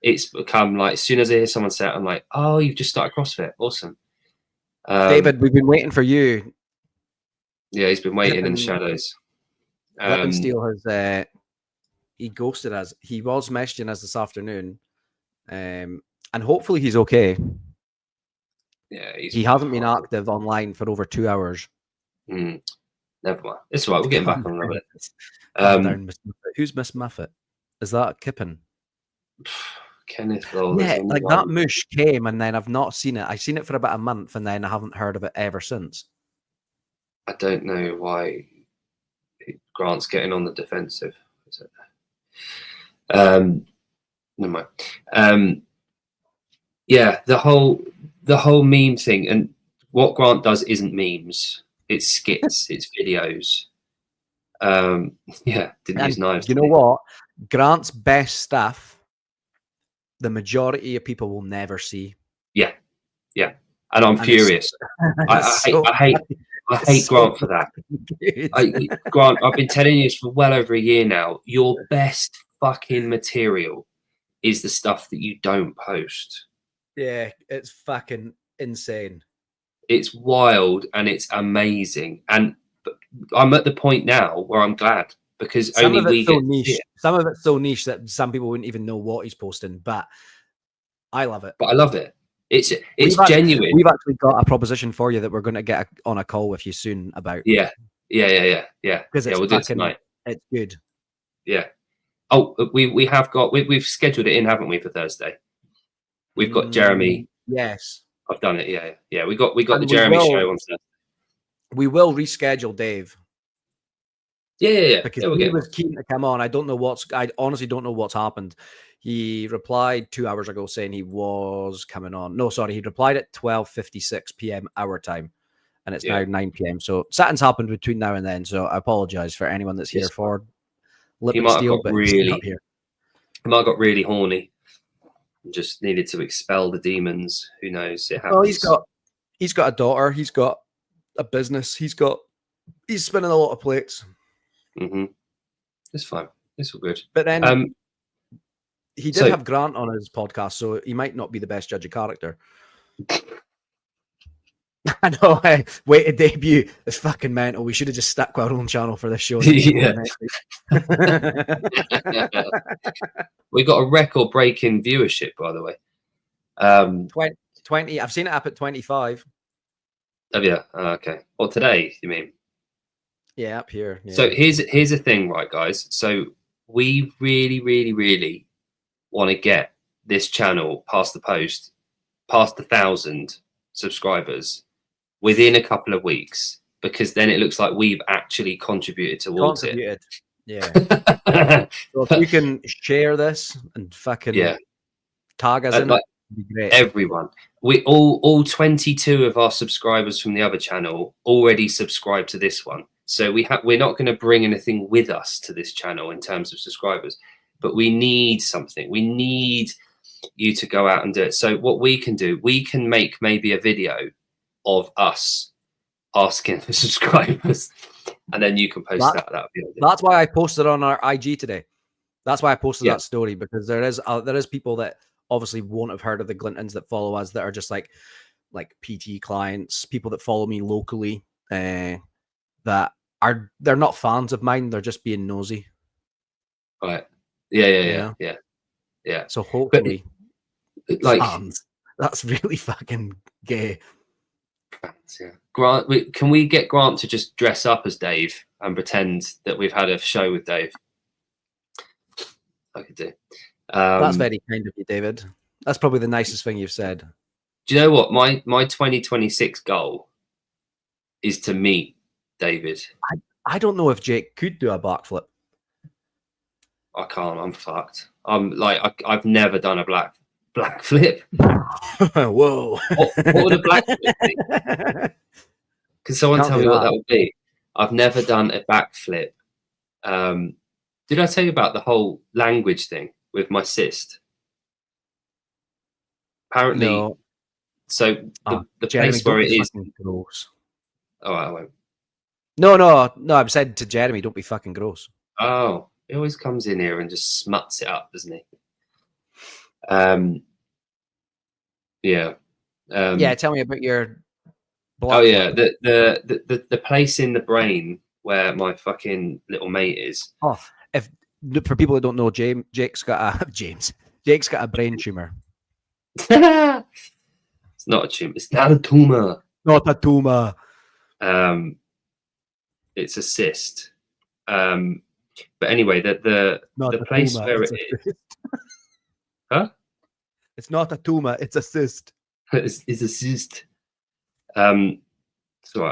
it's become like, as soon as I hear someone say it, I'm like, "Oh, you've just started CrossFit, awesome." David, we've been waiting for you. Yeah, he's been waiting in the shadows. Lipson has he ghosted us. He was messaging us this afternoon, and hopefully he's okay. Yeah, he hasn't been active online for over 2 hours. Never mind. It's all right. We're getting back on it. Who's Miss Muffet? Is that Kippen? Kenneth Lawler. Yeah, like that mush came and then I've not seen it. I've seen it for about a month and then I haven't heard of it ever since. I don't know why Grant's getting on the defensive. Never mind. Yeah, the whole meme thing, and what Grant does isn't memes. It's skits, it's videos. Didn't use knives. You know what? Grant's best stuff, the majority of people will never see. Yeah. And I'm furious. I hate Grant for that. Grant, I've been telling you this for well over a year now. Your best fucking material is the stuff that you don't post. Yeah, it's fucking insane. It's wild and it's amazing. And I'm at the point now where I'm glad, because some only of it's we so get niche. Some of it's so niche that some people wouldn't even know what he's posting, but I love it. But I love it. It's genuine. We've actually got a proposition for you that we're going to get on a call with you soon about. Yeah. Because we'll do it tonight. It's good. Yeah. Oh, we've scheduled it in, haven't we, for Thursday? We've got Jeremy. Yes. I've done it. Yeah. We got the Jeremy show on Thursday. We will reschedule Dave. Yeah. Because he was keen to come on. I honestly don't know what's happened. He replied 2 hours ago saying he was coming on. No, sorry. He replied at 12:56 p.m. our time. And it's now 9 p.m. So something's happened between now and then. So I apologize for anyone that's here for He might have got really horny. Just needed to expel the demons. Who knows? It happens. Well, he's got a daughter. He's got a business. He's spinning a lot of plates. It's fine. It's all good. But then he did have Grant on his podcast, so he might not be the best judge of character. I know. Way to debut. It's fucking mental. We should have just stuck with our own channel for this show. Yeah. We got a record-breaking viewership, by the way. 20. I've seen it up at 25. Oh yeah. Okay. Well, today, you mean? Yeah, up here. Yeah. So here's the thing, right, guys? So we really want to get this channel past the 1,000 subscribers within a couple of weeks, because then it looks like we've actually contributed towards it. Yeah. So if you can share this and fucking tag us in like, it'd be great. Everyone. We all 22 of our subscribers from the other channel already subscribe to this one. So we're not going to bring anything with us to this channel in terms of subscribers, but we need something. We need you to go out and do it. So what we can do, we can make maybe a video of us asking for subscribers, and then you can post that. That's why I posted on our IG today. That's why I posted that story, because there is people that obviously won't have heard of the Glintons that follow us, that are just like PT clients, people that follow me locally, that they're not fans of mine. They're just being nosy. Right. Yeah. So hopefully, like, fans. That's really fucking gay. Fans, yeah. Grant, can we get Grant to just dress up as Dave and pretend that we've had a show with Dave? I could do. That's very kind of you, David. That's probably the nicest thing you've said. Do you know what my 2026 goal is? To meet David. I don't know if Jake could do a backflip. I can't. I'm fucked. I'm like, I've never done a black flip. Whoa. What would a black flip be? Can someone tell me what that would be? I've never done a backflip. Did I tell you about the whole language thing with my cyst? Apparently, no. So the place where it is. Gross. Oh, I won't. No. I've said to Jeremy, don't be fucking gross. Oh, he always comes in here and just smuts it up, doesn't he? Yeah. Yeah, tell me about your. Oh yeah, the place in the brain where my fucking little mate is. Oh, for people that don't know, Jake's got a brain tumor. It's not a tumor. It's not a tumor. Not a tumor. It's a cyst. But anyway, the place tumor, where it is. Huh? It's not a tumor. It's a cyst. It's a cyst. So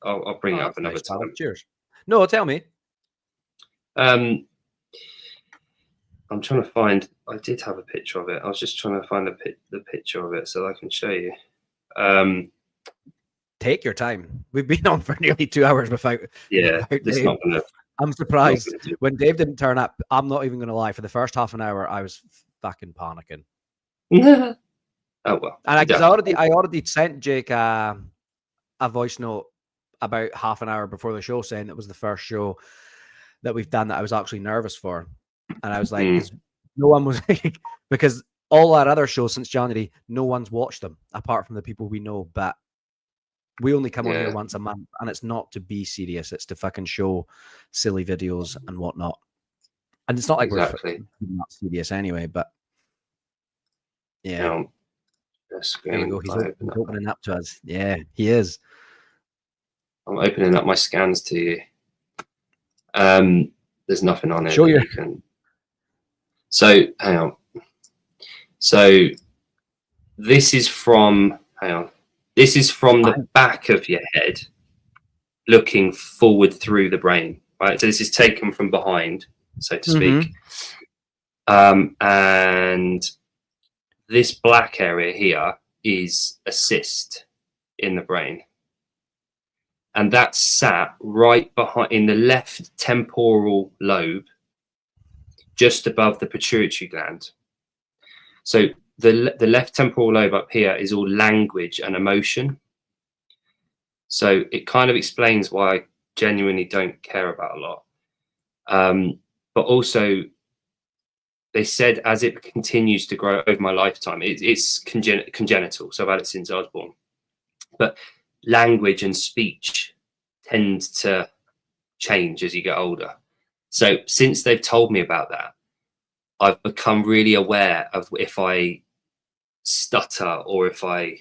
I'll bring it up another time. Cheers. No, tell me. I'm trying to find. I did have a picture of it. I was just trying to find the picture of it so that I can show you. Take your time. We've been on for nearly 2 hours without. Yeah, it's not gonna. I'm surprised when Dave didn't turn up. I'm not even going to lie. For the first half an hour, I was fucking panicking. Oh well. And I already sent Jake a voice note about half an hour before the show, saying it was the first show that we've done that I was actually nervous for. And I was like, no one was because all our other shows since January, no one's watched them apart from the people we know. But we only come on here once a month, and it's not to be serious. It's to fucking show silly videos and whatnot. And it's not like we're not serious anyway, but yeah. There we go. He's opening up to us. Yeah, he is. I'm opening up my scans to you. There's nothing on it. Show you. So hang on. So this is from. Hang on. This is from the back of your head, looking forward through the brain. Right. So this is taken from behind, so to speak. And this black area here is a cyst in the brain. And that's sat right behind in the left temporal lobe, just above the pituitary gland. So the left temporal lobe up here is all language and emotion. So it kind of explains why I genuinely don't care about a lot. But also, they said as it continues to grow over my lifetime, it's congenital. So I've had it since I was born. but language and speech tend to change as you get older. So since they've told me about that, I've become really aware of if I stutter or if I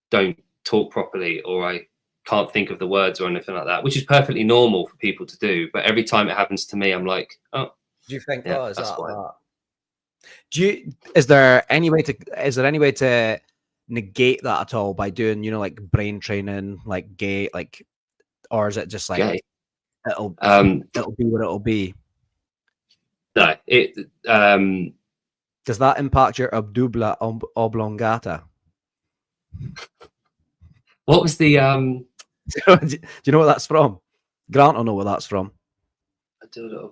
don't talk properly or I can't think of the words or anything like that, which is perfectly normal for people to do. But every time it happens to me, I'm like, oh, Do you think, yeah, oh, is that's that why. that? Is there any way to negate that at all by doing, you know, like brain training, like gait, like, or is it just like Okay. it'll be what it'll be? No, Does that impact your abdubla oblongata? what was the Do you know what that's from? Grant will know what that's from. I do a little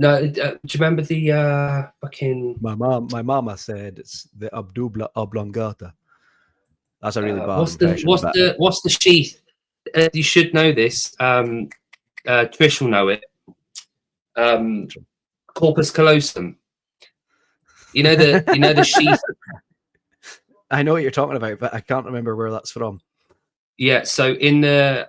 no, do you remember the fucking My mama said it's the abdubla oblongata. That's a really bad what's impression. the sheath? You should know this. Trish will know it. Corpus callosum. You know the sheath. I know what you're talking about, but I can't remember where that's from. Yeah, so in the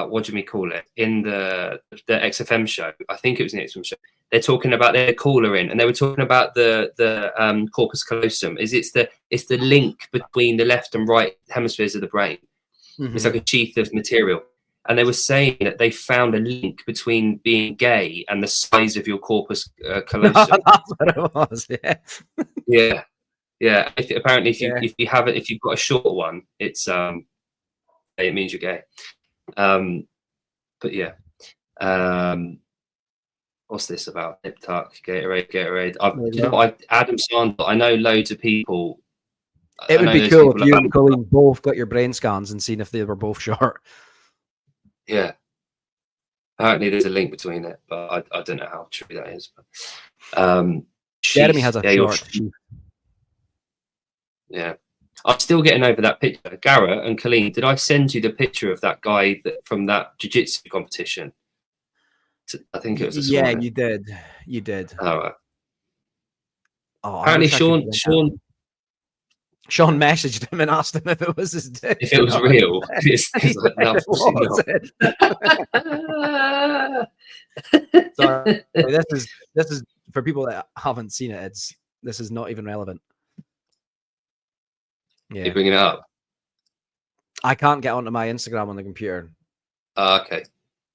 what do we call it? In the XFM show, I think it was an XFM show. They're talking about their caller in, and they were talking about the corpus callosum. It's the link between the left and right hemispheres of the brain. It's like a sheath of material, and they were saying that they found a link between being gay and the size of your corpus callosum. That's what it was. Yeah. Yeah. Apparently, if you've got a short one, it means you're gay. But yeah. What's this about? Nip tuck, Gatorade. Adam Sandler. I know loads of people. It would be cool if you and Colleen both got your brain scans and seen if they were both short. Yeah. Apparently, there's a link between it, but I don't know how true that is. But, Jeremy has a short sheath. Yeah. I'm still getting over that picture. Garrett and Colleen, did I send you the picture of that guy from that jiu-jitsu competition? I think it was this morning. You did. You did. All right. Oh, apparently Sean messaged him and asked him if it was his dick. If it was real. Sorry, this is for people that haven't seen it. This is not even relevant. Yeah. You're bringing it up. I can't get onto my Instagram on the computer. Okay.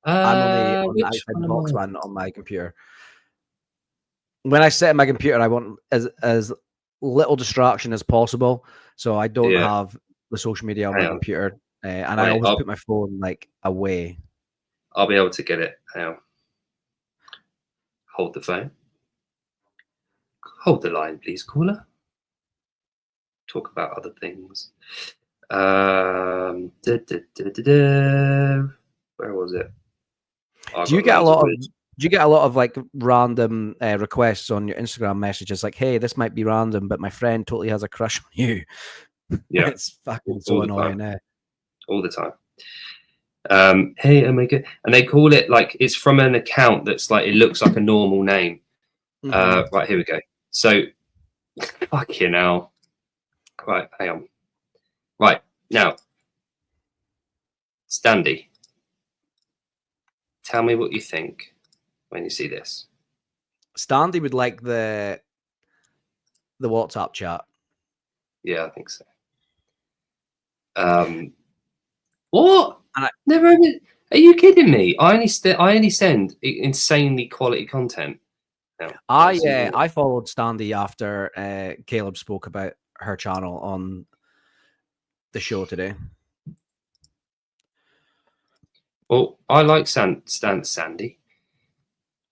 I'm on the outside box one on my computer. When I set up my computer, I want as little distraction as possible, so I don't have the social media on my computer, and I always put my phone like away. I'll be able to get it. Hang on. Hold the phone. Hold the line, please, caller. Talk about other things. Where was it? Do you get a lot of like random requests on your Instagram messages like, hey, this might be random, but my friend totally has a crush on you? Yeah. It's fucking so annoying. All the time. Hey, oh my God. And they call it like it's from an account that's like it looks like a normal name. Right, here we go. So fucking hell. Right, hang on. Right, now, Standy, tell me what you think when you see this. Standy would like the WhatsApp chat. Yeah, I think so. What? Never. Are you kidding me? I only send insanely quality content. No, I followed Standy after Caleb spoke about her channel on the show today. Well, I like Sandy.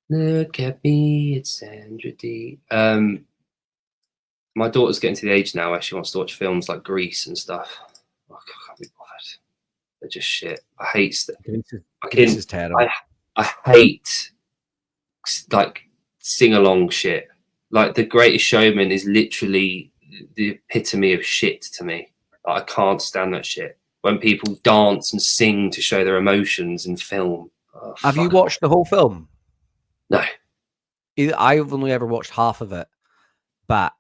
Look at me, it's Sandra D. My daughter's getting to the age now where she wants to watch films like Grease and stuff. Oh, I can't be bothered. They're just shit. I hate stuff. Grease is terrible. I hate like sing-along shit. Like The Greatest Showman is literally the epitome of shit to me. Like, I can't stand that shit. When people dance and sing to show their emotions in film. Oh, have you watched the whole film? No. I've only ever watched half of it, but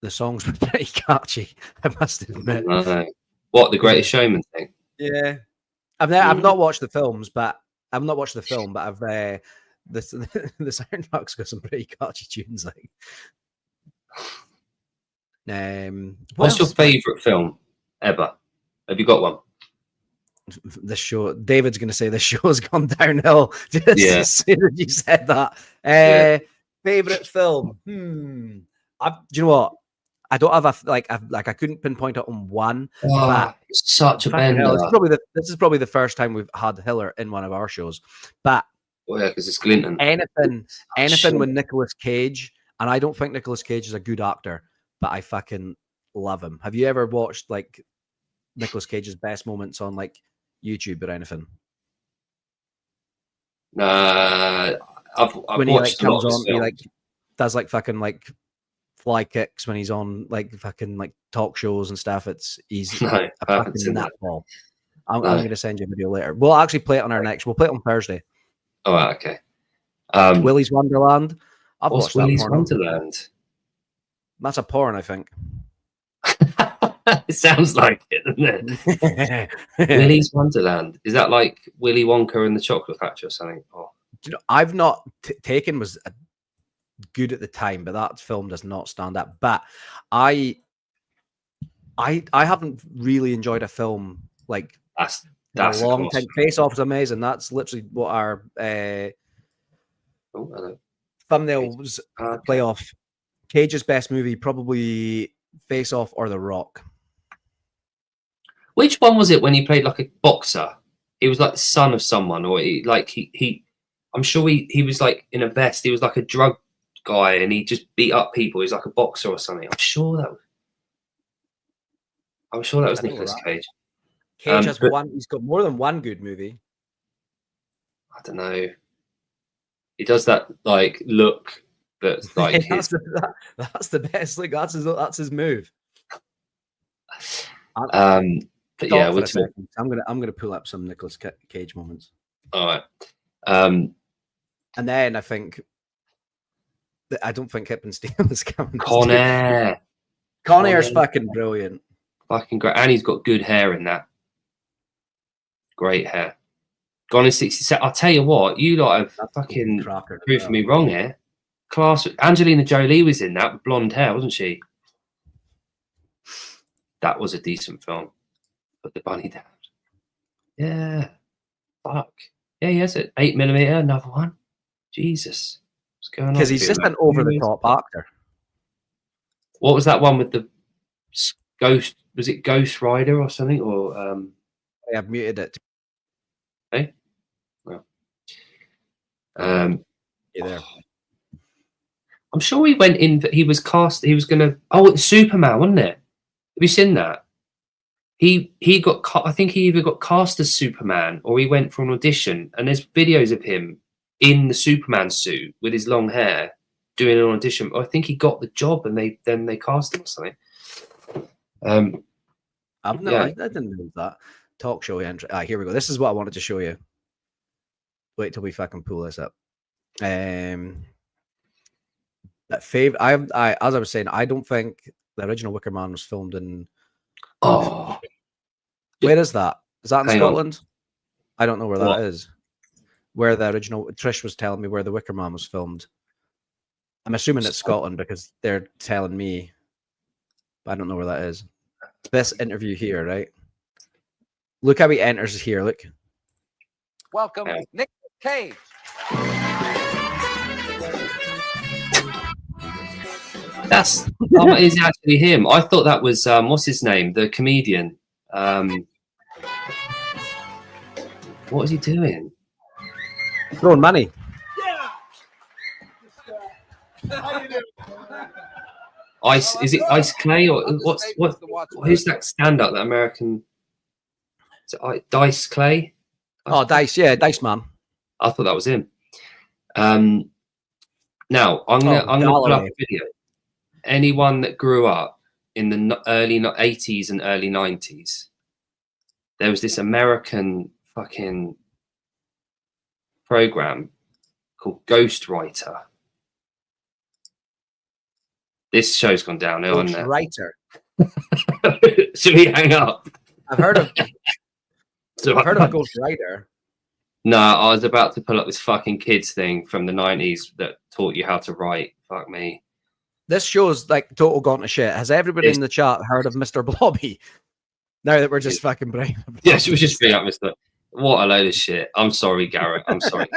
the songs were pretty catchy, I must admit. No. What, the Greatest Showman thing? Yeah, I've not watched the films, but I've not watched the film, but I've the soundtrack's got some pretty catchy tunes. Like, what's your favorite film ever? Have you got one? The show. David's going to say the show's gone downhill just as soon as you said that. Favorite film? Do you know what? I don't have I couldn't pinpoint it on one. But such a bender. This is probably the first time we've had Hiller in one of our shows. But yeah, because it's Clinton. Anything with Nicolas Cage, and I don't think Nicolas Cage is a good actor, but I fucking love him. Have you ever watched like Nicolas Cage's best moments on like YouTube or anything? I've when he watched like comes on, he like does like fucking like fly kicks when he's on like fucking like talk shows and stuff. He's a fucking nutball. I'm going to send you a video later. We'll actually play it on our next. We'll play it on Thursday. Oh, okay. Willy's Wonderland. I've watched Willy's that Wonderland? That's a porn, I think. It sounds like it, doesn't it? Willy's Wonderland. Is that like Willy Wonka and the Chocolate Factory or something? Oh. You know, I've not Taken was good at the time, but that film does not stand up. But I haven't really enjoyed a film like that's a long time. Face Off is amazing. That's literally what our thumbnails play off. Cage's best movie, probably Face Off or The Rock. Which one was it when he played like a boxer? He was like the son of someone, or he I'm sure he was like in a vest. He was like a drug guy, and he just beat up people. He was like a boxer or something. I'm sure that was Nicolas Cage. Cage has one. He's got more than one good movie. I don't know. He does that like look that's like that's the best. Like that's his move. But yeah, I'm gonna pull up some Nicolas Cage moments. All right. And then I don't think Hip and Steele is coming. Con Air. Con Air's fucking brilliant. Fucking great. And he's got good hair in that. Great hair. Gone in 60 I'll tell you what, you lot have fucking proved me wrong here. Class. Angelina Jolie was in that with blonde hair, wasn't she? That was a decent film. Put the bunny down. Yeah. Fuck. Yeah, he has it. 8mm, another one. Jesus. What's going on? Because he's just an over-the-top actor. What was that one with the ghost? Was it Ghost Rider or something? Or I have muted it. Hey? Well. You're there. I'm sure he went in, he was cast, he was gonna it's Superman, wasn't it? Have you seen that? He got, I think he either got cast as Superman or he went for an audition, and there's videos of him in the Superman suit with his long hair doing an audition. I think he got the job, and they cast him or something. I didn't know that. Talk show entry. Here we go. This is what I wanted to show you. Wait till we fucking pull this up. I as I was saying, I don't think the original Wicker Man was filmed in. Oh, where is that? Is that in Scotland? I don't know where that is. Where the original Trish was telling me where the Wicker Man was filmed. I'm assuming it's Scotland because they're telling me, but I don't know where that is. This interview here, right? Look how he enters here. Look. Welcome, Nick Cage. That's is actually him. I thought that was what's his name, the comedian. What is he doing? Throwing money. Ice? Is it Ice Clay or who's that stand-up? That American? Is it Dice Clay? Oh, Dice, yeah, Dice Man. I thought that was him. Now I'm gonna pull up a video. Anyone that grew up in the early 80s and early 90s, there was this American fucking program called Ghostwriter. This show's gone downhill, Ghost hasn't writer. it? Should we hang up? I've heard of So, I've heard of a ghost writer. No, I was about to pull up this fucking kids thing from the 90s that taught you how to write. Fuck me. This show's like total gone to shit. Has everybody in the chat heard of Mr. Blobby? Now that we're just fucking brain. Yeah, she was just bring up Mr. What a load of shit. I'm sorry, Garrett. I'm sorry.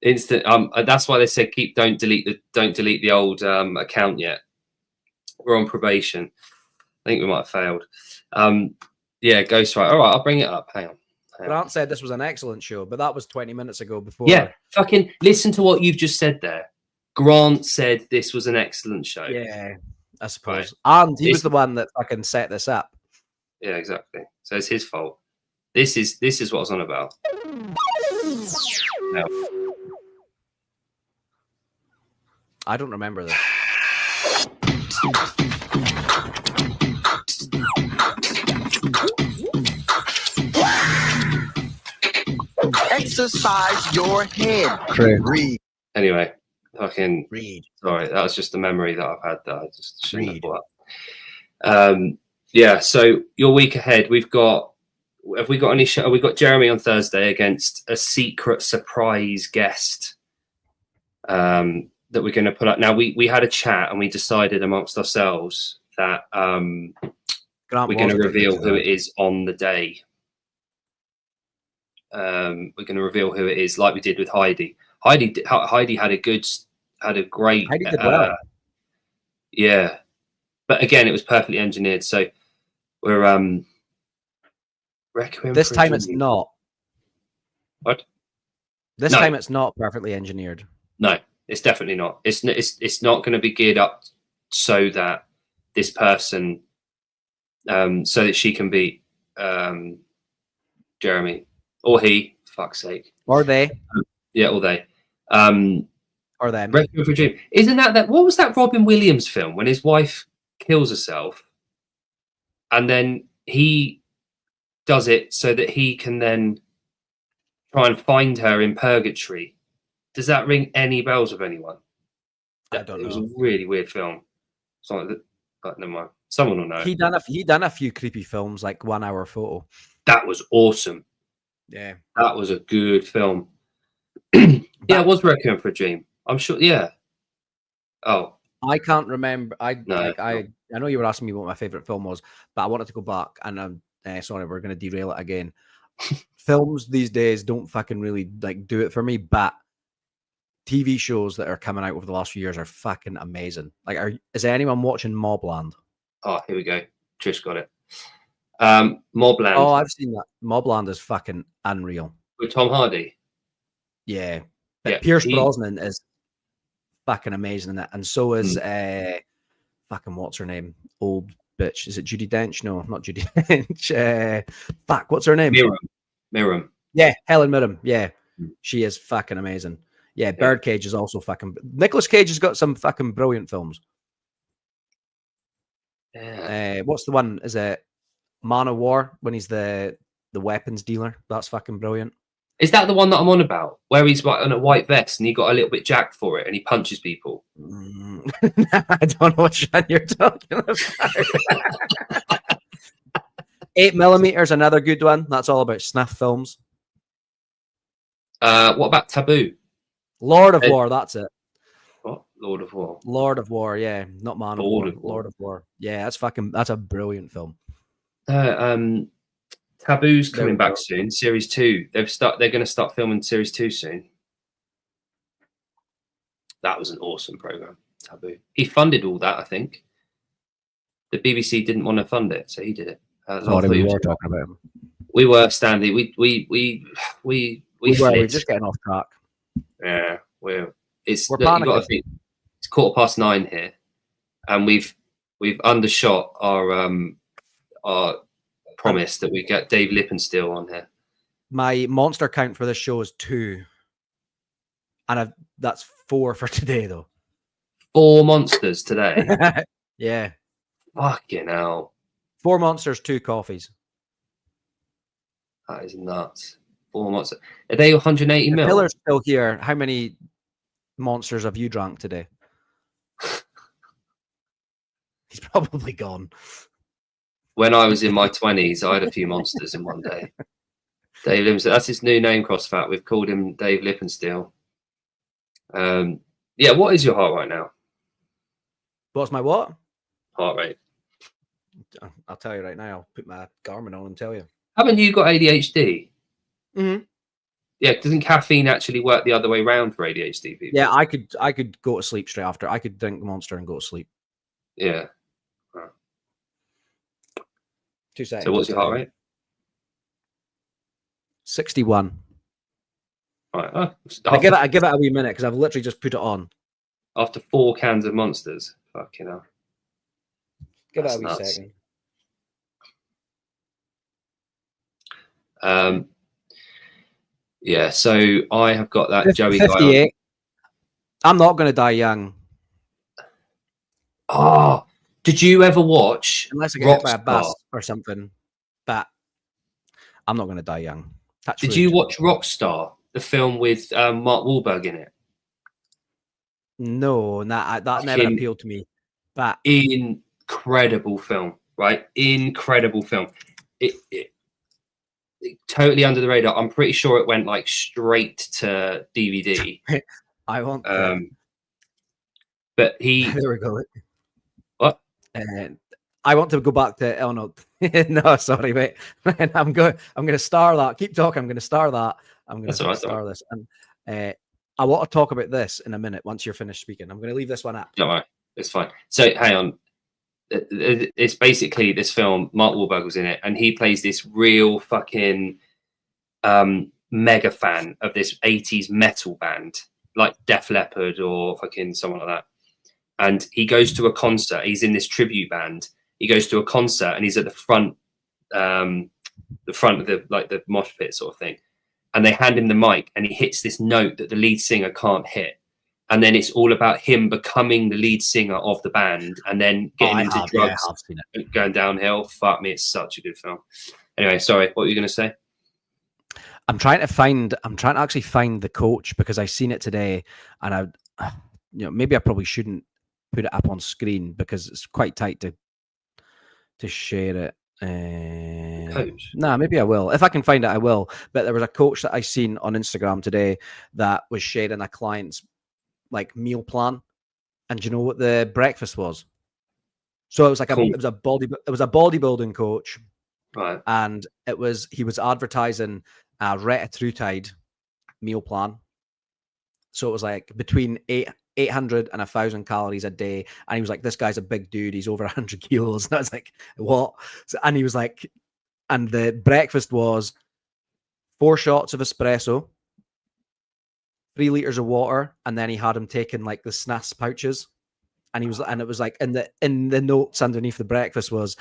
Instant. That's why they said don't delete the old account yet. We're on probation. I think we might have failed. Yeah, ghostwriter. All right, I'll bring it up. Hang on. Grant said this was an excellent show, but that was 20 minutes ago before. Yeah, fucking listen to what you've just said there. Grant said this was an excellent show. Yeah, I suppose. Right. And he was the one that fucking set this up. Yeah, exactly. So it's his fault. This is what I was on about. No. I don't remember this. Exercise your head. Read. Anyway, fucking Read. Sorry, that was just a memory that I've had that I just shouldn't have Read. brought up. Yeah, so your week ahead, have we got any show? We've got Jeremy on Thursday against a secret surprise guest that we're going to put up. Now, we had a chat and we decided amongst ourselves that we're going to reveal who it is on the day. We're going to reveal who it is, like we did with Heidi. Heidi had a great. Heidi did well. Yeah, but again, it was perfectly engineered. So we're Requiem this for a time Dream. it's not. What? This No. time it's not perfectly engineered. No, it's definitely not. It's not going to be geared up so that this person, so that she can beat Jeremy or he. Fuck's sake. Or they. Yeah, or they. Or them. Requiem for a Dream. Isn't that what was that Robin Williams film when his wife kills herself, and then he does it so that he can then try and find her in purgatory? Does that ring any bells with anyone? I don't know. It was a really weird film. Something that, but never mind. Someone will know. He done a few creepy films, like 1 Hour Photo. That was awesome. Yeah. That was a good film. Yeah, it was Requiem for a Dream. I'm sure. Yeah. Oh, I can't remember. I No, know you were asking me what my favorite film was, but I wanted to go back, and I'm sorry, we're going to derail it again. Films these days don't fucking really like do it for me, but TV shows that are coming out over the last few years are fucking amazing. Like, is there anyone watching Mobland? oh, here we go. Trish got it. Mobland Oh, I've seen that. Mobland is fucking unreal. with Tom Hardy. Yeah, but Yeah, Pierce Brosnan is fucking amazing in it, and so is fucking what's her name? Old bitch. Is it Judi Dench? No, not Judi Dench. Fuck, what's her name? Miriam. Yeah, Helen Mirren. Yeah, she is fucking amazing. Yeah, Birdcage is also fucking. Nicolas Cage has got some fucking brilliant films. Yeah. What's the one? Is it Man of War when he's the weapons dealer? That's fucking brilliant. Is that the one that I'm on about? Where he's like on a white vest and he got a little bit jacked for it and he punches people? I don't know which one you're talking about. 8mm is another good one. That's all about snuff films. What about Taboo? Lord of War, that's it. What? Lord of War. Lord of War, yeah. Not Man of Lord War. of War. Lord of War. Yeah, that's a brilliant film. Taboo's There we coming back go. soon. Series 2. They're going to start filming Series 2 soon. That was an awesome program. Taboo. He funded all that, I think. The BBC didn't want to fund it, so he did it. We were talking about him. We were, Stanley. We We're flipped. just getting off track. Yeah, we're you got to panicking. think it's 9:15 here, and we've undershot our promise that we get Dave Lipson on here. My monster count for this show is 2. And that's 4 for today, though. 4 monsters today. Yeah. Fucking hell. 4 monsters, 2 coffees. That is nuts. 4 monsters. Are they 180 The mil? pillar's still here. How many monsters have you drank today? He's probably gone. When I was in my 20s, I had a few monsters in one day. Dave Lipson, that's his new name, CrossFit. We've called him Dave Lipson. Yeah, what is your heart right now? What's my what? Heart rate. I'll tell you right now. I'll put my Garmin on and tell you. Haven't you got ADHD? Mm-hmm. Yeah, doesn't caffeine actually work the other way around for ADHD people? Yeah, I could go to sleep straight after. I could drink Monster and go to sleep. Yeah. 2 seconds. So what's your heart rate? 61. Right. I give it a wee minute because I've literally just put it on. After 4 cans of Monsters. Fucking hell. Give That's it a wee nuts. second. Yeah, so I have got that Joey guy 58. on. I'm not going to die young. Oh, did you ever watch Unless I get hit by a bus or something. But I'm not going to die young. Did you watch Rockstar, the film with Mark Wahlberg in it? No, that never appealed to me. But incredible film, right? Incredible film. It totally under the radar. I'm pretty sure it went like straight to DVD. I want. But he. There we go. What? I want to go back to. Oh no, no, sorry, mate. I'm going to star that. Keep talking. I'm going to star that. I'm going to star this. And I want to talk about this in a minute once you're finished speaking. I'm going to leave this one up. Don't worry, it's fine. So hang on. It's basically this film. Mark Wahlberg was in it, and he plays this real fucking mega fan of this 80s metal band, like Def Leppard or fucking someone like that. And he goes to a concert. He's in this tribute band. He goes to a concert, and he's at the front of the mosh pit sort of thing. And they hand him the mic, and he hits this note that the lead singer can't hit. And then it's all about him becoming the lead singer of the band, and then getting into drugs, and going downhill. Fuck me, it's such a good film. Anyway, sorry, what were you going to say? I'm trying to actually find the coach because I seen it today, and maybe I probably shouldn't put it up on screen because it's quite tight to share it. Coach? Nah, maybe I will. If I can find it, I will. But there was a coach that I seen on Instagram today that was sharing a client's like meal plan, and do you know what the breakfast was? So it was like cool. it was a bodybuilding coach, right? And he was advertising a retatrutide meal plan. So it was like between 800 and 1,000 calories a day. And he was like, this guy's a big dude. He's over 100 kilos. And I was like, what? And he was like, and the breakfast was 4 shots of espresso, 3 liters of water. And then he had him taking like the SNAS pouches. And it was like in the notes underneath the breakfast was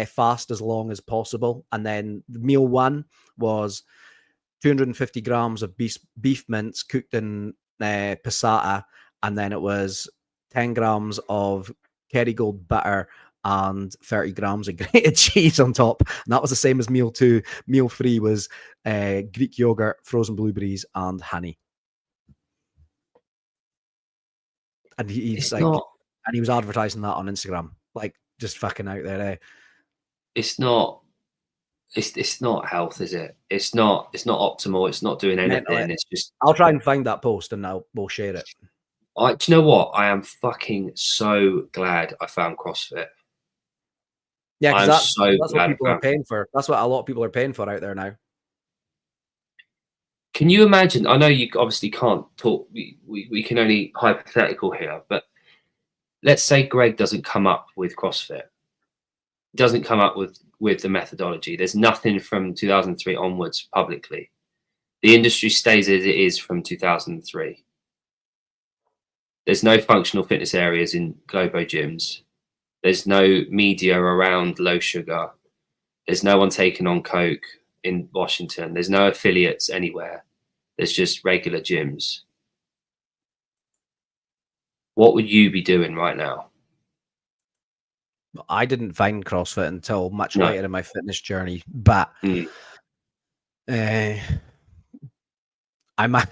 fast as long as possible. And then the meal 1 was 250 grams of beef mince cooked in passata, and then it was 10 grams of Kerrygold butter and 30 grams of grated cheese on top. And that was the same as meal 2. Meal 3 was Greek yogurt, frozen blueberries, and honey. And he's like, and he was advertising that on Instagram, like just fucking out there. It's not health, is it? It's not optimal. It's not doing anything. It's just. I'll try and find that post and we'll share it. Do you know what? I am fucking so glad I found CrossFit. Yeah, because that's what people are paying for. That's what a lot of people are paying for out there now. Can you imagine? I know you obviously can't talk. We can only hypothetical here, but let's say Greg doesn't come up with CrossFit. Doesn't come up with the methodology. There's nothing from 2003 onwards publicly. The industry stays as it is from 2003. There's no functional fitness areas in Globo gyms. There's no media around low sugar. There's no one taking on Coke in Washington. There's no affiliates anywhere. There's just regular gyms. What would you be doing right now? I didn't find CrossFit until much later in my fitness journey, but I might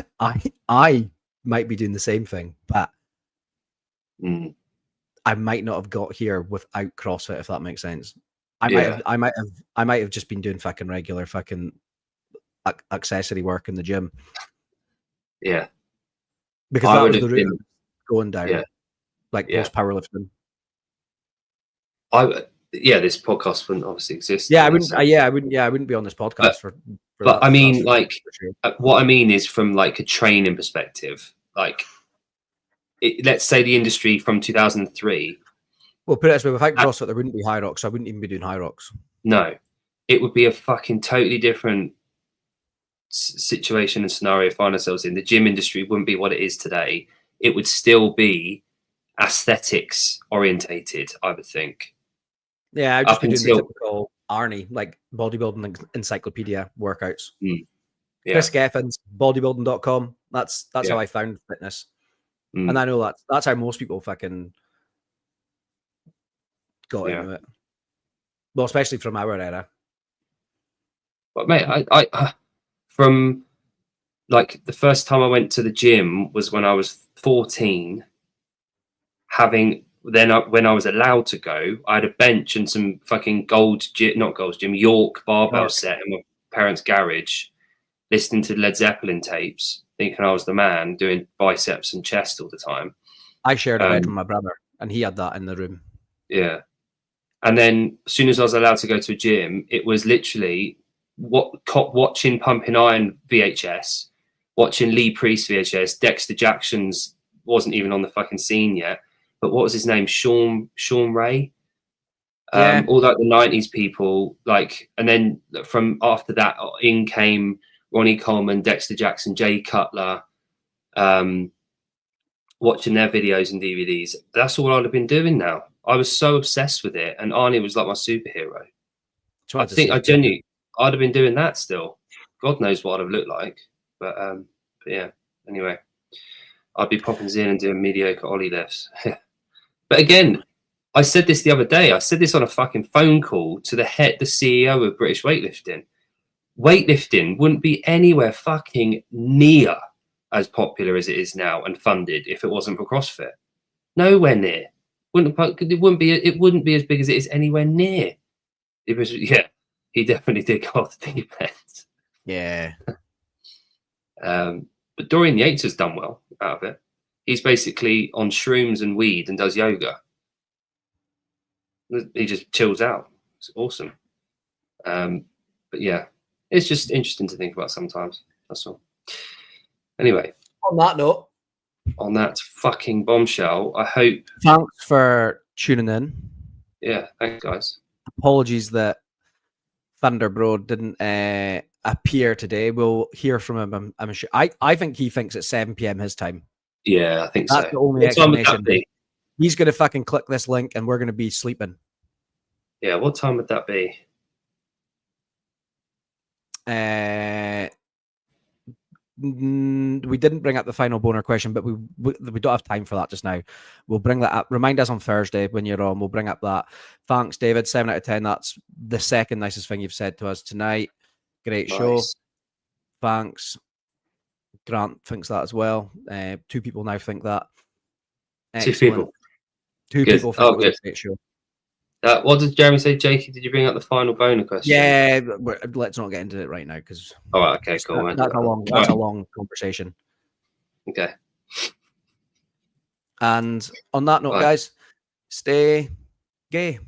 be doing the same thing. But I might not have got here without CrossFit, if that makes sense. I Yeah. might have just been doing fucking regular fucking accessory work in the gym. Yeah. Because I that would was the have route been, going down, yeah. like Yeah. post powerlifting. This podcast wouldn't obviously exist. Yeah, I wouldn't be on this podcast for But that. I mean, That's like, for sure. what I mean is from like a training perspective, like, let's say the industry from 2003. Well, put it this way: without CrossFit, there wouldn't be high rocks. So I wouldn't even be doing high rocks. No, it would be a fucking totally different situation and scenario to find ourselves in. The gym industry wouldn't be what it is today. It would still be aesthetics orientated, I would think. Yeah, I'd just Up be doing until- the typical Arnie, like bodybuilding encyclopedia workouts. Yeah. Chris Geffins, bodybuilding.com. That's Yeah. how I found fitness. Mm. And I know that's how most people fucking got Yeah. into it. Well, especially from our era. But mate, I from like the first time I went to the gym was when I was 14. When I was allowed to go, I had a bench and some fucking York barbell set in my parents' garage, listening to Led Zeppelin tapes, thinking I was the man, doing biceps and chest all the time. I shared a bed with my brother, and he had that in the room. Yeah. And then as soon as I was allowed to go to a gym, it was literally watching Pumping Iron VHS, watching Lee Priest VHS, Dexter Jackson's wasn't even on the fucking scene yet. But what was his name? Sean Ray. Yeah. All like the 90s people, like, and then from after that in came Ronnie Coleman, Dexter Jackson, Jay Cutler, watching their videos and DVDs. That's all I'd have been doing now. I was so obsessed with it, and Arnie was like my superhero. I think I'd have been doing that still. God knows what I'd have looked like. But yeah, anyway, I'd be popping in and doing mediocre ollie lifts. But again, I said this the other day. I said this on a fucking phone call to the CEO of British weightlifting. Weightlifting wouldn't be anywhere fucking near as popular as it is now and funded if it wasn't for CrossFit. Nowhere near. It wouldn't be as big as it is anywhere near. It was, yeah, he definitely did go off the deep end. Yeah. But Dorian Yates has done well out of it. He's basically on shrooms and weed and does yoga. He just chills out. It's awesome. But yeah, it's just interesting to think about sometimes. That's all. Anyway. On that note. On that fucking bombshell, I hope. Thanks for tuning in. Yeah, thanks, guys. Apologies that Thundrbro didn't appear today. We'll hear from him. I'm sure. I think he thinks it's 7 p.m. his time. Yeah, I think that's so. The only explanation. He's going to fucking click this link, and we're going to be sleeping. Yeah, what time would that be? We didn't bring up the final boner question, but we don't have time for that just now. We'll bring that up. Remind us on Thursday when you're on. We'll bring up that. Thanks, David. 7 out of 10. That's the second nicest thing you've said to us tonight. Great show. Thanks. Grant thinks that as well. 2 people now think that. Excellent. 2 people. Two people think it was a great show. What did Jeremy say, Jakey? Did you bring up the final boner question? Yeah, let's not get into it right now because. All right, okay, cool. That's a long conversation. Okay. And on that note, guys, stay gay.